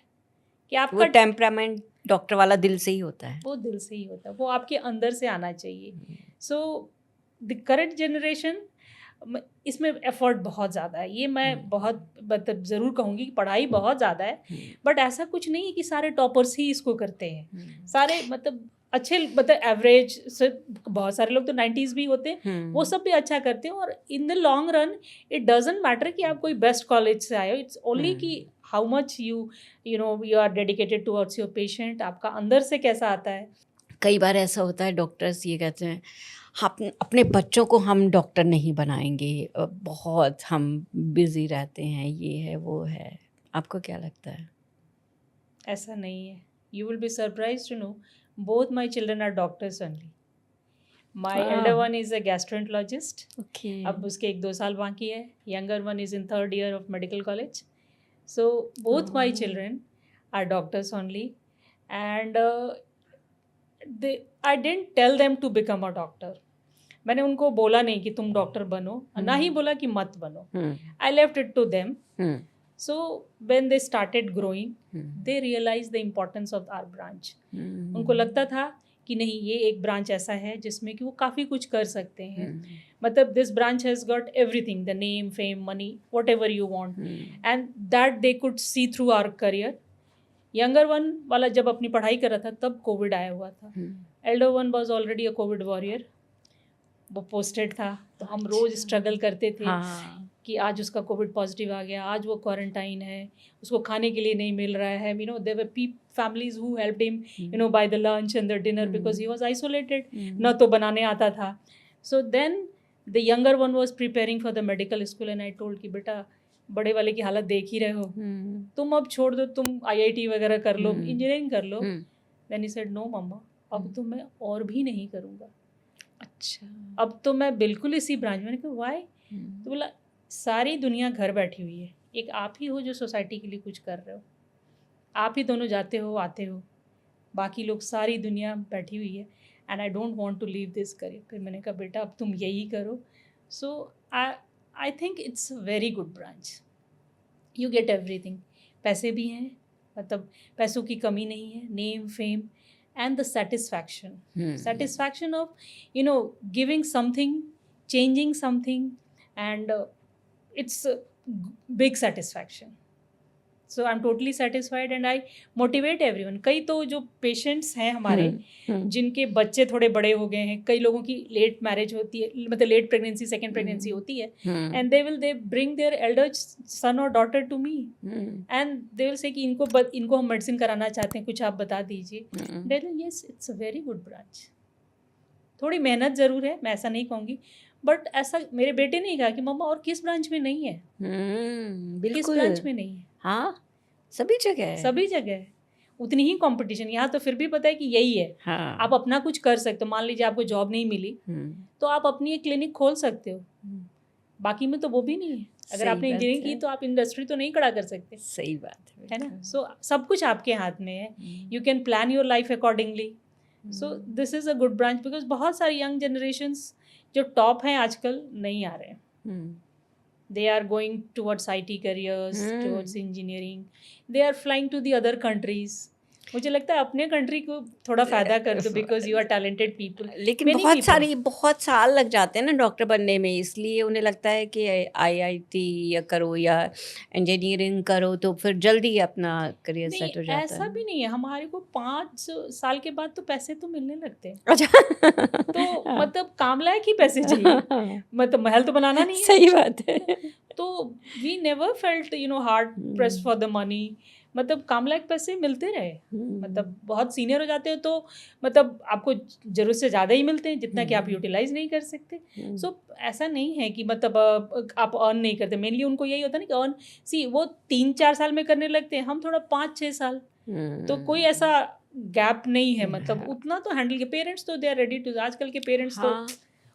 कि आपका टेम्परामेंट डॉक्टर वाला दिल से ही होता है. वो दिल से ही होता है, वो आपके अंदर से आना चाहिए. सो द करंट जनरेशन इसमें एफर्ट बहुत ज़्यादा है. ये मैं बहुत मतलब ज़रूर कहूँगी कि पढ़ाई बहुत ज़्यादा है, बट ऐसा कुछ नहीं है कि सारे टॉपर्स ही इसको करते हैं. सारे मतलब अच्छे मतलब एवरेज से बहुत सारे लोग तो 90s भी होते हैं, वो सब भी अच्छा करते हैं. और in the long run it doesn't matter कि आप कोई बेस्ट कॉलेज से आए हो. It's only that how much you are dedicated towards your patient. आपका अंदर से कैसा आता है. कई बार ऐसा होता है डॉक्टर्स ये कहते हैं अपने बच्चों को हम डॉक्टर नहीं बनाएंगे, बहुत हम बिजी रहते हैं, ये है वो है. आपको क्या लगता है? ऐसा नहीं है. You will be surprise to know both my children are doctors only. My elder one is a gastroenterologist. Okay. अब उसके 1-2 साल बाकी है. Younger one is in 3rd year of medical college. So both my children are doctors only, and I didn't tell them to become a doctor. मैंने उनको बोला नहीं कि तुम डॉक्टर बनो, ना ही बोला कि मत बनो. I left it to them. So when they started growing, they realized the importance of our branch. उनको लगता था कि नहीं, ये एक ब्रांच ऐसा है जिसमें कि वो काफ़ी कुछ कर सकते हैं. मतलब this branch has got everything, the name, fame, money, whatever you want, and that they could see through our career. Younger one वाला जब अपनी पढ़ाई कर रहा था तब कोविड आया हुआ था. Elder one was already a Covid warrior, वो पोस्टेड था, तो हम रोज़ स्ट्रगल करते थे कि आज उसका कोविड पॉजिटिव आ गया, आज वो क्वारंटाइन है, उसको खाने के लिए नहीं मिल रहा है. You know there were families who helped him, you know, buy the lunch and the dinner because he was isolated. ना तो बनाने आता था. So then the younger one was preparing for the medical school and I told कि बेटा बड़े वाले की हालत देख ही रहे हो, तुम अब छोड़ दो, तुम IIT वगैरह कर लो, इंजीनियरिंग कर लो. Then he said no मम्मा, अब तो मैं और भी नहीं करूँगा. अच्छा, अब तो मैं बिल्कुल इसी ब्रांच में. कहा वाई? तो बोला सारी दुनिया घर बैठी हुई है, एक आप ही हो जो सोसाइटी के लिए कुछ कर रहे हो, आप ही दोनों जाते हो आते हो, बाकी लोग सारी दुनिया बैठी हुई है, and I don't want to leave this career. फिर मैंने कहा बेटा अब तुम यही करो. So I think it's a very good branch. You get everything. पैसे भी हैं, मतलब पैसों की कमी नहीं है, name, fame, and the satisfaction of, you know, giving something, changing something, and it's a big satisfaction. So I'm totally satisfied and I motivate everyone. कई तो जो पेशेंट्स हैं हमारे जिनके बच्चे थोड़े बड़े हो गए हैं, कई लोगों की लेट मैरिज होती है, मतलब लेट प्रेगनेंसी, सेकेंड प्रेगनेंसी होती है, and they bring their elder son और daughter to me and they will say कि इनको हम मेडिसिन कराना चाहते हैं, कुछ आप बता दीजिए. Yes, it's a very good branch. थोड़ी मेहनत ज़रूर है, मैं ऐसा नहीं कहूँगी, बट ऐसा मेरे बेटे ने कहा कि मम्मा और किस ब्रांच में नहीं है, किस ब्रांच में नहीं है. हाँ, सभी जगह उतनी ही कंपटीशन. यहाँ तो फिर भी पता है कि यही है. हाँ. आप अपना कुछ कर सकते हो. मान लीजिए आपको जॉब नहीं मिली तो आप अपनी एक क्लिनिक खोल सकते हो. बाकी में तो वो भी नहीं है. अगर आपने इंजीनियरिंग की तो आप इंडस्ट्री तो नहीं खड़ा कर सकते. सही बात है ना. सो सब कुछ आपके हाथ में है. You can plan your life accordingly. So this is a good branch because बहुत सारी यंग जनरेशन्स जो टॉप हैं आजकल नहीं आ रहे हैं. They are going towards IT careers, towards engineering. They are flying to the other countries. मुझे लगता है अपने कंट्री को थोड़ा फ़ायदा कर दो because you are talented people. लेकिन बहुत साल लग जाते हैं ना डॉक्टर बनने में, इसलिए उन्हें लगता है कि IIT या करो या इंजीनियरिंग करो तो फिर जल्दी अपना करियर सेट हो जाता है. ऐसा भी नहीं है. हमारे को 5 साल के बाद तो पैसे तो मिलने लगते हैं. अच्छा. तो मतलब काम लायक ही पैसे चाहिए, मतलब महल तो बनाना नहीं है. सही बात है. तो we never felt hard pressed for the money. मतलब काम लायक पैसे मिलते रहे. मतलब बहुत सीनियर हो जाते हो तो मतलब आपको ज़रूरत से ज़्यादा ही मिलते हैं जितना कि आप यूटिलाइज नहीं कर सकते. सो ऐसा नहीं है कि मतलब आप अर्न नहीं करते. मेनली उनको यही होता है ना कि अर्न वो 3-4 साल में करने लगते हैं, हम थोड़ा 5-6 साल. तो कोई ऐसा गैप नहीं है. मतलब उतना तो हैंडल के पेरेंट्स तो दे आर रेडी टू. आजकल के पेरेंट्स तो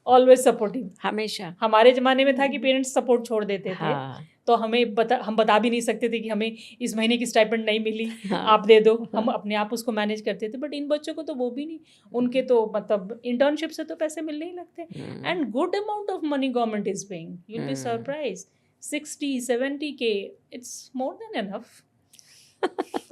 ऑलवेज सपोर्टिव. हमेशा. हमारे ज़माने में था कि पेरेंट्स सपोर्ट छोड़ देते थे. तो हम बता भी नहीं सकते थे कि हमें इस महीने की स्टाइपेंड नहीं मिली, आप दे दो. हम अपने आप उसको मैनेज करते थे. बट इन बच्चों को तो वो भी नहीं. उनके तो मतलब इंटर्नशिप से तो पैसे मिलने ही लगते. And good amount of money government is paying. You will be surprise. 60-70K, it's more than enough.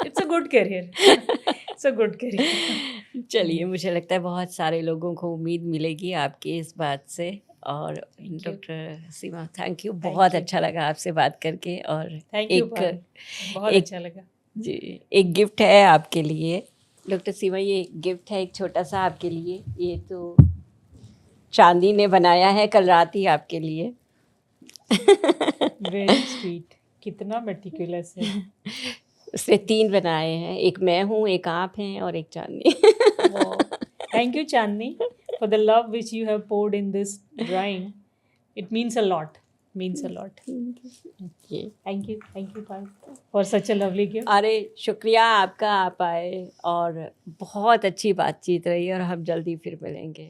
It's a good career. It's a good career. चलिए, मुझे लगता है बहुत सारे लोगों को उम्मीद मिलेगी आपकी इस बात से. और डॉक्टर सीमा, थैंक यू. बहुत अच्छा लगा आपसे बात करके. और बहुत अच्छा लगा जी. एक गिफ्ट है आपके लिए डॉक्टर सीमा. ये गिफ्ट है एक छोटा सा आपके लिए. ये तो चांदी ने बनाया है कल रात ही आपके लिए. Very sweet. कितना मेटिकुलस है. उसने 3 बनाए हैं. एक मैं हूँ, एक आप हैं और एक Chandni. Thank you Chandni for the love which you have poured in this drawing. It means a lot. Thank you for such a lovely gift. अरे शुक्रिया आपका, आप आए और बहुत अच्छी बातचीत रही और हम जल्दी फिर मिलेंगे.